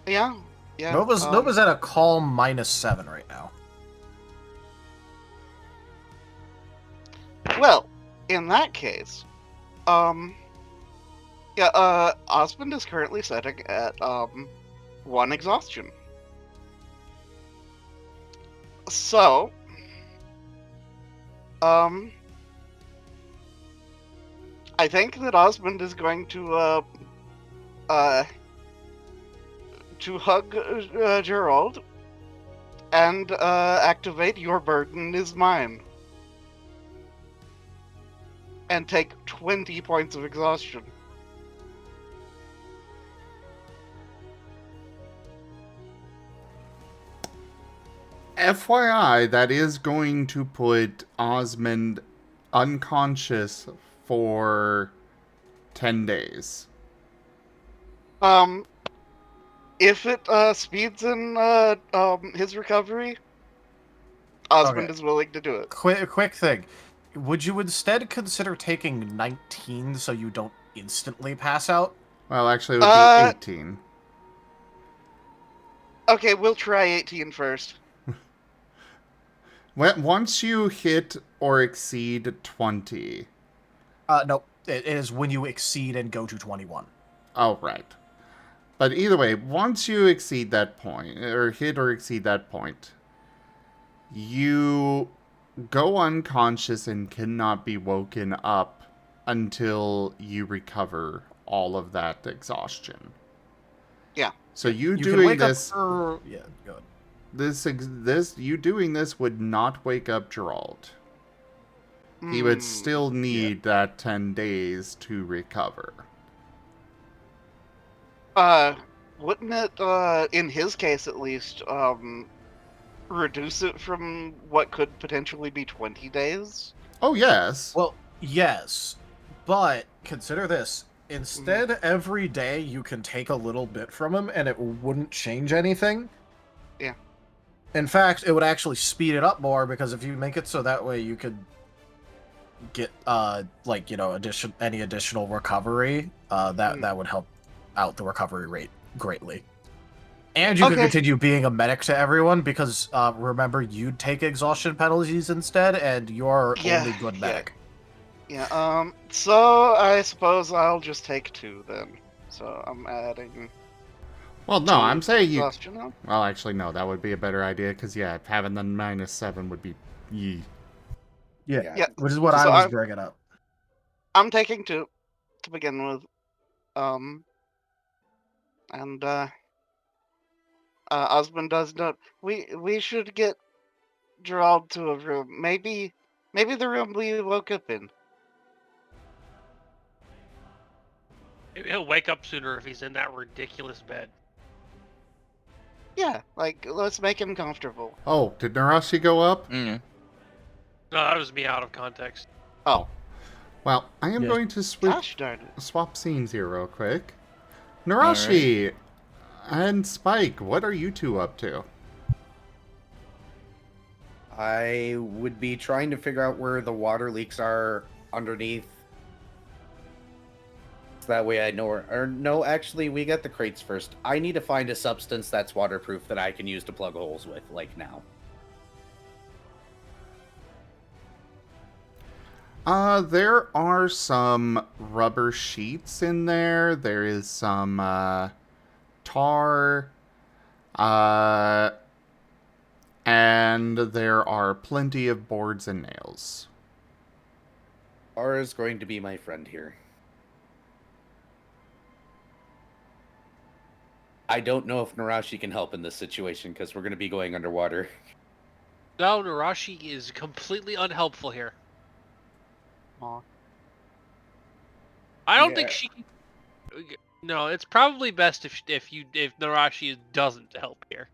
Yeah. Yeah. Nova's at a calm -7 right now. Well, in that case, Osmond is currently sitting at 1 exhaustion. So, I think that Osmond is going to hug Gerald and activate Your Burden is Mine. And take 20 points of exhaustion. FYI, that is going to put Osmond unconscious for 10 days. If it speeds in his recovery, Osmond Okay. is willing to do it. Quick thing. Would you instead consider taking 19 so you don't instantly pass out? Well, actually, it would be 18. Okay, we'll try 18 first. Once you hit or exceed 20. No. It is when you exceed and go to 21. Oh, right. But either way, once you exceed that point, or hit or exceed that point, you go unconscious and cannot be woken up until you recover all of that exhaustion. Yeah. So you can doing wake this, up yeah, go ahead. you doing this would not wake up Gerald. He would still need that 10 days to recover. Wouldn't it, in his case at least, reduce it from what could potentially be 20 days? Oh, yes. Well, yes. But consider this. Instead, every day you can take a little bit from him and it wouldn't change anything. Yeah. In fact, it would actually speed it up more because if you make it so that way you could get any additional recovery, that would help out the recovery rate greatly. And you can continue being a medic to everyone because remember, you'd take exhaustion penalties instead, and you're only good medic. Yeah, so I suppose I'll just take 2 then. So I'm adding... Well, no, I'm saying you... exhaustion now? Well, actually, no, that would be a better idea, because, yeah, having the -7 would be... Yeah, Yeah, which is what so I was bringing up. I'm taking 2 to begin with. Osmond does note we should get Gerald to a room. Maybe the room we woke up in. Maybe he'll wake up sooner if he's in that ridiculous bed. Yeah, like, let's make him comfortable. Oh, did Nerashi go up? Mm. No, that was me out of context. Oh. Well, I am going to Gosh darn it. swap scenes here real quick. Nerashi and Spike, what are you two up to? I would be trying to figure out where the water leaks are underneath. So that way I know where... Or no, actually, we got the crates first. I need to find a substance that's waterproof that I can use to plug holes with, like now. There are some rubber sheets in there. There is some, tar. And there are plenty of boards and nails. R is going to be my friend here. I don't know if Nerashi can help in this situation, because we're going to be going underwater. No, Nerashi is completely unhelpful here. Aw. I don't think she can... No, it's probably best if Nerashi doesn't help here.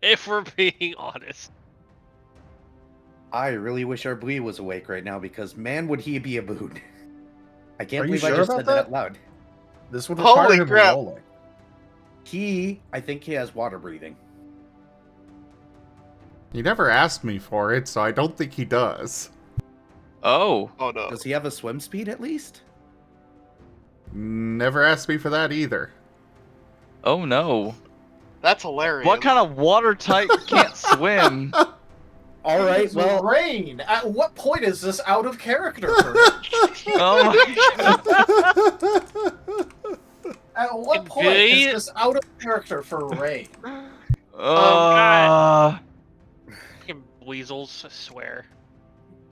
If we're being honest. I really wish our Blee was awake right now, because man, would he be a boon. I can't Are you believe I sure just about said that that? out loud. This would require Holy him crap. rolling. I think he has water breathing. He never asked me for it, so I don't think he does. Oh. Oh no. Does he have a swim speed at least? Never asked me for that either. Oh no. That's hilarious. What kind of watertight can't swim? All right, It's well, rain. At what point is this out of character? Oh my god. At what point Gay- is this out of character for Rain? God. Fucking weasels, I swear.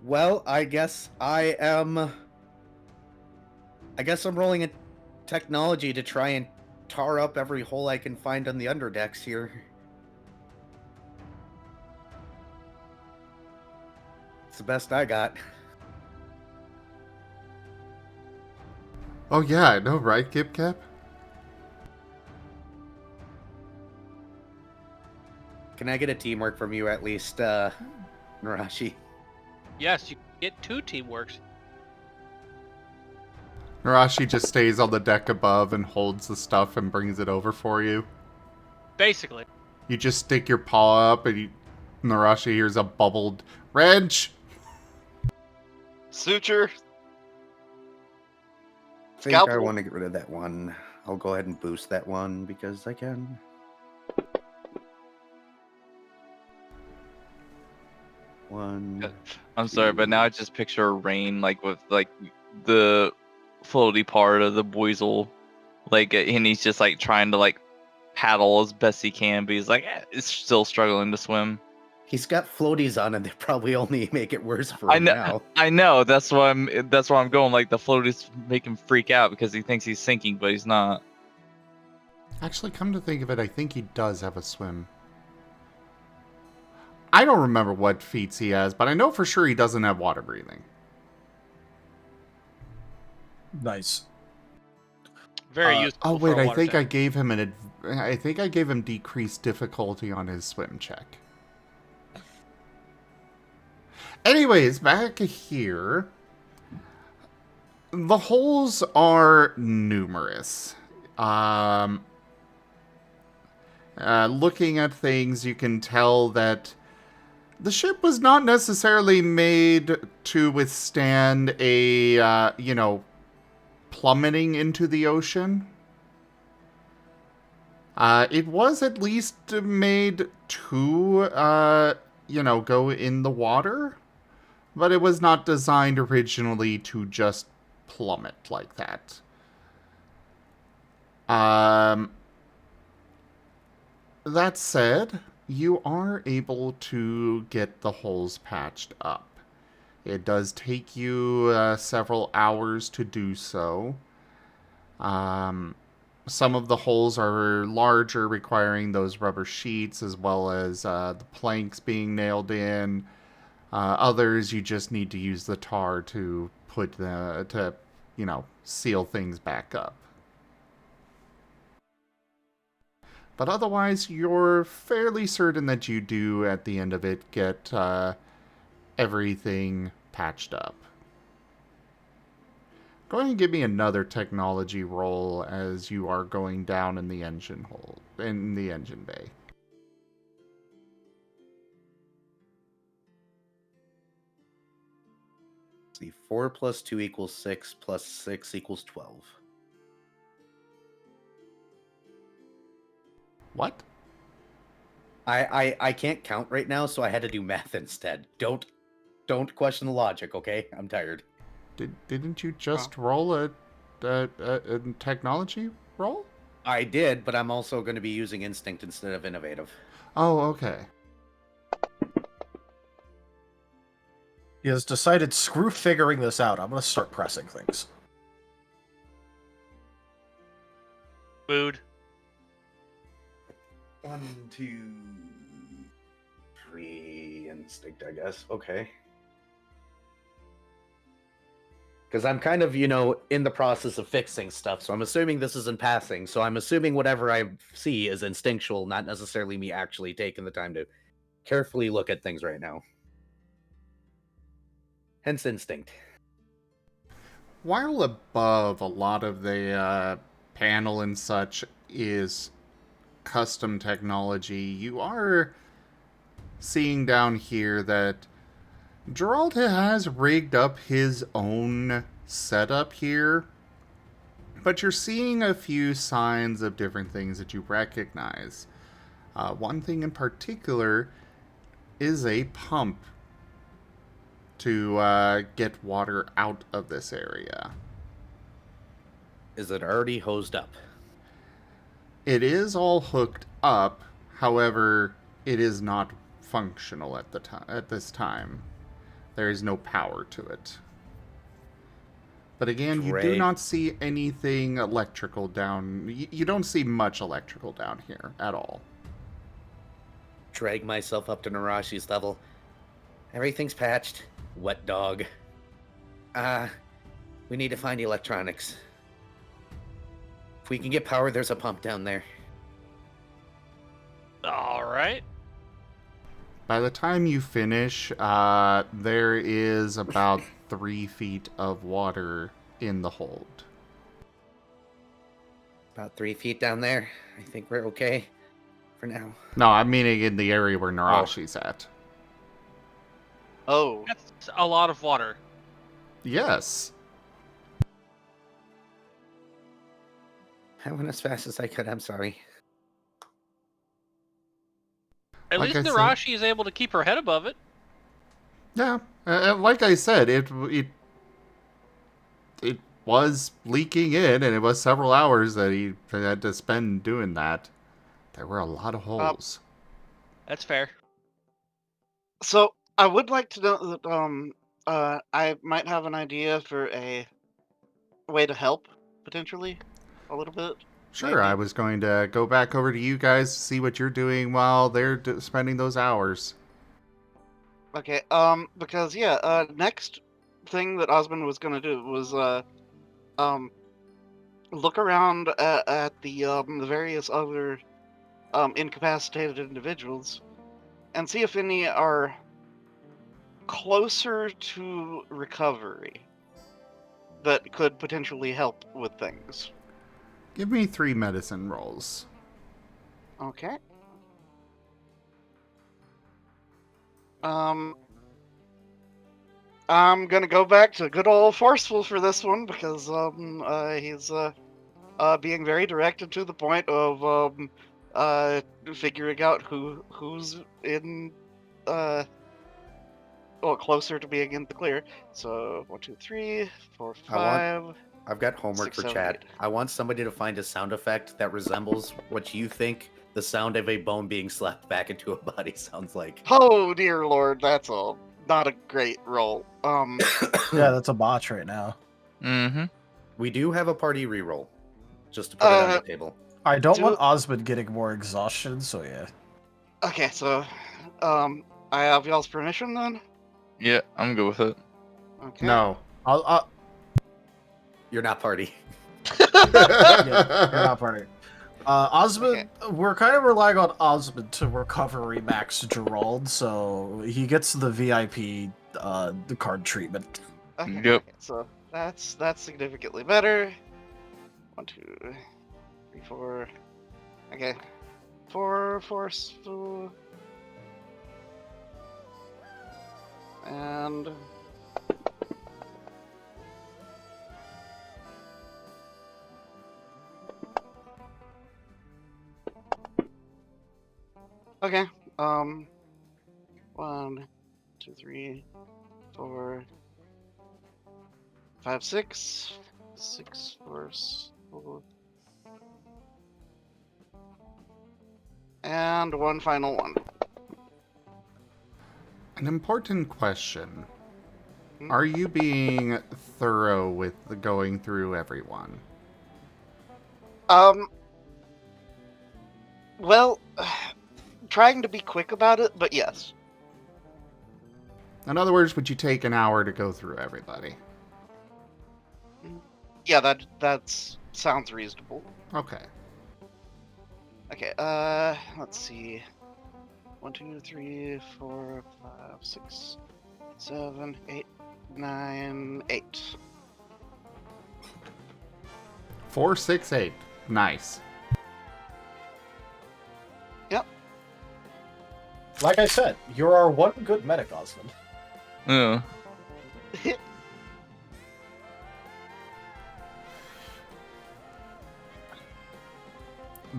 well, I guess I'm rolling a technology to try and tar up every hole I can find on the underdecks here. It's the best I got. Oh yeah, I know, right, Kip Cap? Can I get a teamwork from you at least, Nerashi? Yes, you get 2 teamworks. Nerashi just stays on the deck above and holds the stuff and brings it over for you. Basically. You just stick your paw up and Nerashi hears a bubbled wrench. Suture. I think I Scalpel. want to get rid of that one. I'll go ahead and boost that one because I can. One. I'm sorry, but now I just picture Rain like with like the floaty part of the Boisel, like, and he's just like trying to like paddle as best he can, but he's like it's still struggling to swim. He's got floaties on, and they probably only make it worse for him now. I know. That's why I'm going. Like the floaties make him freak out because he thinks he's sinking, but he's not. Actually, come to think of it, I think he does have a swim. I don't remember what feats he has, but I know for sure he doesn't have water breathing. Nice. Very useful. Oh wait, for a I water think tank. I think I gave him decreased difficulty on his swim check. Anyways, back here. The holes are numerous. Looking at things, you can tell that the ship was not necessarily made to withstand a, plummeting into the ocean. It was at least made to, go in the water, but it was not designed originally to just plummet like that. That said, you are able to get the holes patched up. It does take you several hours to do so. Some of the holes are larger, requiring those rubber sheets, as well as the planks being nailed in. Others, you just need to use the tar to seal things back up. But otherwise, you're fairly certain that you do, at the end of it, get everything patched up. Go ahead and give me another technology roll as you are going down in the engine bay. See, 4 plus 2 equals 6 plus 6 equals 12. What? I can't count right now, so I had to do math instead. Don't question the logic, okay? I'm tired. Didn't you just roll a technology roll? I did, but I'm also going to be using instinct instead of innovative. Oh, okay. He has decided, screw figuring this out. I'm going to start pressing things. Food. 1, 2, 3 instinct, I guess. Okay. Because I'm kind of, in the process of fixing stuff, so I'm assuming this isn't passing. So I'm assuming whatever I see is instinctual, not necessarily me actually taking the time to carefully look at things right now. Hence instinct. While above a lot of the panel and such is custom technology, you are seeing down here that Gerald has rigged up his own setup here, but you're seeing a few signs of different things that you recognize. One thing in particular is a pump to get water out of this area. Is it already hosed up? It is all hooked up, however, it is not functional at this time. There is no power to it. But again, you do not see anything electrical down. You don't see much electrical down here at all. Drag myself up to Nerashi's level. Everything's patched. Wet dog. We need to find the electronics. If we can get power, there's a pump down there. All right. By the time you finish, there is about 3 feet of water in the hold. About 3 feet down there. I think we're okay for now. No, I'm meaning in the area where Nerashi's at. Oh, That's a lot of water. Yes. I went as fast as I could. I'm sorry. At Like least I said- Nerashi is able to keep her head above it. Yeah. Like I said, it was leaking in, and it was several hours that he had to spend doing that. There were a lot of holes. That's fair. so I would like to know that I might have an idea for a way to help potentially a little bit. Sure, maybe. I was going to go back over to you guys to see what you're doing while they're spending those hours. Okay, because yeah, next thing that Osmond was gonna do was look around at the various other incapacitated individuals and see if any are closer to recovery that could potentially help with things. Give me 3 medicine rolls. Okay. I'm gonna go back to good old Forceful for this one because he's being very direct and to the point of figuring out who's in closer to being in the clear. So 1, 2, 3, 4, 5. I've got homework 6, for 7, chat. 8. I want somebody to find a sound effect that resembles what you think the sound of a bone being slapped back into a body sounds like. Oh dear lord, that's not a great roll. Yeah, that's a botch right now. Mm-hmm. We do have a party reroll, just to put it on the table. I don't Do- want Osmond getting more exhaustion, so yeah. Okay, so I have y'all's permission then. Yeah, I'm good with it. Okay. No. I'll You're not party. yeah, you're not party. Osmond, Okay. we're kind of relying on Osmond to recovery max Gerald, so he gets the VIP the card treatment. Okay, Yep. okay, so that's significantly better. 1, 2, 3, 4. Okay. 4 forceful. And okay. 1, 2, 3, 4, 5, 6. 6 forceful. And one final one. An important question. Hmm? Are you being thorough with going through everyone? Well, trying to be quick about it, but yes. In other words, would you take an hour to go through everybody? Yeah, that sounds reasonable. Okay. Okay, let's see. 1, 2, 3, 4, 5, 6, 7, 8, 9, 8. 4, 6, 8. Nice. Yep. Like I said, you're our one good medic, Osmond. Yeah.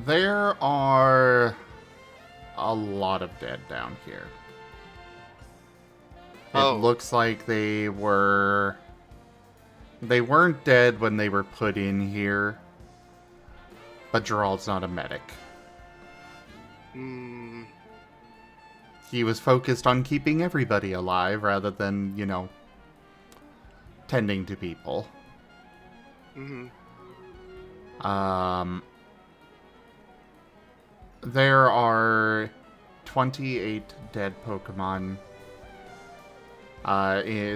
There are a lot of dead down here. Oh. It looks like they weren't dead when they were put in here. But Gerald's not a medic. Hmm. He was focused on keeping everybody alive rather than, tending to people. Mm-hmm. There are 28 dead Pokemon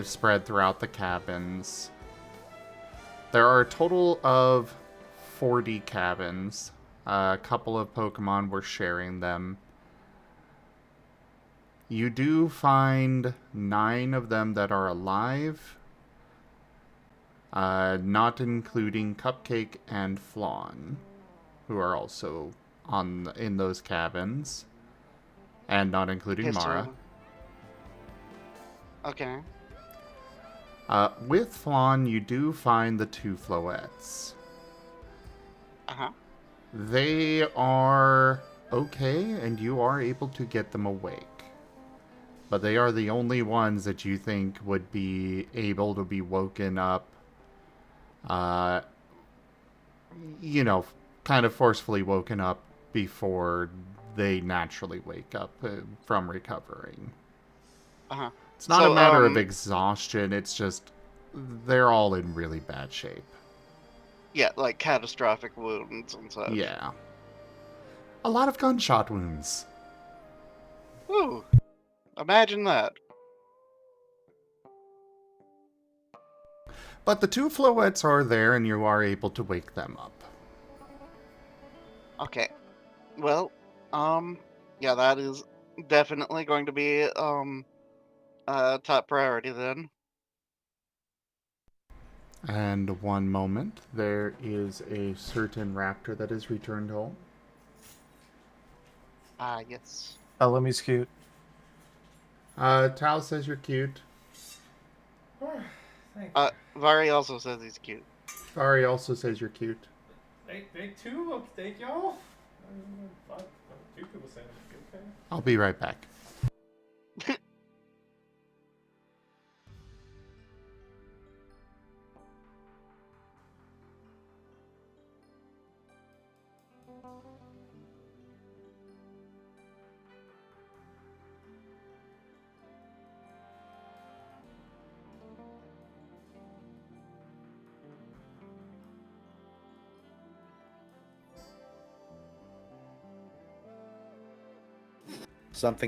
spread throughout the cabins. There are a total of 40 cabins. A couple of Pokemon were sharing them. You do find 9 of them that are alive, not including Cupcake and Flawn, who are also in those cabins, and not including Okay, Mara. Okay. With Flan, you do find the 2 floettes. Uh-huh. They are okay, and you are able to get them awake. But they are the only ones that you think would be able to be woken up, kind of forcefully woken up before they naturally wake up from recovering. Uh-huh. It's not So, a matter of exhaustion, it's just they're all in really bad shape. Yeah, like catastrophic wounds and such. Yeah. A lot of gunshot wounds. Ooh. Imagine that. But the 2 floettes are there and you are able to wake them up. Okay. Well, yeah, that is definitely going to be, top priority then. And one moment, there is a certain raptor that is returned home. Ah, yes. Bellamy's cute. Tal says you're cute. Vari also says he's cute. Ari also says you're cute. They too? Okay, thank y'all. Two people saying it's okay. I'll be right back.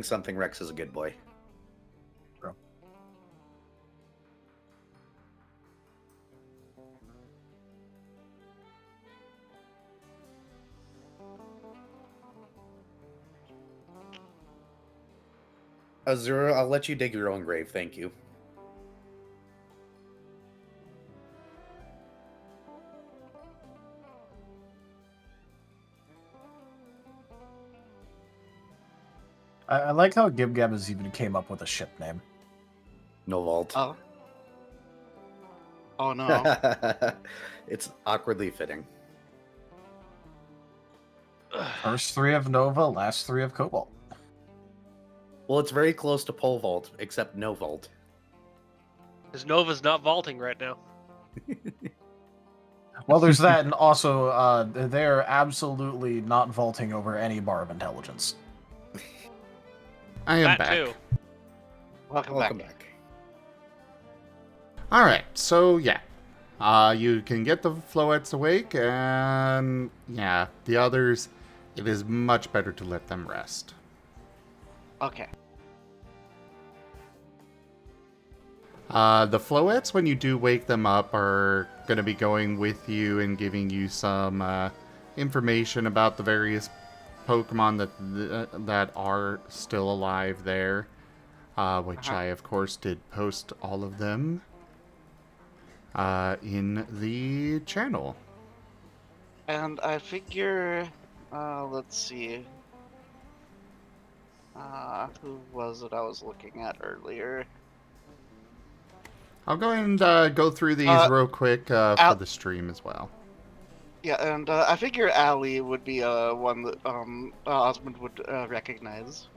Something Rex is a good boy. Azura, I'll let you dig your own grave, thank you. I like how Gibgab has even came up with a ship name. No vault. Oh. Oh no. It's awkwardly fitting. First 3 of Nova, last 3 of Cobalt. Well, it's very close to pole vault, except no vault. Because Nova's not vaulting right now. Well, there's that, and also they're absolutely not vaulting over any bar of intelligence. I am That back. too. Welcome back. Alright, so yeah. You can get the floettes awake, and yeah, the others, it is much better to let them rest. Okay. The floettes, when you do wake them up, are going to be going with you and giving you some information about the various Pokemon that are still alive there, which I, of course, did post all of them in the channel. And I figure, let's see. Who was it I was looking at earlier? I'll go and go through these real quick for the stream as well. Yeah, and I figure Allie would be one that Osmond would recognize.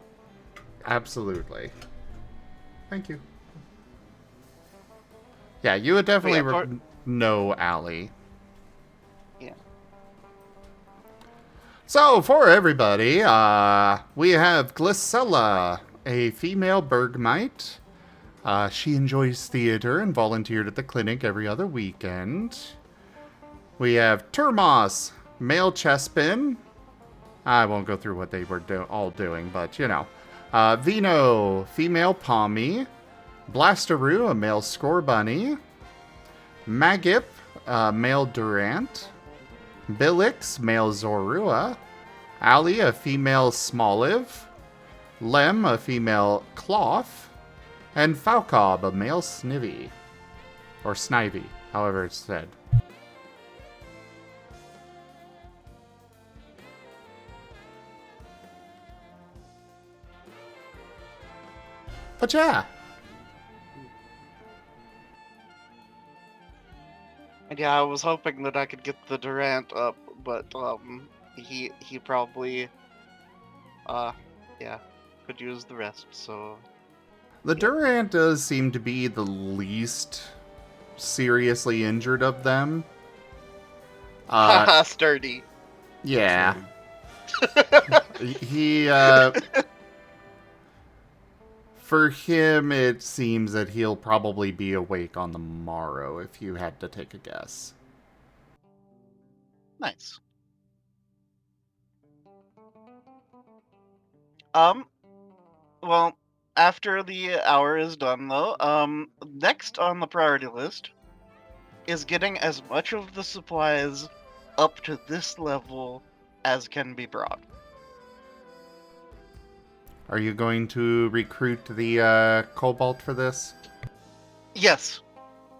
Absolutely. Thank you. Yeah, you would definitely know Allie. Yeah. So, for everybody, we have Glycella, a female Bergmite. She enjoys theater and volunteered at the clinic every other weekend. We have Termos, male chespin. I won't go through what they were all doing, but you know. Vino, female Pommy. Blasteroo, a male Scorbunny. Magip, male Durant. Billix, male Zorua. Ali, a female Smoliv. Lem, a female Cloth. And Falcob, a male Snivy. Or Snivy, however it's said. But yeah. And yeah, I was hoping that I could get the Durant up, but he probably yeah, could use the rest. So The Durant does seem to be the least seriously injured of them. haha, sturdy. Yeah. He for him, it seems that he'll probably be awake on the morrow, if you had to take a guess. Nice. Well, after the hour is done, though, next on the priority list is getting as much of the supplies up to this level as can be brought. Are you going to recruit the Cobalt for this? Yes.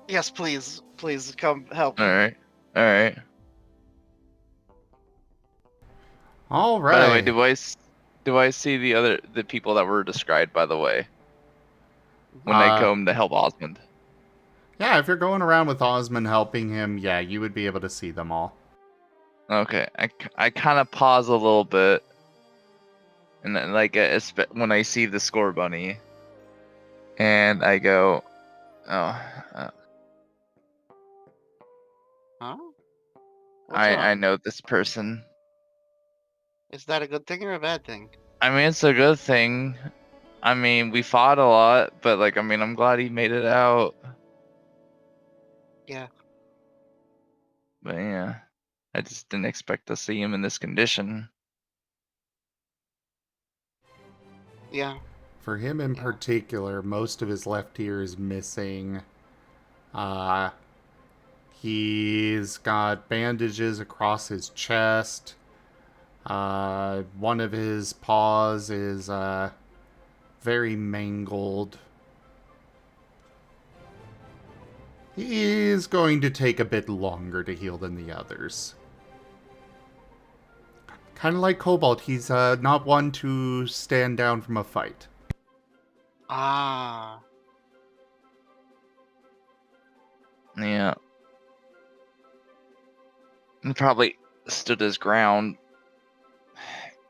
Yes, please. Please come help me. Alright. Alright. All right. By the way, do I see the people that were described, by the way? When they come to help Osmond. Yeah, if you're going around with Osmond helping him, yeah, you would be able to see them all. Okay, I kind of pause a little bit, and then like when I see the score bunny, and I go, oh, Huh? I know this person. Is that a good thing or a bad thing? I mean, it's a good thing. I mean, we fought a lot, but like, I mean, I'm glad he made it out. Yeah. But yeah, I just didn't expect to see him in this condition. Yeah. For him in particular, most of his left ear is missing. He's got bandages across his chest. One of his paws is very mangled. He is going to take a bit longer to heal than the others. Kind of like Cobalt, he's not one to stand down from a fight. Ah. Yeah. He probably stood his ground.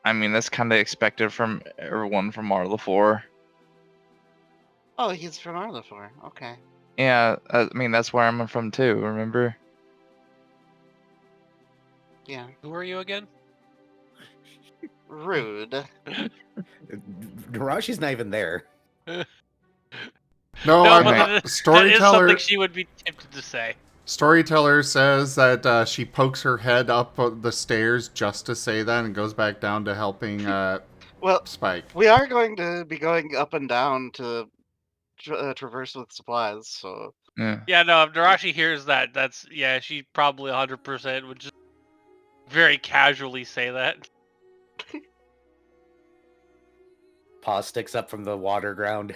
I mean, that's kind of expected from everyone from Arla4. Oh, he's from Arla4. Okay. Yeah, I mean, that's where I'm from too, remember? Yeah. Who are you again? Rude. Nerashi's not even there. No, but I'm that is something she would be tempted to say. Storyteller says that she pokes her head up the stairs just to say that and goes back down to helping Well, Spike. we are going to be going up and down to traverse with supplies, so... Yeah. Yeah, no, if Nerashi hears that, she probably 100% would just very casually say that. Paw sticks up from the water ground,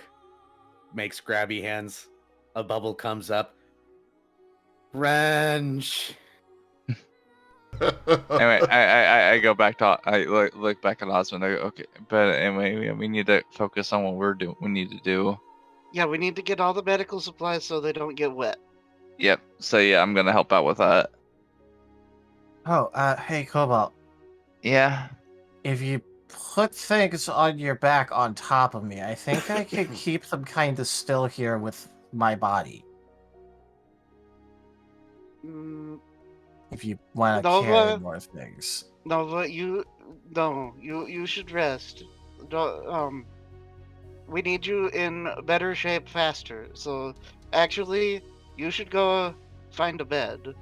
makes grabby hands. A bubble comes up. Wrench. Anyway, I go back to I look back at Osmond. I go, okay, but anyway, we need to focus on what we need to do. Yeah, we need to get all the medical supplies so they don't get wet. Yep. So yeah, I'm gonna help out with that. Oh, hey, Cobalt. Yeah. If you put things on your back on top of me, I think I can keep them kind of still here with my body. If you want to carry more things. Nova, you should rest. We need you in better shape faster. So, actually, you should go find a bed.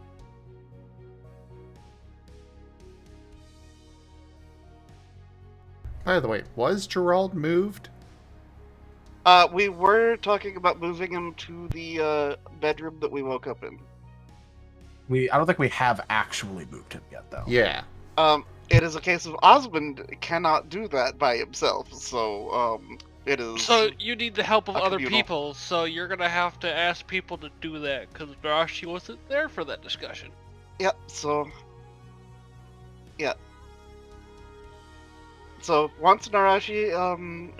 By the way, was Gerald moved? We were talking about moving him to the bedroom that we woke up in. I don't think we have actually moved him yet, though. Yeah. It is a case of Osmond cannot do that by himself, so it is. So you need the help of other communal. people. So you're gonna have to ask people to do that because Nerashi wasn't there for that discussion. Yep. So. Yeah. So once Nerashi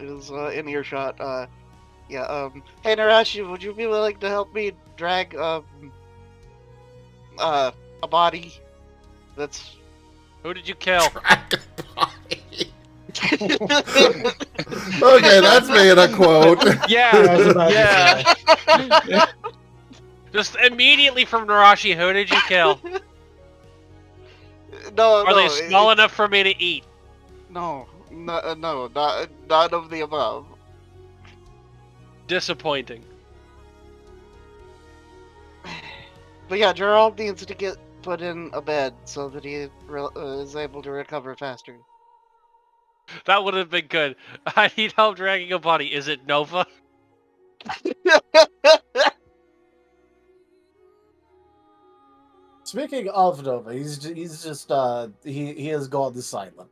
is in earshot, hey Nerashi, would you be willing to help me drag a body that's Who did you kill? Dragon body. Okay, that's made a quote. I was about to Yeah. Just immediately from Nerashi, who did you kill? no, Are they no, small enough for me to eat? no, none of the above. Disappointing. But yeah, Gerald needs to get put in a bed so that he is able to recover faster. That would have been good. I need help dragging a body. Is it Nova? Speaking of Nova, he's just he has gone silent.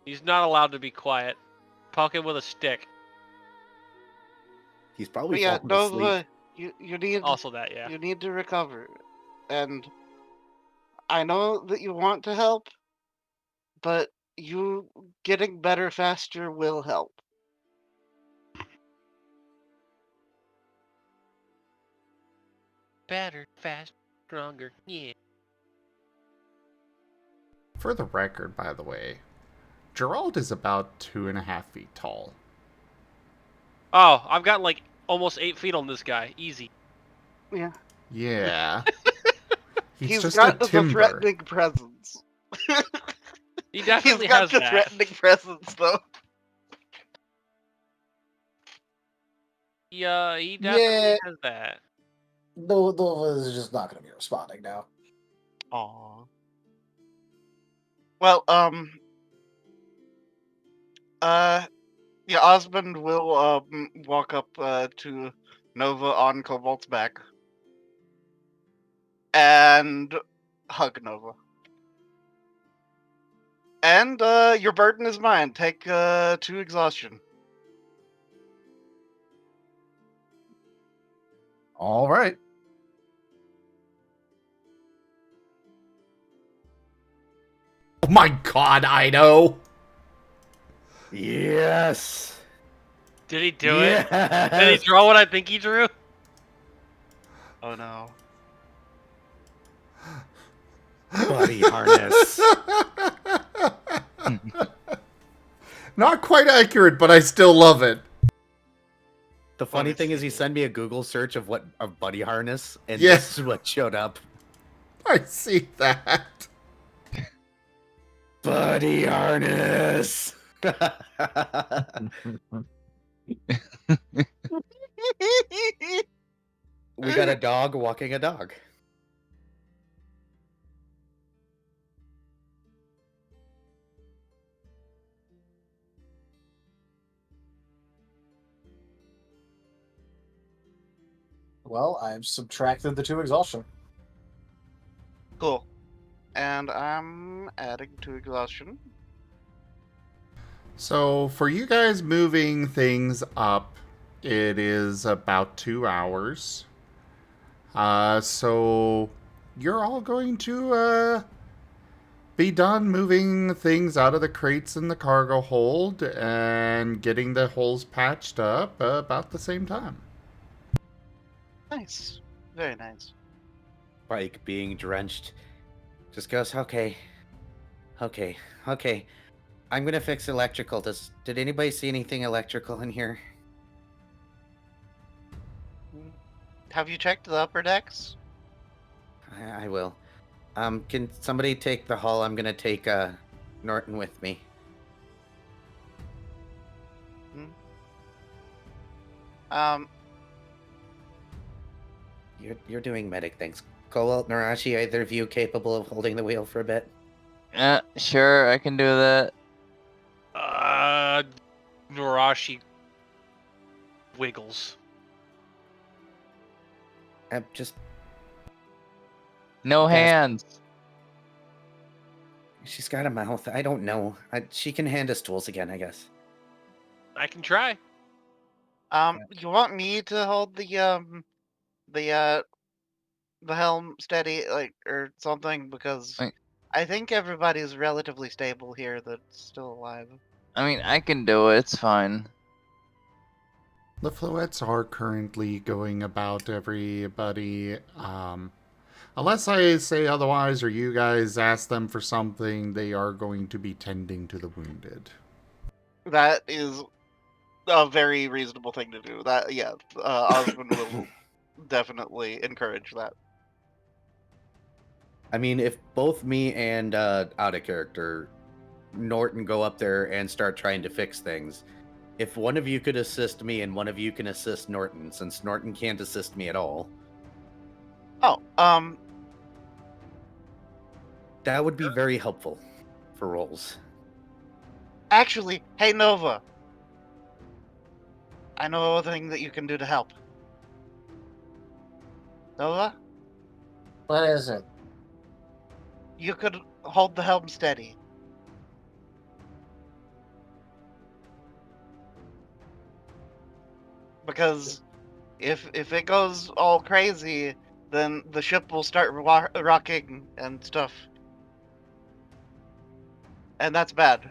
He's not allowed to be quiet. Poke him with a stick. He's But probably yeah, falling asleep. Nova, you need Also that, yeah. you need to recover, and I know that you want to help, but you getting better faster will help. Better, faster, stronger. Yeah. For the record, by the way, Gerald is about 2.5 feet tall. Oh, I've got like almost 8 feet on this guy. Easy. Yeah, Yeah. he's just got a the timber. threatening presence. He definitely He's got has the that. threatening presence, though. Yeah, he definitely has that. Nova is just not going to be responding now. Aww. Well, yeah, Osmond will walk up to Nova on Cobalt's back and hug Nova. And your burden is mine. Take 2 exhaustion. All right. Oh my god, Ido! Yes. Did he do Yes. it? Did he draw what I think he drew? Oh no. Buddy harness. Not quite accurate, but I still love it. The funny me thing see is, he here. sent me a Google search of buddy harness, and Yeah. this is what showed up. I see that. Buddy harness. We got a dog walking a dog. Well, I've subtracted the 2 exhaustion. Cool. And I'm adding 2 exhaustion. So, for you guys moving things up, it is about 2 hours. So, you're all going to be done moving things out of the crates in the cargo hold and getting the holes patched up about the same time. Nice. Very nice. Bike being drenched. Just goes, okay. I'm gonna fix electrical. Did anybody see anything electrical in here? Have you checked the upper decks? I will. Can somebody take the hull? I'm gonna take Norton with me. You're doing medic things. Cobalt, Nerashi, either of you capable of holding the wheel for a bit? Sure, I can do that. Nerashi wiggles. Just No Okay. hands. she's got a mouth. I don't know. She can hand us tools again, I guess. I can try. You want me to hold the helm steady, like, or something? Because Wait. I think everybody's relatively stable here that's still alive. I mean, I can do it. It's fine. The Floettes are currently going about everybody. Unless I say otherwise or you guys ask them for something, they are going to be tending to the wounded. That is a very reasonable thing to do. That, yeah, Osmond will definitely encourage that. I mean, if both me and out of character Norton go up there and start trying to fix things, if one of you could assist me and one of you can assist Norton, since Norton can't assist me at all, Oh, that would be very helpful for rolls. actually, hey Nova, I know a thing that you can do to help. Nova, What is it? you could hold the helm steady. Because if it goes all crazy, then the ship will start rocking and stuff. And that's bad.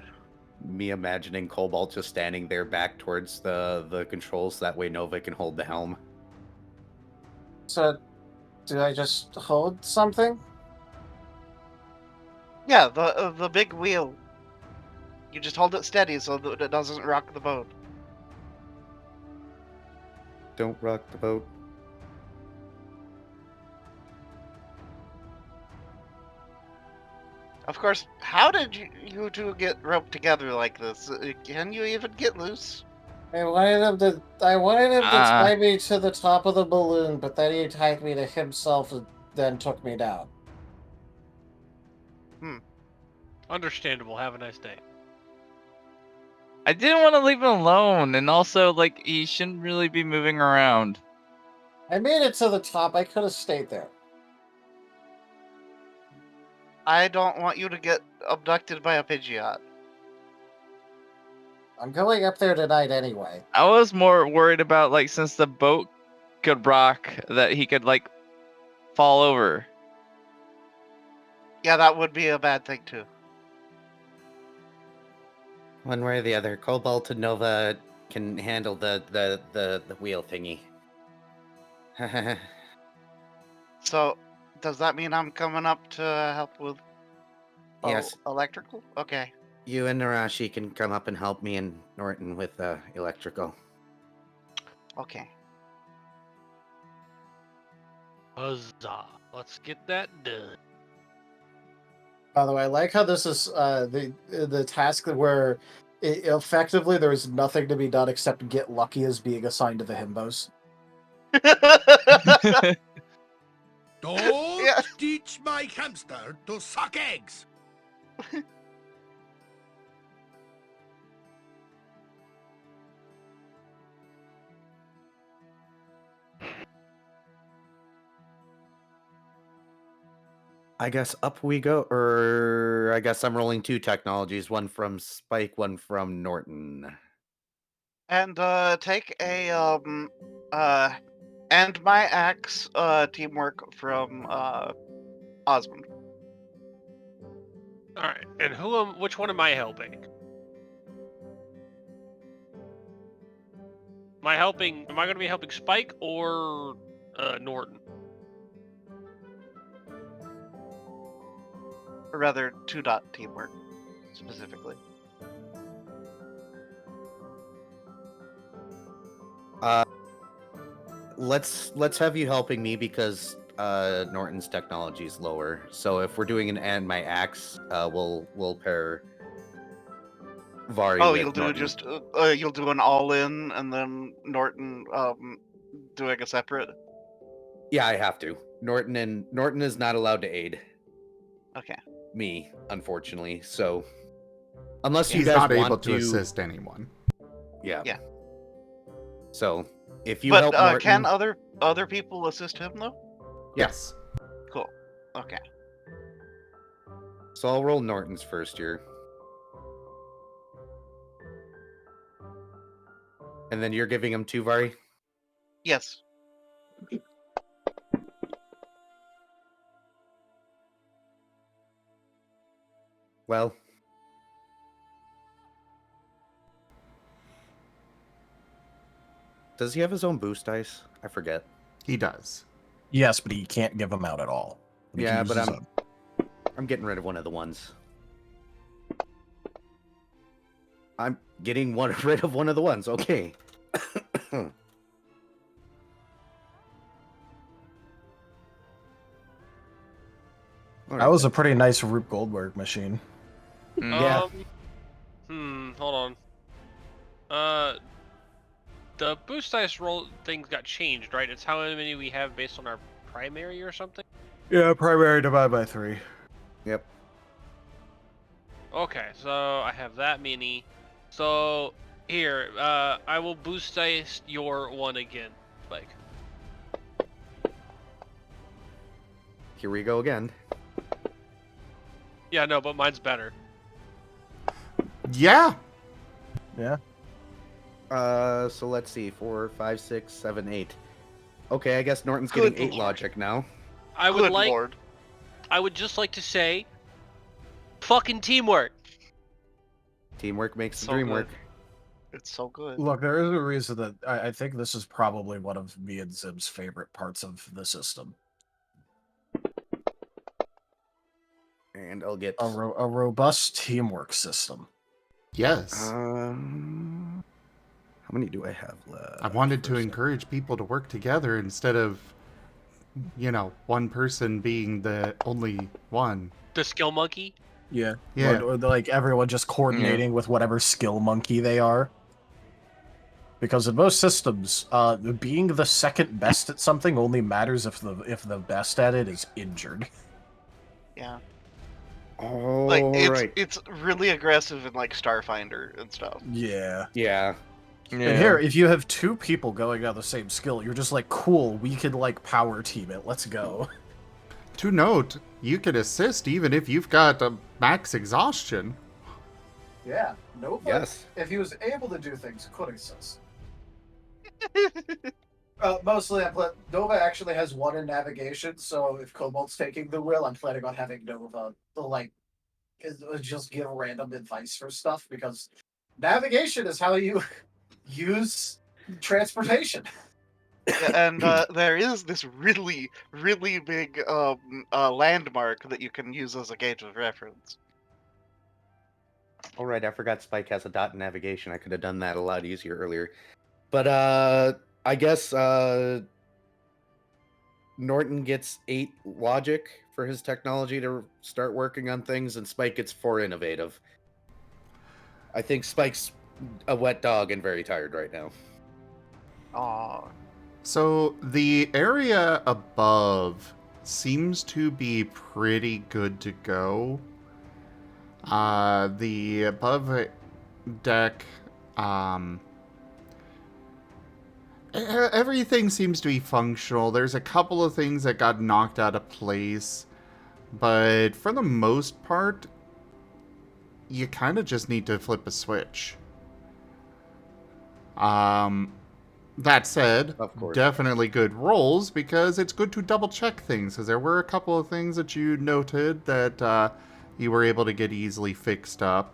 Me imagining Cobalt just standing there back towards the controls, that way Nova can hold the helm. So, do I just hold something? Yeah, the big wheel. You just hold it steady so that it doesn't rock the boat. Don't rock the boat. Of course, how did you two get roped together like this? Can you even get loose? I wanted him to Ah. tie me to the top of the balloon, but then he tied me to himself and then took me down. Understandable. Have a nice day. I didn't want to leave him alone, and also, like, he shouldn't really be moving around. I made it to the top. I could have stayed there. I don't want you to get abducted by a Pidgeot. I'm going up there tonight anyway. I was more worried about, like, since the boat could rock, that he could, like, fall over. Yeah, that would be a bad thing too. One way or the other, Cobalt and Nova can handle the wheel thingy. So, does that mean I'm coming up to help with Yes. electrical? Okay. You and Nerashi can come up and help me and Norton with electrical. Okay. Huzzah. Let's get that done. By the way, I like how this is the task where effectively there is nothing to be done except get lucky as being assigned to the himbos. Don't Yeah. teach my hamster to suck eggs! I guess up we go, or I guess I'm rolling two technologies, one from Spike, one from Norton. And take a and my axe teamwork from Osmond. All right. And which one am I helping? Am I going to be helping Spike or Norton? Or rather, 2-dot teamwork specifically. Let's have you helping me because Norton's technology is lower. So if we're doing an and my axe, we'll pair Varien. Oh, with you'll do Norton. just you'll do an all-in and then Norton doing a separate. Yeah, I have to. Norton is not allowed to aid Okay. me, unfortunately. So unless you He's guys not want able to assist anyone. Yeah. Yeah. So if you But help Norton, can other people assist him though? Yes. Cool. Okay. so I'll roll Norton's first here. And then you're giving him two, Vari? Yes. Well, Does he have his own boost dice? I forget. He does. Yes, but he can't give them out at all. He can Yeah, use but his own. I'm getting rid of one of the ones. I'm getting rid of one of the ones. Okay. That was a pretty nice Rube Goldberg machine. Yeah. Hold on. The boost dice roll things got changed, right? It's how many we have based on our primary or something? Yeah, primary divided by 3. Yep. Okay, so I have that many. So here, I will boost dice your one again, Spike. Here we go again. Yeah, no, but mine's better. Yeah. Yeah. So let's see. 4, 5, 6, 7, 8. Okay, I guess Norton's getting Good 8 lord. logic now. I would Good like. lord. I would just like to say, fucking teamwork. Teamwork makes the So dream good. work. It's so good. Look, there is a reason that I think this is probably one of me and Zim's favorite parts of the system. And I'll get... A robust teamwork system. Yes. How many do I have left? I wanted to First- encourage people to work together instead of, one person being the only one. The skill monkey. Yeah. Yeah. Or like everyone just coordinating with whatever skill monkey they are. Because in most systems, being the second best at something only matters if the best at it is injured. Yeah. Oh, Like right. it's really aggressive in like Starfinder and stuff. Yeah. Yeah. And here, if you have 2 people going on the same skill, you're just like, cool, we could like power team it. Let's go. To note, you can assist even if you've got a max exhaustion. Yeah. Nova, Yes. if he was able to do things, could assist. Mostly, Nova actually has 1 in navigation, so if Cobalt's taking the wheel, I'm planning on having Nova just give random advice for stuff, because navigation is how you use transportation. Yeah, and there is this really, really big landmark that you can use as a gauge of reference. All right, I forgot Spike has a dot in navigation. I could have done that a lot easier earlier. But I guess Norton gets 8 logic for his technology to start working on things, and Spike gets 4 innovative. I think Spike's a wet dog and very tired right now. Aw. So the area above seems to be pretty good to go. The above deck, everything seems to be functional. There's a couple of things that got knocked out of place, but for the most part, you kind of just need to flip a switch. That said, Of course. definitely good rolls, because it's good to double check things, because there were a couple of things that you noted that you were able to get easily fixed up.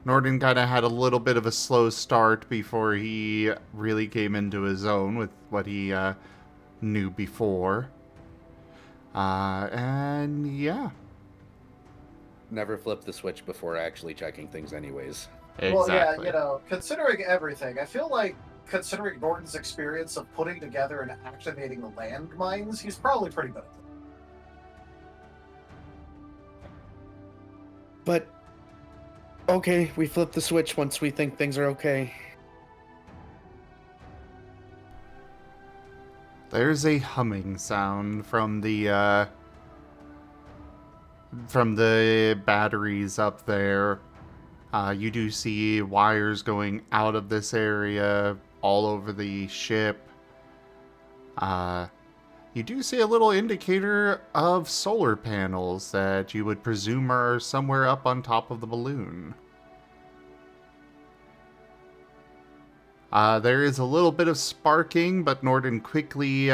Norton kind of had a little bit of a slow start before he really came into his own with what he knew before. And yeah. Never flip the switch before actually checking things anyways. Exactly. Well, yeah, considering everything, I feel like, considering Norton's experience of putting together and activating the landmines, he's probably pretty good at it. But okay, we flip the switch once we think things are okay. There's a humming sound from the batteries up there. You do see wires going out of this area all over the ship. You do see a little indicator of solar panels that you would presume are somewhere up on top of the balloon. There is a little bit of sparking, but Norton quickly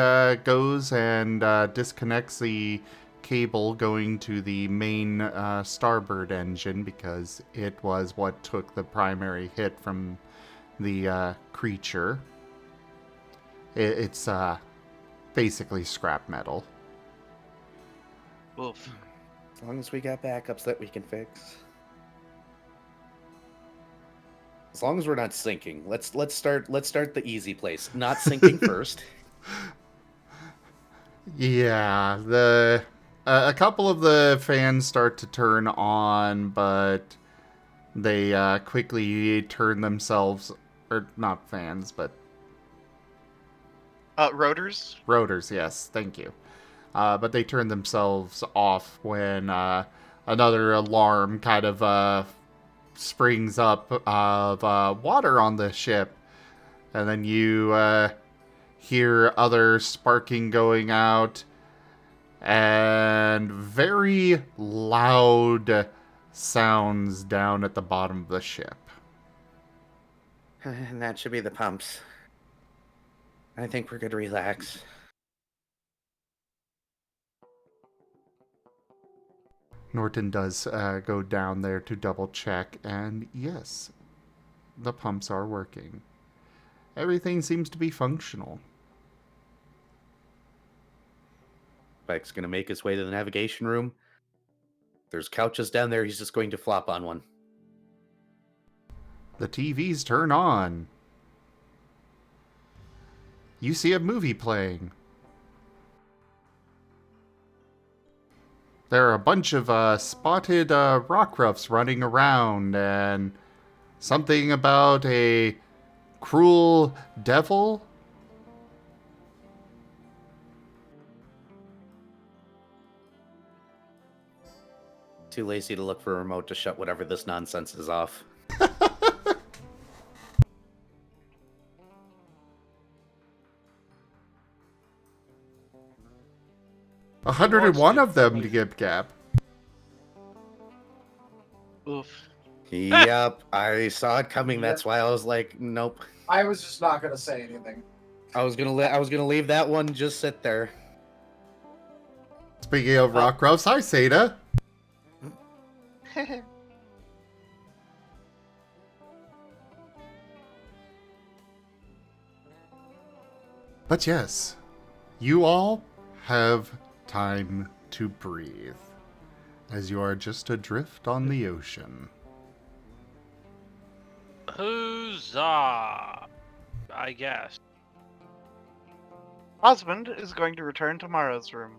goes and disconnects the cable going to the main starboard engine, because it was what took the primary hit from the creature. It's basically scrap metal. Oof. As long as we got backups that we can fix. As long as we're not sinking. Let's start the easy place. Not sinking first. Yeah, a couple of the fans start to turn on, but they quickly turn themselves, or not fans, but Rotors? rotors. Yes, thank you. But they turn themselves off when another alarm kind of springs up of water on the ship, and then you hear other sparking going out, and very loud sounds down at the bottom of the ship. And that should be the pumps. I think we're good to relax. Norton does go down there to double check, and yes, the pumps are working. Everything seems to be functional. Spike's gonna make his way to the navigation room. There's couches down there, he's just going to flop on one. The TVs turn on. You see a movie playing. There are a bunch of spotted rock roughs running around, and something about a cruel devil. Too lazy to look for a remote to shut whatever this nonsense is off. 101 of them to get gap. Oof. Yep, I saw it coming. That's why I was like, nope. I was just not gonna say anything. I was gonna leave that one just sit there. Speaking of rock roughs, hi Seda. But yes, you all have time to breathe, as you are just adrift on the ocean. Huzzah! I guess. Osmond is going to return to Mara's room.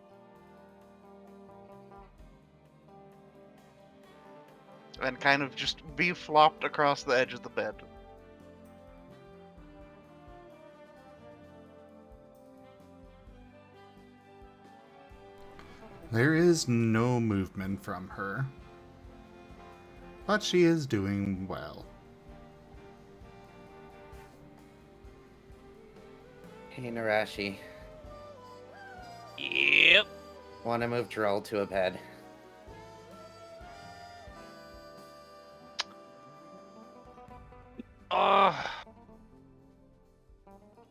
And kind of just be flopped across the edge of the bed. There is no movement from her, but she is doing well. Hey, Nerashi. Yep. Want to move Droll to a bed?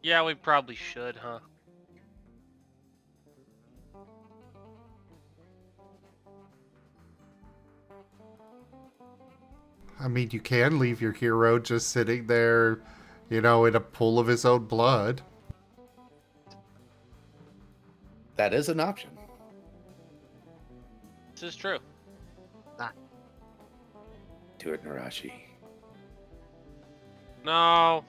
Yeah, we probably should, huh? I mean, you can leave your hero just sitting there, you know, in a pool of his own blood. That is an option. This is true. Do it, Nerashi. No.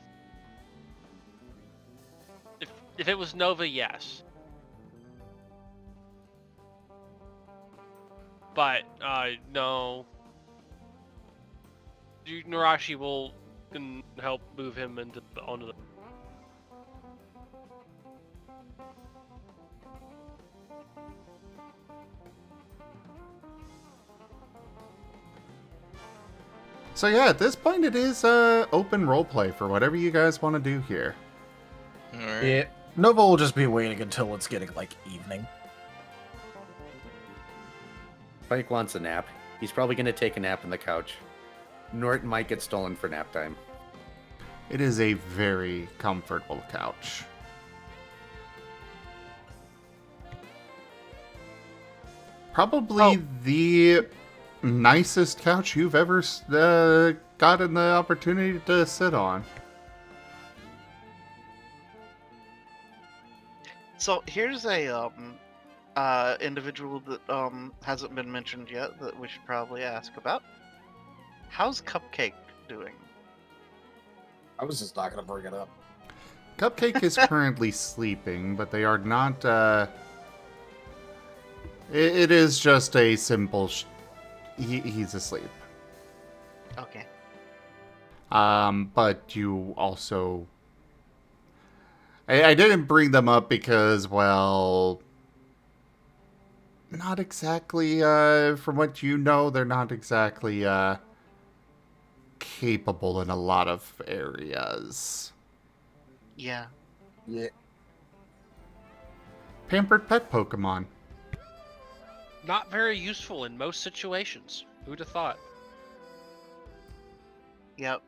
If it was Nova, yes. But no. Nerashi will can help move him onto the. So yeah, at this point it is open roleplay for whatever you guys want to do here. Alright. Yeah, Nova will just be waiting until it's getting like evening. Spike wants a nap. He's probably going to take a nap on the couch. Norton might get stolen for nap time. It is a very comfortable couch. Probably the nicest couch you've ever gotten the opportunity to sit on. So here's a individual that hasn't been mentioned yet that we should probably ask about. How's Cupcake doing? I was just not gonna bring it up. Cupcake is currently sleeping, but they are not. It is just a simple. He's asleep. Okay. But you also. I didn't bring them up because, well, not exactly. From what you know, they're not exactly capable in a lot of areas. Yeah. Yeah. Pampered pet Pokemon. Not very useful in most situations. Who'd have thought? Yep.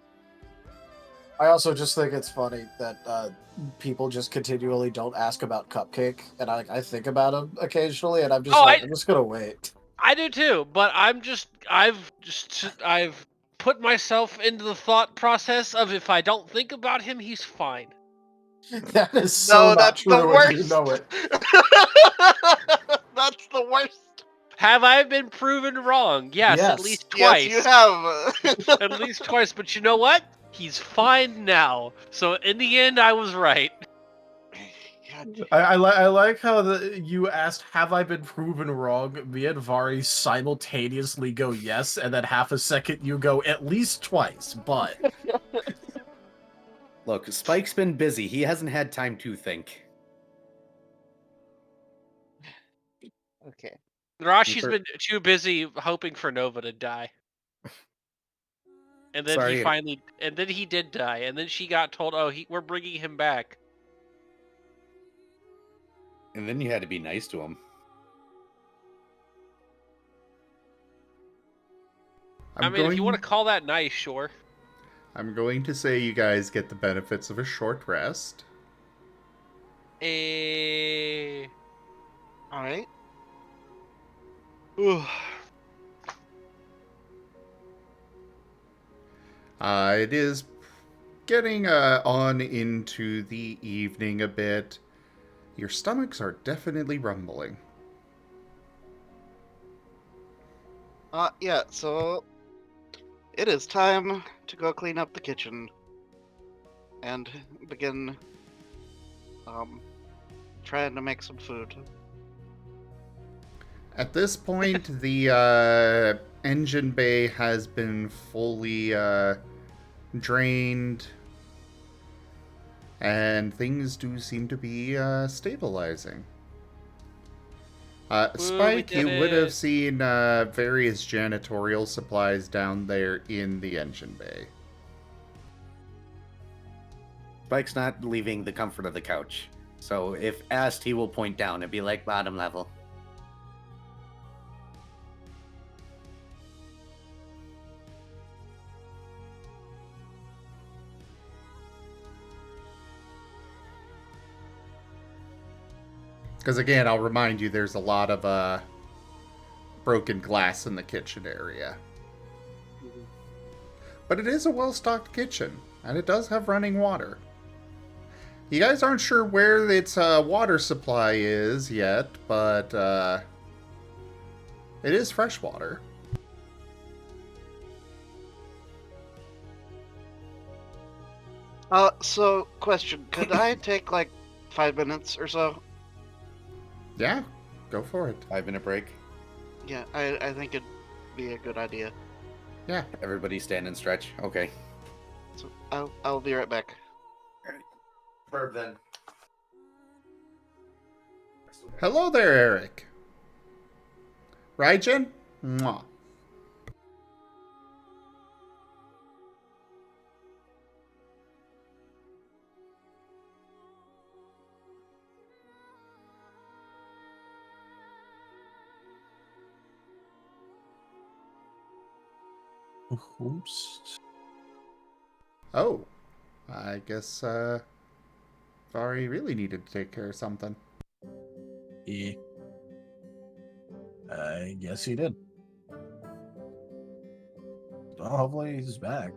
I also just think it's funny that people just continually don't ask about Cupcake, and I think about him occasionally, and I'm just I'm just gonna wait. I do too, but I've put myself into the thought process of if I don't think about him, he's fine. That is so not true, the worst. and you know it. That's the worst. Have I been proven wrong? Yes, at least twice. Yes, you have. At least twice, but you know what? He's fine now. So in the end, I was right. I like how you asked, have I been proven wrong? Me and Vari simultaneously go yes, and then half a second you go at least twice, but... Look, Spike's been busy. He hasn't had time to think. Okay. Nerashi's been too busy hoping for Nova to die. And then he did die, and then she got told, "Oh, we're bringing him back." And then you had to be nice to him. If you want to call that nice, sure. I'm going to say you guys get the benefits of a short rest. Alright. It is getting on into the evening a bit. Your stomachs are definitely rumbling. Yeah, so it is time to go clean up the kitchen and begin trying to make some food. At this point, the engine bay has been fully drained, and things do seem to be stabilizing. Spike, you would have seen various janitorial supplies down there in the engine bay. Spike's not leaving the comfort of the couch. So if asked, he will point down and be like, bottom level. Because again, I'll remind you, there's a lot of broken glass in the kitchen area. But it is a well-stocked kitchen, and it does have running water. You guys aren't sure where its water supply is yet, but it is fresh water. So, question. Could I take, 5 minutes or so? Yeah, go for it. 5-minute break. Yeah, I think it'd be a good idea. Yeah. Everybody stand and stretch. Okay. So, I'll be right back. Verb then. Hello there, Eric. Raijin? Mwah. Oops. Oh, I guess Vari really needed to take care of something. Yeah. I guess he did. Well, hopefully he's back.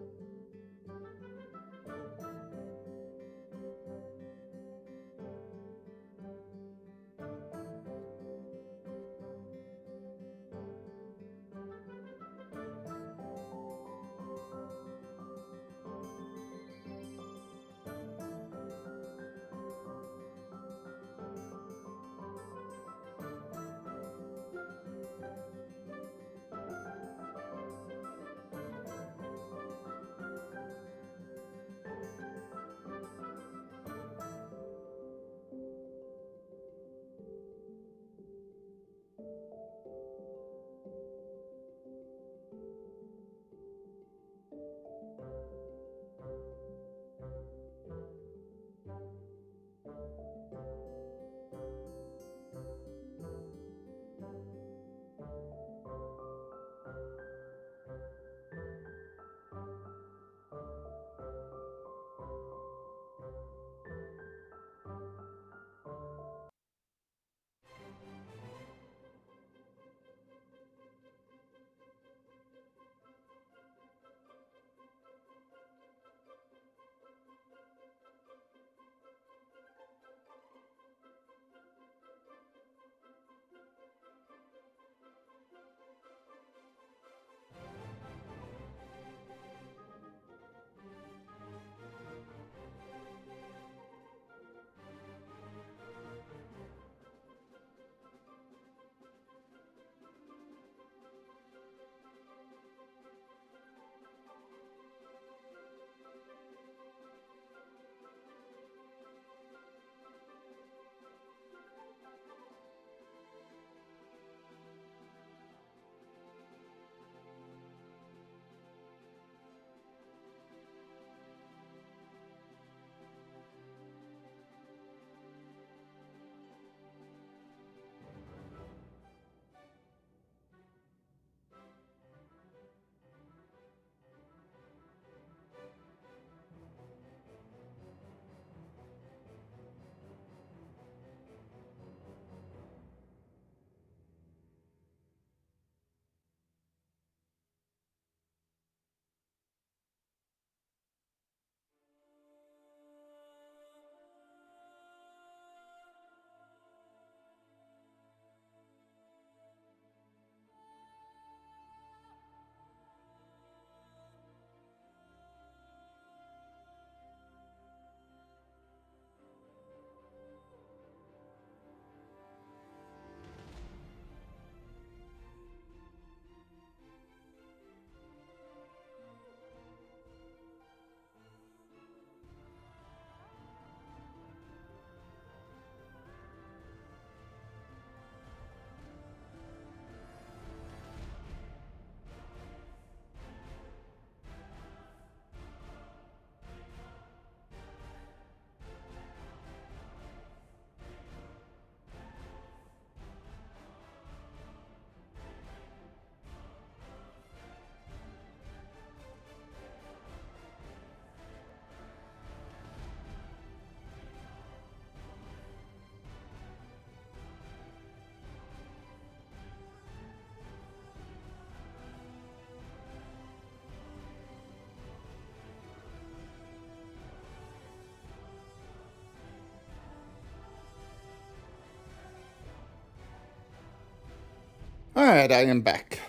Alright, I am back.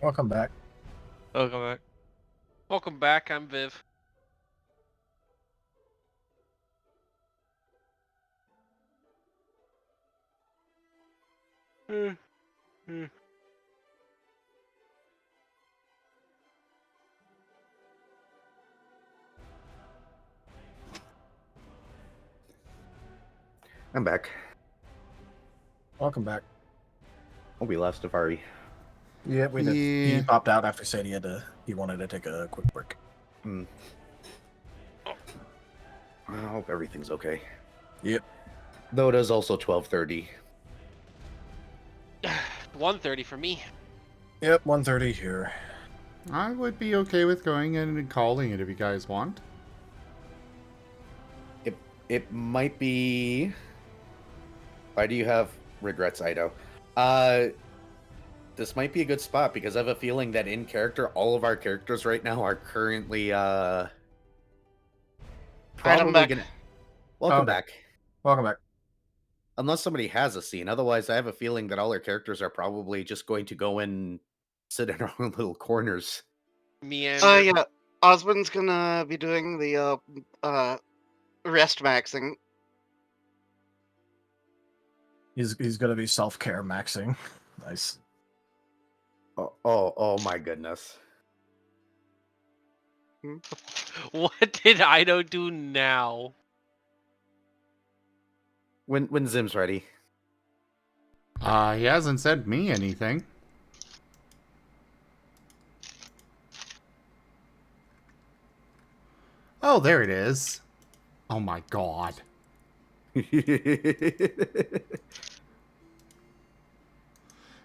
Welcome back. Welcome back. Welcome back, I'm Viv. I'm back. Welcome back. Oh, we lost a Furry. Yeah, we did. Yeah. He popped out after saying he wanted to take a quick break. I hope everything's okay. Yep. Though it is also 12:30. 1:30 for me. Yep, 1:30 here. I would be okay with going in and calling it if you guys want. It might be. Why do you have regrets, Ido? This might be a good spot because I have a feeling that in character, all of our characters right now are currently probably back. gonna. Welcome Okay. back. Welcome back. Unless somebody has a scene. Otherwise, I have a feeling that all our characters are probably just going to go and sit in our own little corners. Meander. Yeah. Osmund's gonna be doing the rest maxing. He's gonna be self-care maxing. Nice. Oh my goodness. What did Ido do now? When Zim's ready. He hasn't sent me anything. Oh, there it is. Oh my god.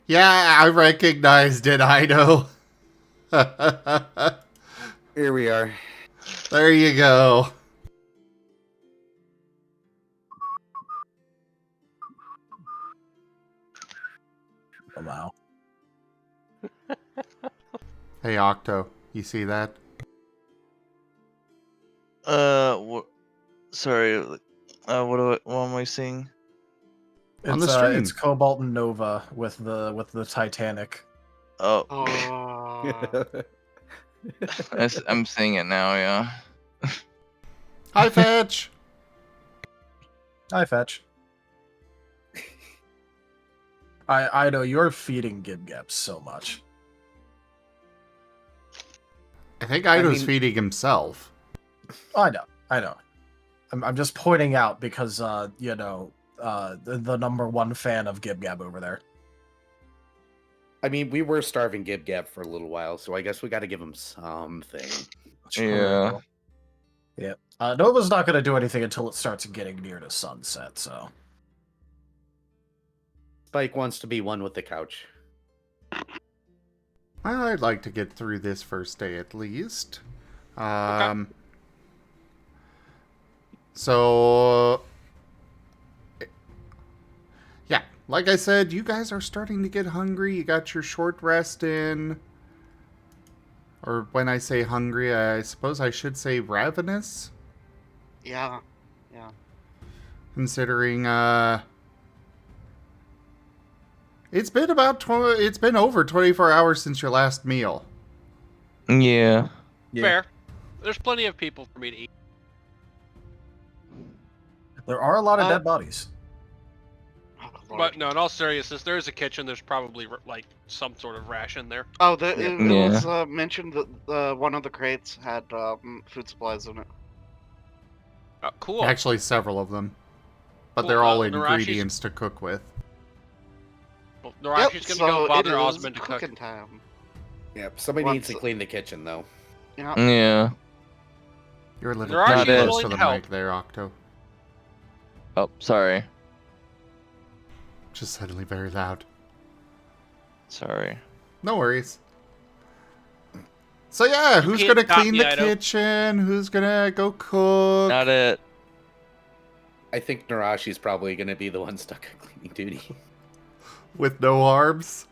Yeah, I recognized it, Ido. Here we are. There you go. Oh, wow. Hey, Octo, you see that? Sorry. What am I seeing? On It's the stream. it's Cobalt and Nova with the Titanic. Oh, Oh. I'm seeing it now. Yeah. Hi, Fetch. Hi, Fetch. I know you're feeding Gibgab so much. I think Ido's mean- feeding himself. I know. I'm just pointing out because the number one fan of Gibgab over there. I mean, we were starving Gib Gab for a little while, so I guess we got to give him something. Yeah. Yeah. Nova's not going to do anything until it starts getting near to sunset, so. Spike wants to be one with the couch. Well, I'd like to get through this first day at least. So, yeah, like I said, you guys are starting to get hungry. You got your short rest in. Or when I say hungry, I suppose I should say ravenous. Yeah. Considering, it's been it's been over 24 hours since your last meal. Yeah. Fair. There's plenty of people for me to eat. There are a lot of dead bodies. Oh, Lord. But no, in all seriousness, there is a kitchen. There's probably like some sort of ration there. Oh, it Yeah. was mentioned that one of the crates had food supplies in it. Oh, cool. Actually, several of them. But Cool, they're all Narashi's- ingredients to cook with. Well, Nerashi's gonna go so bother it is Osmond to cook. cooking time. Yep, somebody needs to Once- clean the kitchen, though. Yeah. Yeah. You're a little Narashi's too close willing to the to help. mic there, Octo. Oh, sorry. Just suddenly very loud. Sorry. No worries. So yeah, who's can't gonna stop clean me, the Ido. kitchen? Who's gonna go cook? Not it. I think Narashi's probably going to be the one stuck on cleaning duty. With no arms?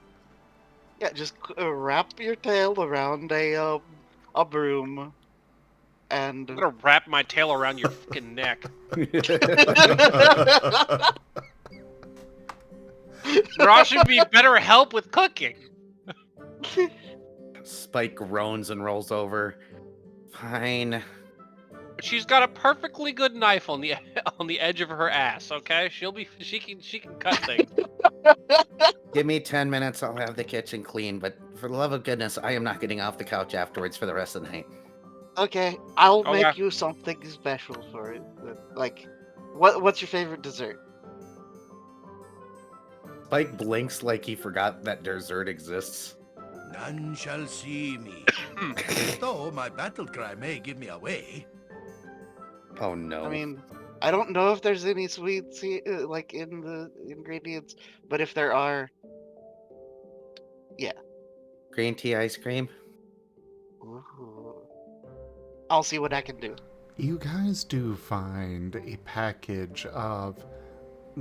Yeah, just wrap your tail around a broom, and I'm gonna wrap my tail around your fucking neck. Nerashi would be better help with cooking. Spike groans and rolls over. Fine. She's got a perfectly good knife on the edge of her ass. Okay, she can cut things. Give me 10 minutes, I'll have the kitchen clean, but for the love of goodness, I am not getting off the couch afterwards for the rest of the night. Okay, I'll Okay. make you something special for it. Like, what's your favorite dessert? Spike blinks like he forgot that dessert exists. None shall see me. Though my battle cry may give me away. Oh no. I mean, I don't know if there's any sweets like in the ingredients, but if there are, Green tea ice cream? ooh, I'll see what I can do. You guys do find a package of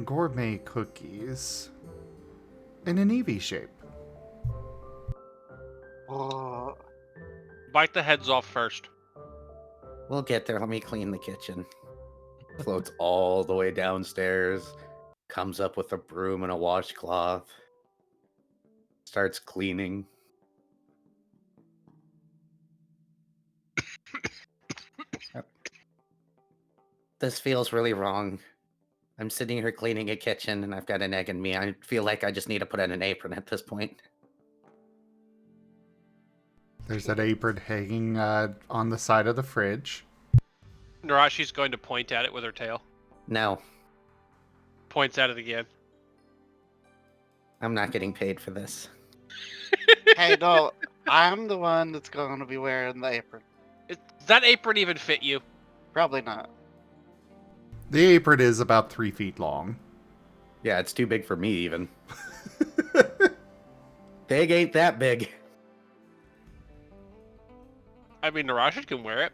gourmet cookies in an Eevee shape. Oh, Bite the heads off first. We'll get there, let me clean the kitchen. Floats all the way downstairs, comes up with a broom and a washcloth, starts cleaning. This feels really wrong. I'm sitting here cleaning a kitchen and I've got an egg in me. I feel like I just need to put on an apron at this point. There's that apron hanging on the side of the fridge. Nerashi's going to point at it with her tail. No, Points at it again. I'm not getting paid for this. hey, no, I'm the one that's going to be wearing the apron. Does that apron even fit you? Probably not. The apron is about 3 feet long. Yeah, it's too big for me even. Pig ain't that big. I mean, Nerashi can wear it.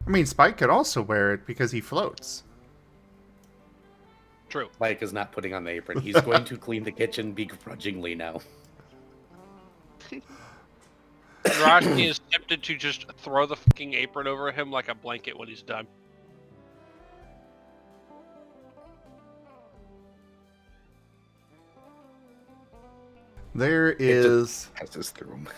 I mean, Spike could also wear it because he floats. True. Mike is not putting on the apron. He's going to clean the kitchen begrudgingly now. Nerashi is tempted to just throw the fucking apron over him like a blanket when he's done. There is... Passes through him.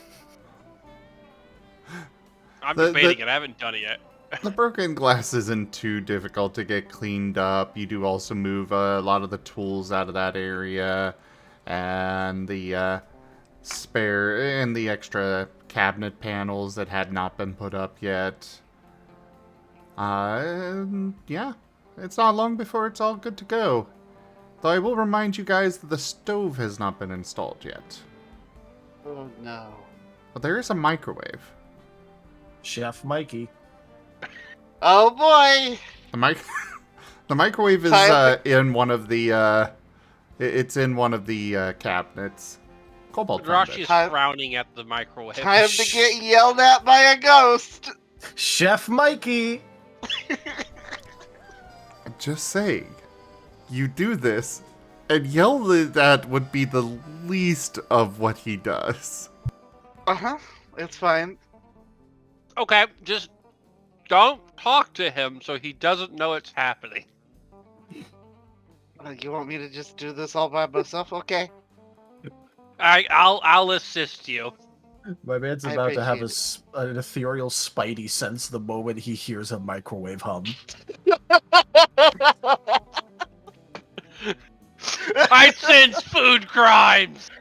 I'm The- debating the- it. I haven't done it yet. The broken glass isn't too difficult to get cleaned up. You do also move a lot of the tools out of that area, and the spare and the extra cabinet panels that had not been put up yet. Yeah, it's not long before it's all good to go. Though I will remind you guys that the stove has not been installed yet. Oh no. But there is a microwave. Chef Mikey. Oh boy! The microwave is in one of the it's in one of the cabinets. Cobalt found Nerashi it. is frowning at the microwave. Time to get yelled at by a ghost! Chef Mikey. Just saying, you do this, and yell at would be the least of what he does. Uh-huh, it's fine. Okay, just don't talk to him so he doesn't know it's happening. You want me to just do this all by myself? Okay. I'll assist you. My man's I about to have appreciate an ethereal spidey sense the moment he hears a microwave hum. I sense food crimes!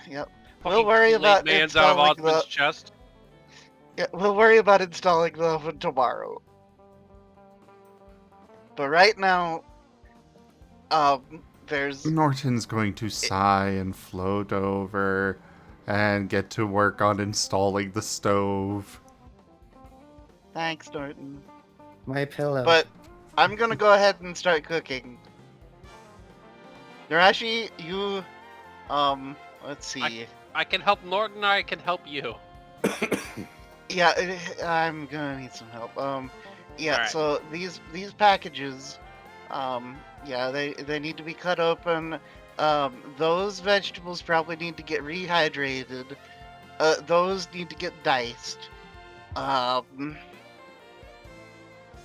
Yep. Fucking We'll worry Kool-Aid about man's out of installing Osmund's the... chest. Yeah, we'll worry about installing the oven tomorrow. But right now, there's... Norton's going to sigh and float over and get to work on installing the stove. Thanks, Norton. My pillow. But I'm gonna go ahead and start cooking. Nerashi, you, let's see. I can help Norton, I can help you. Yeah, I'm gonna need some help. Yeah. Alright. So these packages, yeah, they need to be cut open. Those vegetables probably need to get rehydrated. Those need to get diced.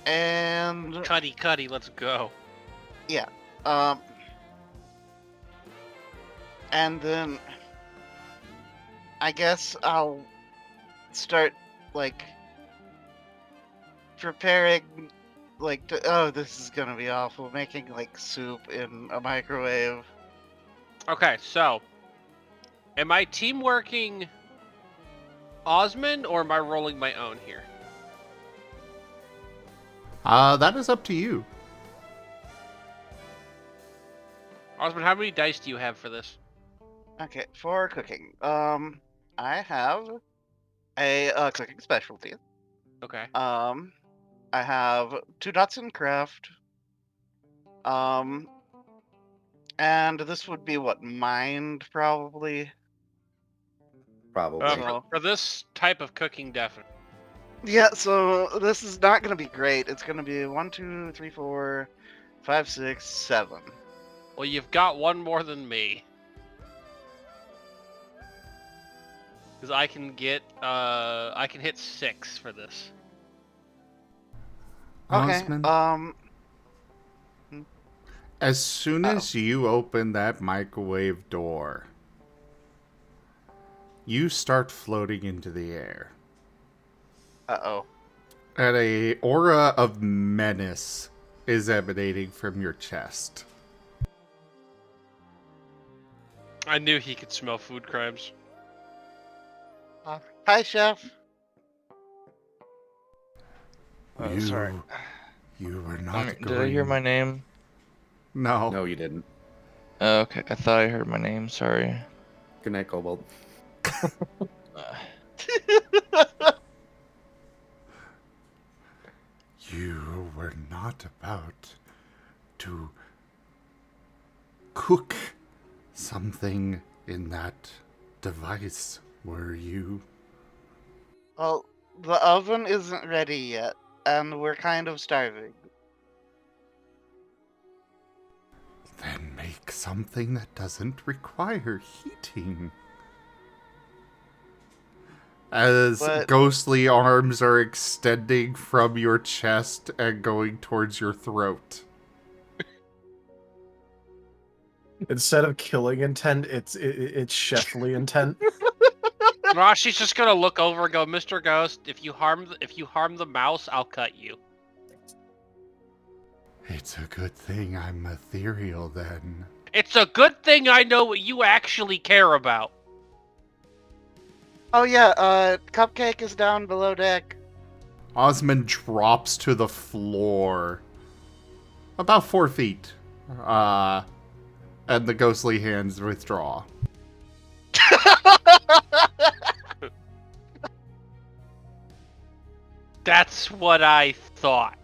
And Cuddy, let's go. and then I guess I'll start like preparing oh, this is gonna be awful, making like soup in a microwave. Okay, so am I team working Osmond or am I rolling my own here? That is up to you. Osmond, how many dice do you have for this? Okay, for cooking, I have a cooking specialty. Okay. I have 2 dots in craft. And this would be what, mind probably. Probably. So- For this type of cooking, definitely. Yeah, so this is not gonna be great. It's gonna be 1, 2, 3, 4, 5, 6, 7. Well, you've got one more than me. Because I can hit 6 for this. Okay. Osmond, as soon as you open that microwave door, you start floating into the air. Uh-oh. And a aura of menace is emanating from your chest. I knew he could smell food crimes. Hi, chef. You, sorry. you were not Did I hear my name? No. No, you didn't. Okay, I thought I heard my name. Sorry. Good night, Cobalt. You were not about to cook something in that device, were you? Well, the oven isn't ready yet, and we're kind of starving. Then make something that doesn't require heating. As But- ghostly arms are extending from your chest and going towards your throat. Instead of killing intent, it's chefly intent. Rashi's just gonna look over and go, Mr. Ghost, if you harm the mouse, I'll cut you. It's a good thing I'm ethereal then. It's a good thing I know what you actually care about. Oh yeah, Cupcake is down below deck. Osmond drops to the floor. About 4 feet. And the ghostly hands withdraw. That's what I thought.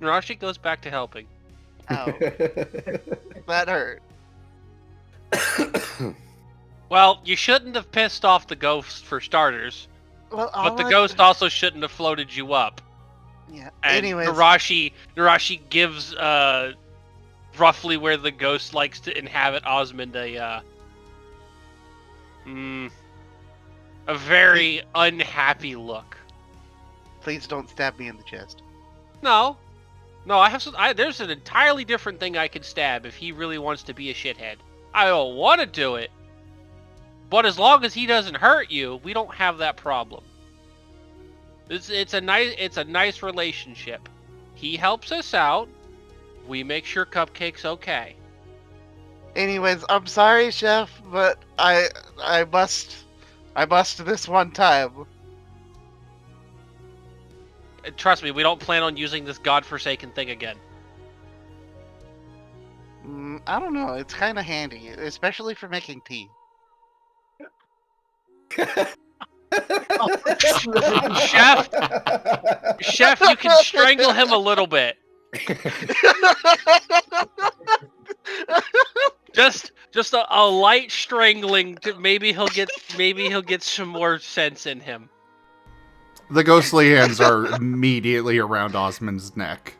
Nerashi goes back to helping. Ow. That hurt. Well, you shouldn't have pissed off the ghost for starters, Well, but the ghost also shouldn't have floated you up. Yeah. And Anyways, Nerashi gives roughly where the ghost likes to inhabit Osmond a very unhappy look. please don't stab me in the chest. No, I have there's an entirely different thing I can stab if he really wants to be a shithead. I don't want to do it, but as long as he doesn't hurt you, we don't have that problem. It's a nice relationship. He helps us out. We make sure Cupcake's okay. Anyways, I'm sorry, chef, but I must this one time. And trust me, we don't plan on using this godforsaken thing again. I don't know. It's kind of handy, especially for making tea. Chef, you can strangle him a little bit. Just a light strangling. Maybe he'll get some more sense in him. The ghostly hands are immediately around Osmond's neck.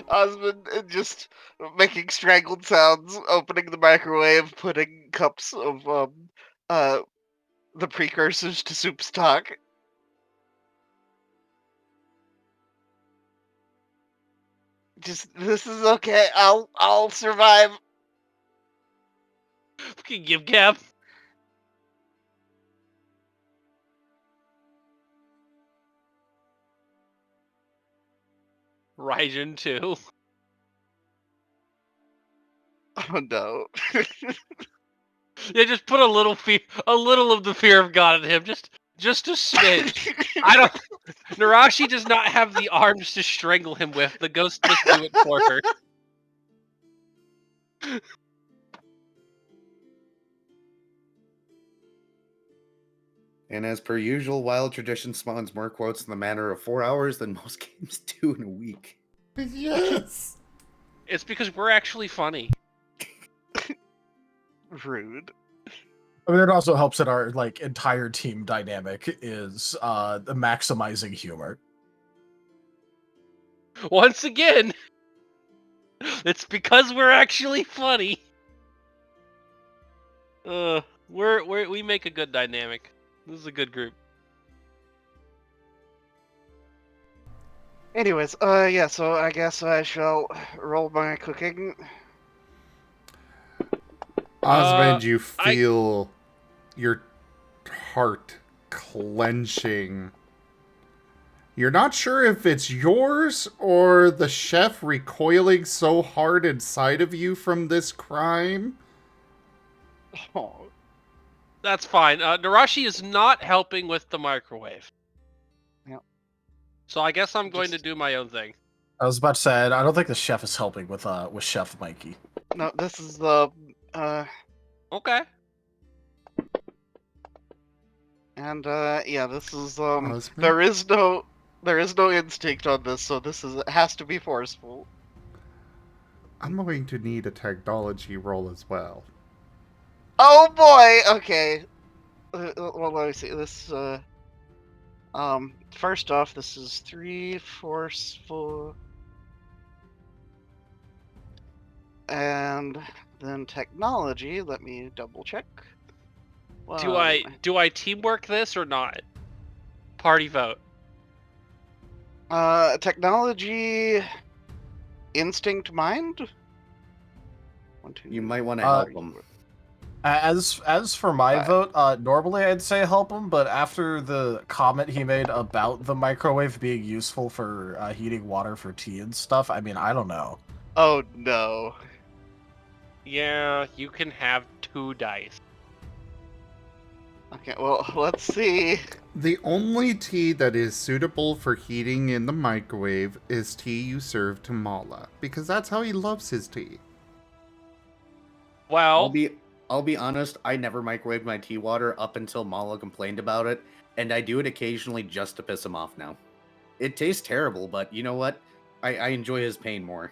Osmond just making strangled sounds, opening the microwave, putting cups of the precursors to soup stock. This is okay. I'll survive. Fucking give gab. Raijin too. Oh no. Yeah, just put a little of the fear of God in him, just a smidge. I don't. Nerashi does not have the arms to strangle him with. The ghost must do it for her. And as per usual, Wild Tradition spawns more quotes in the matter of 4 hours than most games do in a week. Yes! It's because we're actually funny. Rude. I mean, it also helps that our entire team dynamic is the maximizing humor. Once again, it's because we're actually funny. We make a good dynamic. This is a good group. Anyways, yeah, so I guess I shall roll my cooking. Osmond, you feel your heart clenching. You're not sure if it's yours or the chef recoiling so hard inside of you from this crime. Oh. That's fine. Nerashi is not helping with the microwave. Yep. So I guess I'm going to do my own thing. I was about to say, I don't think the chef is helping with Chef Mikey. No, this is the Okay. And yeah, this is Osmond? there is no instinct on this, so it has to be forceful. I'm going to need a technology roll as well. Oh boy. Okay. Well, let me see. This first off, this is 3 forceful, and then technology. Let me double check. Do I teamwork this or not? Party vote. Technology, instinct, mind. 1, 2. You might want to help them. As for my vote, normally I'd say help him, but after the comment he made about the microwave being useful for heating water for tea and stuff, I mean, I don't know. Oh no. Yeah, you can have 2 dice. Okay, well, let's see. The only tea that is suitable for heating in the microwave is tea you serve to Mala, because that's how he loves his tea. Well, I'll be honest, I never microwaved my tea water up until Mala complained about it, and I do it occasionally just to piss him off now. It tastes terrible, but you know what? I enjoy his pain more.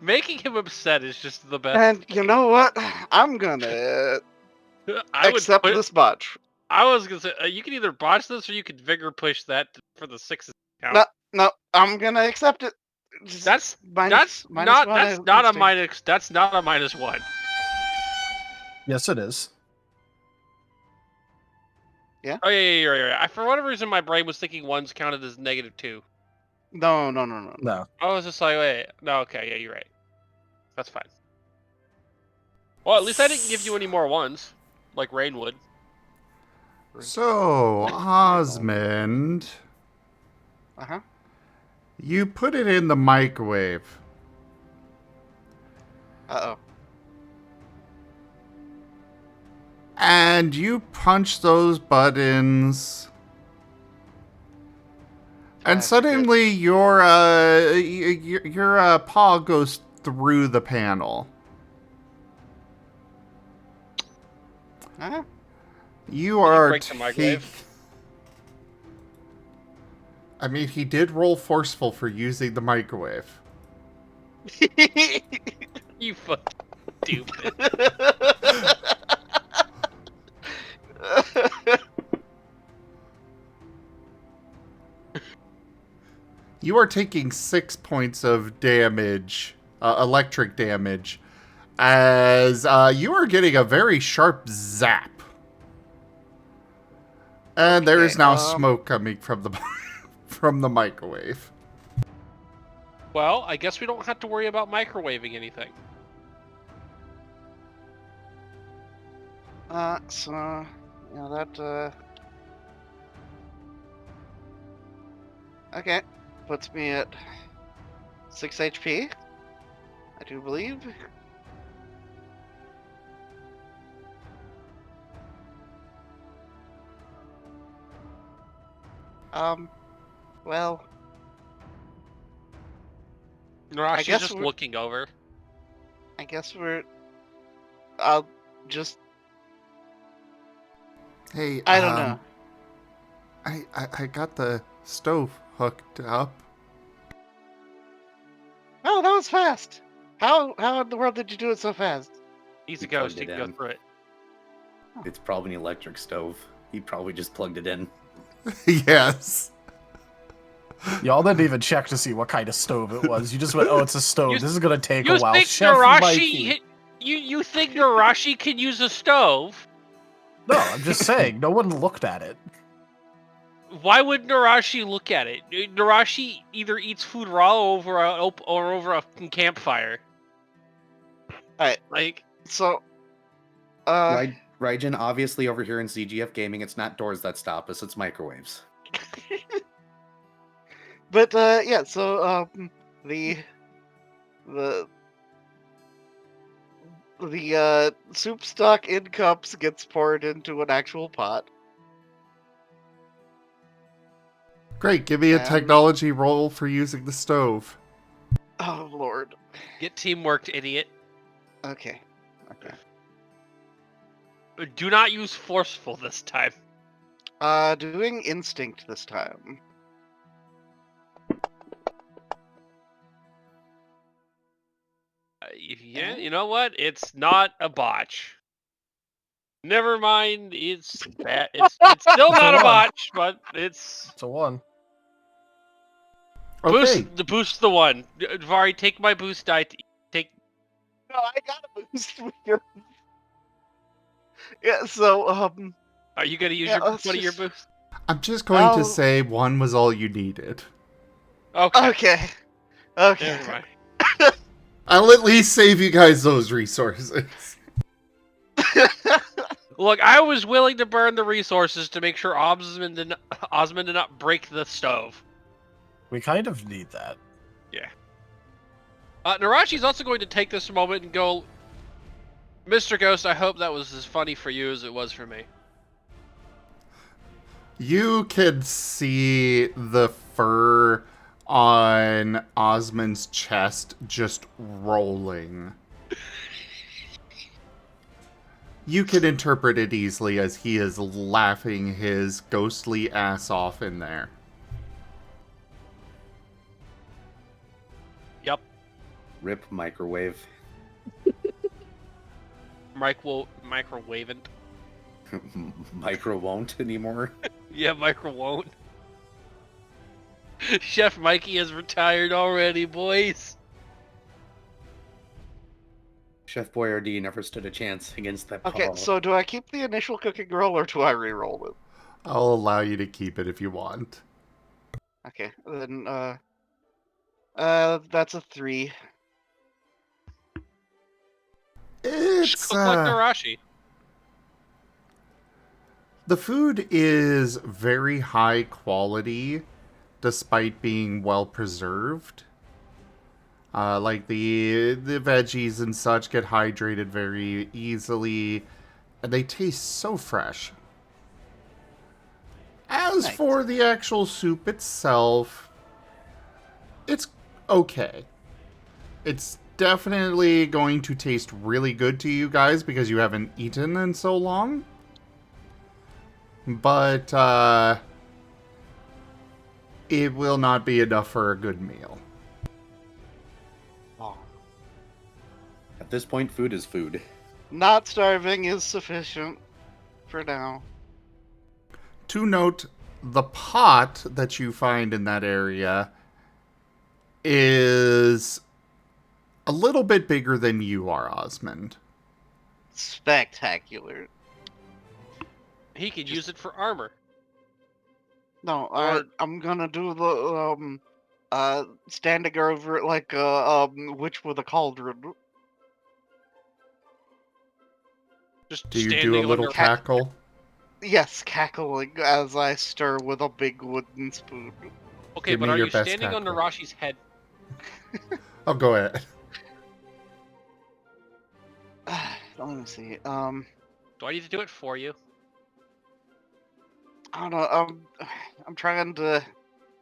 making him upset is just the best. And you know what? I'm gonna accept this botch. I was gonna say you can either botch this or you could vigor push that for the 6 count. No, I'm gonna accept it. That's minus not one, that's not a instinct. minus. That's not a -1. Yes, it is. Yeah. Oh yeah, you're right. For whatever reason, my brain was thinking 1's counted as -2. No. No. I was just like, wait, no, okay, yeah, you're right. That's fine. Well, at least I didn't give you any more 1s, like Rain would. So, Osmond, Uh-huh. you put it in the microwave. Uh-oh. And you punch those buttons. And suddenly your paw goes through the panel. Huh? You are break the microwave? I mean, he did roll forceful for using the microwave. You fucking stupid. You are taking 6 points of damage, electric damage, as you are getting a very sharp zap And there is Okay, now smoke coming from the from the microwave. Well, I guess we don't have to worry about microwaving anything. So yeah, that okay, puts me at 6 HP, I do believe. Well, Nerashi's guess just we're- looking over. I guess I'll just, Hey, I don't know. I got the stove hooked up. Oh, that was fast. How in the world did you do it so fast? He's He a ghost. plugged He it can go in. through it. It's probably an electric stove. He probably just plugged it in. Yes. Y'all didn't even check to see what kind of stove it was. You just went, "Oh, it's a stove. You- This is gonna take You a while." think Chef Mikey. Nerashi? You think Nerashi can use a stove? No, I'm just saying. No one looked at it. Why would Nerashi look at it? Nerashi either eats food raw or over a campfire. Alright, Like, so, Raijin, obviously over here in CGF Gaming, it's not doors that stop us, it's microwaves. but yeah, so the soup stock in cups gets poured into an actual pot. Great, give me a And- technology roll for using the stove. Oh lord. get teamwork, idiot. Okay. Do not use forceful this time. Doing instinct this time. Yeah, you know what? It's not a botch. Never mind. It's bad. It's still It's a not a one. botch, but it's It's a 1. Okay. boost the one. Vari, take my boost die. Take. No, I got a boost with your. Yeah, so Are you gonna use Yeah, your let's one of your just- boosts? I'm just going to I'll- say one was all you needed. Okay. Okay. Never mind. I'll at least save you guys those resources. Look, I was willing to burn the resources to make sure Osmund did not break the stove. We kind of need that. Nerashi's also going to take this moment and go, Mr. Ghost, I hope that was as funny for you as it was for me. You can see the fur on Osmund's chest just rolling. You can interpret it easily as he is laughing his ghostly ass off in there. Yep. Rip microwave. Microwaving. Micro won't anymore. Yeah, micro won't. Chef Mikey has retired already, boys. Chef Boyardee never stood a chance against that Okay, Paul. so do I keep the initial cooking roll or do I re-roll it? I'll allow you to keep it if you want. Okay, then that's a 3. It's Cook like Nerashi. the food is very high quality, despite being well preserved. Like the veggies and such get hydrated very easily, and they taste so fresh. As Nice. for the actual soup itself, it's okay. It's definitely going to taste really good to you guys because you haven't eaten in so long. But, it will not be enough for a good meal. Oh. At this point, food is food. Not starving is sufficient for now. To note, the pot that you find in that area is a little bit bigger than you are, Osmund. Spectacular. He could use it for armor. No, Or- I'm gonna do the standing over it like witch with a cauldron. Just Do you standing do a little under. cackle? Yes, cackling as I stir with a big wooden spoon. Okay, Give but me are your you best standing on cackle. Nerashi's head? Oh, go ahead. Let me see. Do I need to do it for you? I don't know. I'm trying to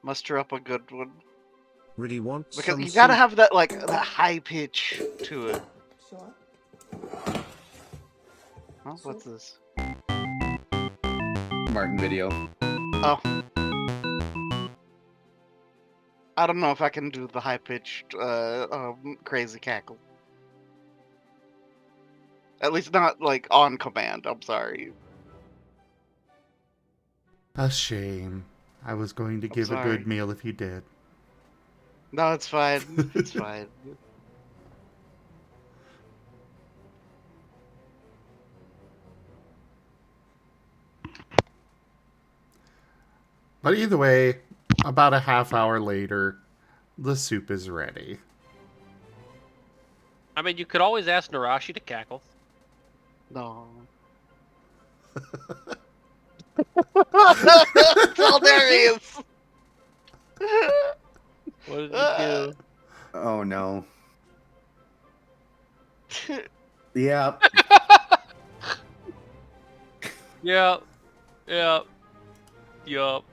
muster up a good one Really want because some you gotta soup? have that that high pitch to it. Oh, what's this? Marten video. Oh. I don't know if I can do the high pitched crazy cackle. At least not like on command. I'm sorry. A shame. I was going to give a sorry. good meal if you did. No, it's fine. It's fine. But either way, about a half hour later, the soup is ready. I mean, you could always ask Nerashi to cackle. No. That's hilarious. What did you do? Oh no. Yeah. Yep. Yep. Yup.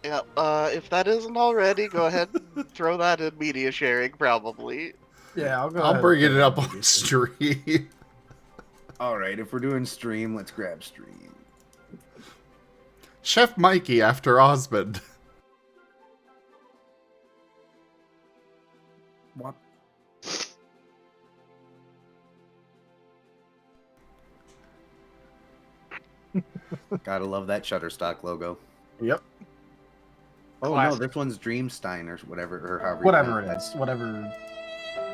Yeah, if that isn't already, go ahead and throw that in media sharing, probably. Yeah, I'll go. I'll ahead bring and it up on stream. All right, if we're doing stream, let's grab stream. Chef Mikey after Osmond. What? Gotta love that Shutterstock logo. Yep. Oh Classic. no, this one's Dreamstein or whatever, or however. you Whatever pronounce it that. is, whatever.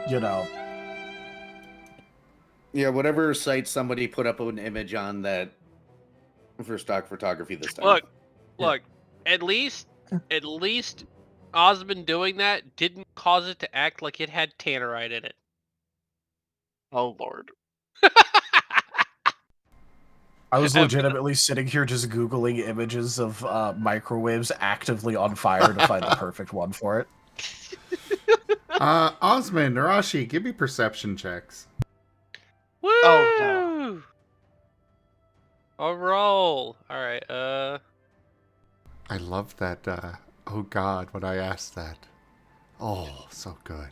You know. Yeah, whatever site somebody put up an image on that for stock photography this time. Look. At least Osmond doing that didn't cause it to act like it had tannerite in it. Oh lord. I was legitimately sitting here just Googling images of microwaves actively on fire to find the perfect one for it. Osmond, Nerashi, give me perception checks. Woo! Oh, no. A roll. All right. I love that, oh god, when I asked that. Oh, so good.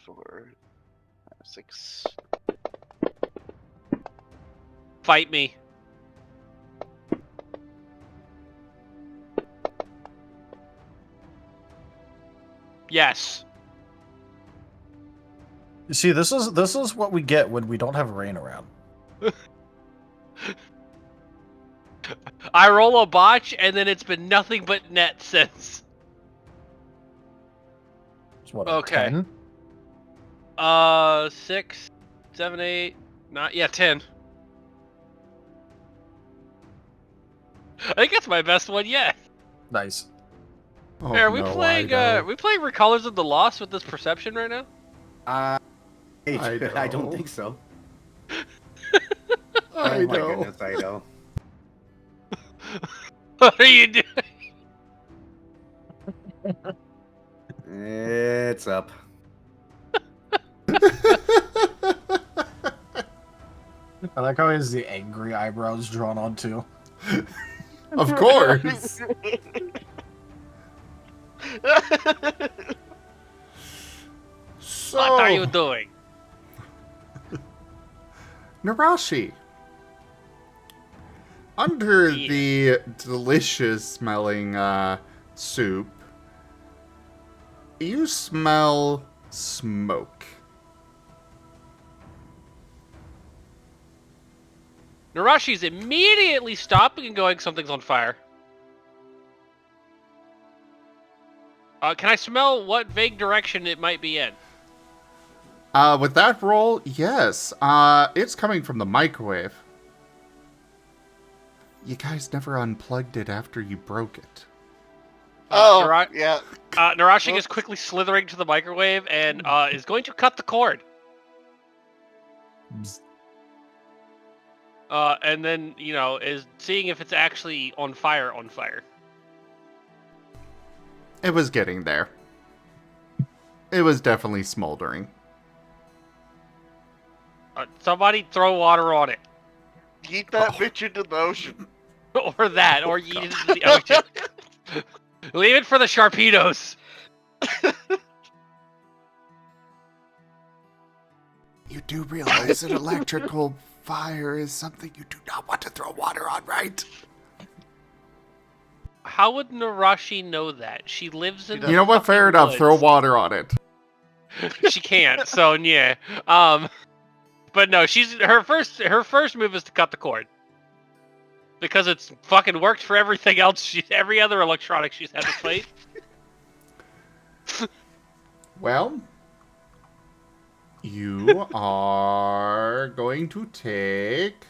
4, 6. Fight me. Yes. You see, this is what we get when we don't have rain around. I roll a botch, and then it's been nothing but net since. It's what, Okay. 10? 6, 7, 8, 9. Yeah, 10. I think that's my best one yet. Nice. Oh, Hey, are we no, playing? I We playing Recolors of the Lost with this perception right now? I I don't know. think so. I Oh my know. goodness, I know. What are you doing? It's up. I like how he has the angry eyebrows drawn on too. Of course. So, What are you doing? Nerashi, under Yeah. the delicious smelling soup, you smell smoke. Nerashi's immediately stopping and going, something's on fire. Can I smell what vague direction it might be in? With that roll, yes. It's coming from the microwave. You guys never unplugged it after you broke it. Oh, Nara- yeah. Nerashi is Whoops. quickly slithering to the microwave and is going to cut the cord. And then, is seeing if it's actually on fire. It was getting there. It was definitely smoldering. Somebody throw water on it. Yeet that bitch into the ocean. Or that, or yeet it into the ocean. Leave it for the Sharpedos. You do realize that electrical fire is something you do not want to throw water on, right? How would Nerashi know that? She lives in the You know what? Fair fucking enough. woods. Throw water on it. She can't, so yeah. But no, her first move is to cut the cord. Because it's fucking worked for everything else. Every other electronic she's had to fight. Well, you are going to take...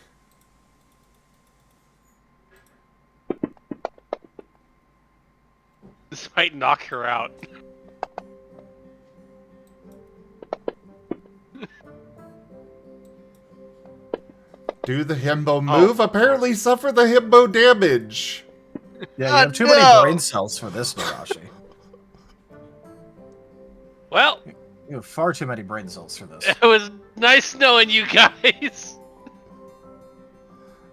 This might knock her out. Do the himbo move? Apparently suffer the himbo damage. Yeah, you have too many brain cells for this, Nerashi. Well, You have far too many brain cells for this. it was nice knowing you guys.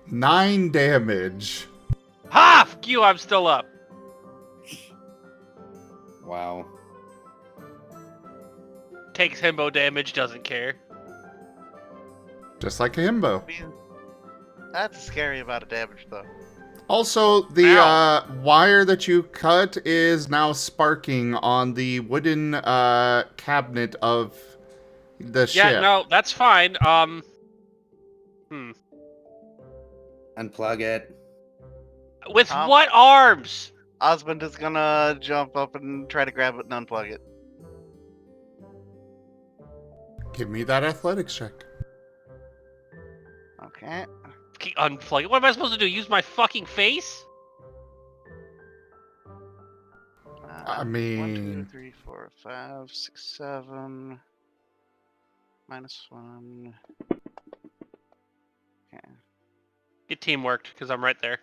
9 damage. Ha! Fuck you, I'm still up. Wow. Takes himbo damage, doesn't care. Just like a himbo. That's a scary amount of damage, though. Also, the wire that you cut is now sparking on the wooden cabinet of the ship. Yeah, no, that's fine. Unplug it. With what arms? Osmond is gonna jump up and try to grab it and unplug it. Give me that athletics check. Okay. Unplug it. What am I supposed to do? Use my fucking face? I mean... 1, 2, 3, 4, 5, 6, 7. -1. Okay. Get teamworked, because I'm right there.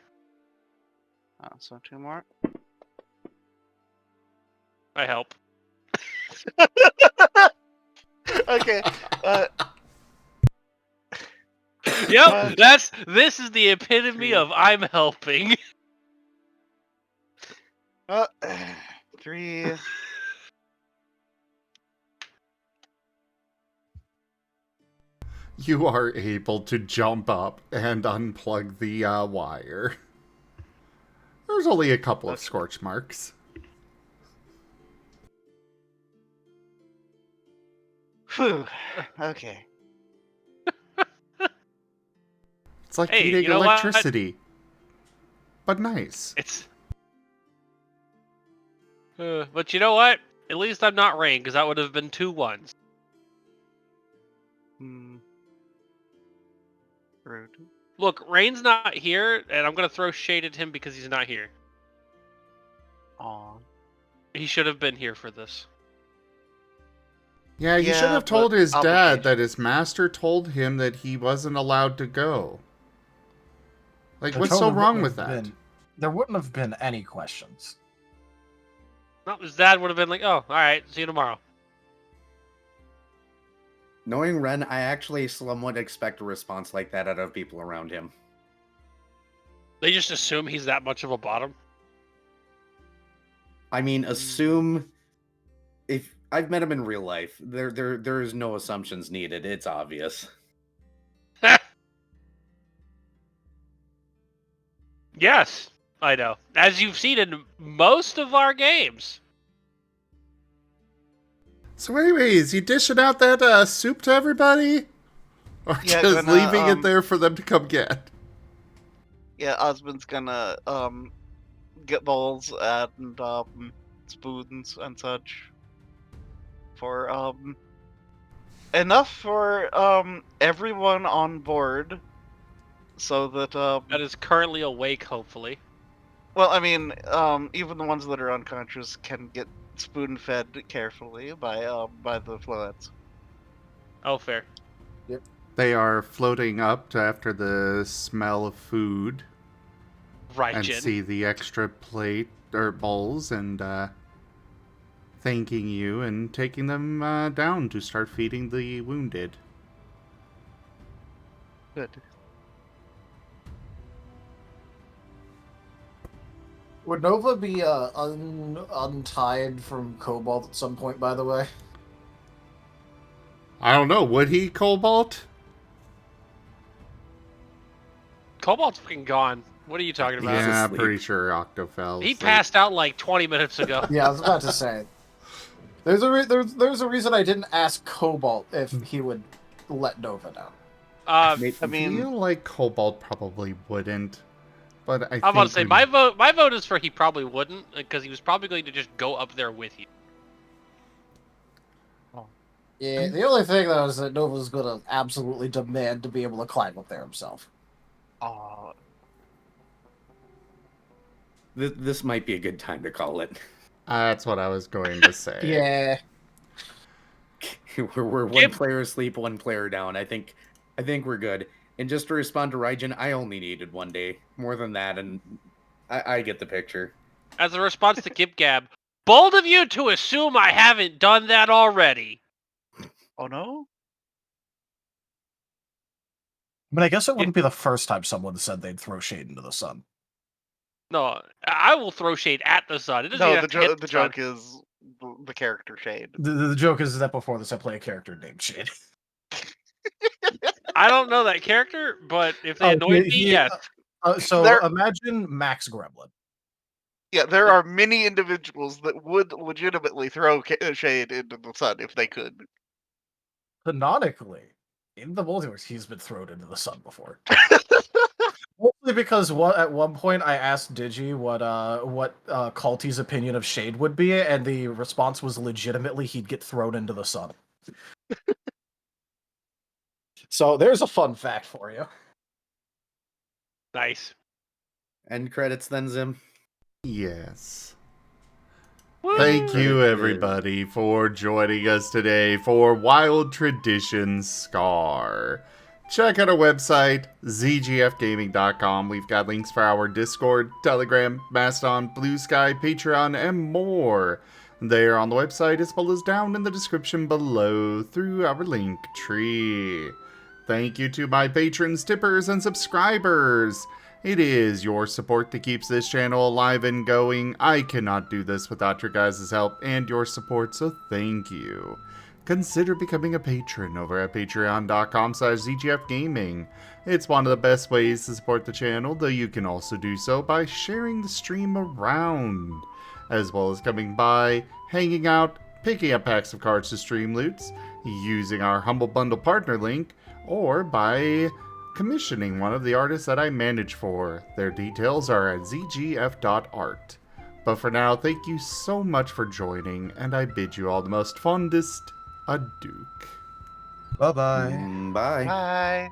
So 2 more. I help. Okay. Yep, this is the epitome of I'm helping. 3. You are able to jump up and unplug the wire. There's only a couple of scorch marks. Phew. Okay. It's like Hey, eating you know what? electricity. But nice. It's. But you know what? At least I'm not Rain, because that would have been 2 1s. Rude. Look, Rain's not here, and I'm gonna throw shade at him because he's not here. Aw. He should have been here for this. Yeah, you should Yeah, have told but his dad obligation. that his master told him that he wasn't allowed to go. Like, There what's so totally wrong wouldn't with have that? there wouldn't have been any questions. No, his dad would have been like, "Oh, all right, see you tomorrow." Knowing Ren, I actually somewhat expect a response like that out of people around him. They just assume he's that much of a bottom. I mean, assume if I've met him in real life, there is no assumptions needed. It's obvious. Yes, I know. As you've seen in most of our games. So anyways, you dishing out that soup to everybody? Or Yeah, just gonna, leaving it there for them to come get? Yeah, Osmond's gonna get bowls and spoons and such for enough for everyone on board so that That is currently awake, hopefully. well, I mean, even the ones that are unconscious can get spoon-fed carefully by the fluids. Oh, fair. They are floating up after the smell of food Right, and Jen. see the extra plate or bowls and thanking you and taking them down to start feeding the wounded. Good. Would Nova be untied from Cobalt at some point, by the way? I don't know, would he, Cobalt? Cobalt's freaking gone. What are you talking about? He's Yeah, asleep. pretty sure Octo fell He asleep. passed out like 20 minutes ago. Yeah, I was about to say. There's a reason I didn't ask Cobalt if he would let Nova down. I mean- feel like Cobalt probably wouldn't, but I I'm about to think say we- my vote is for he probably wouldn't, because he was probably going to just go up there with you. Yeah, the only thing though is that Nova's gonna absolutely demand to be able to climb up there himself. Oh, This might be a good time to call it. That's what I was going to say. Yeah. we're one Yep. player asleep, one player down. I think we're good. And just to respond to Raijin, I only needed 1 day. More than that, and I get the picture. As a response to Gib Gab, bold of you to assume I haven't done that already. oh no. But I guess it wouldn't be the first time someone said they'd throw shade into the sun. No, I will throw shade at the sun. It doesn't No, even the, have to hit the sun. joke is the character shade. The joke is that before this, I play a character named Shade. I don't know that character, but if they annoyed me, yes. So There- imagine Max Gremlin. Yeah, there are many individuals that would legitimately throw shade into the sun if they could. Canonically, in the multiverse, he's been thrown into the sun before. Mostly because at one point I asked Digi what Culty's opinion of Shade would be, and the response was legitimately he'd get thrown into the sun. So there's a fun fact for you. Nice. End credits then, Zim. Yes. Woo! Thank you, everybody, for joining us today for Wild Traditions Scar. Check out our website, zgfgaming.com. We've got links for our Discord, Telegram, Mastodon, Blue Sky, Patreon, and more. They are on the website as well as down in the description below through our link tree. Thank you to my patrons, tippers, and subscribers. It is your support that keeps this channel alive and going. I cannot do this without your guys' help and your support, so thank you. Consider becoming a patron over at patreon.com/zgfgaming. It's one of the best ways to support the channel, though you can also do so by sharing the stream around, as well as coming by, hanging out, picking up packs of cards to stream loots, using our Humble Bundle partner link, or by commissioning one of the artists that I manage for. Their details are at zgf.art. But for now, thank you so much for joining, and I bid you all the most fondest adieu. Bye-bye. Bye. Bye.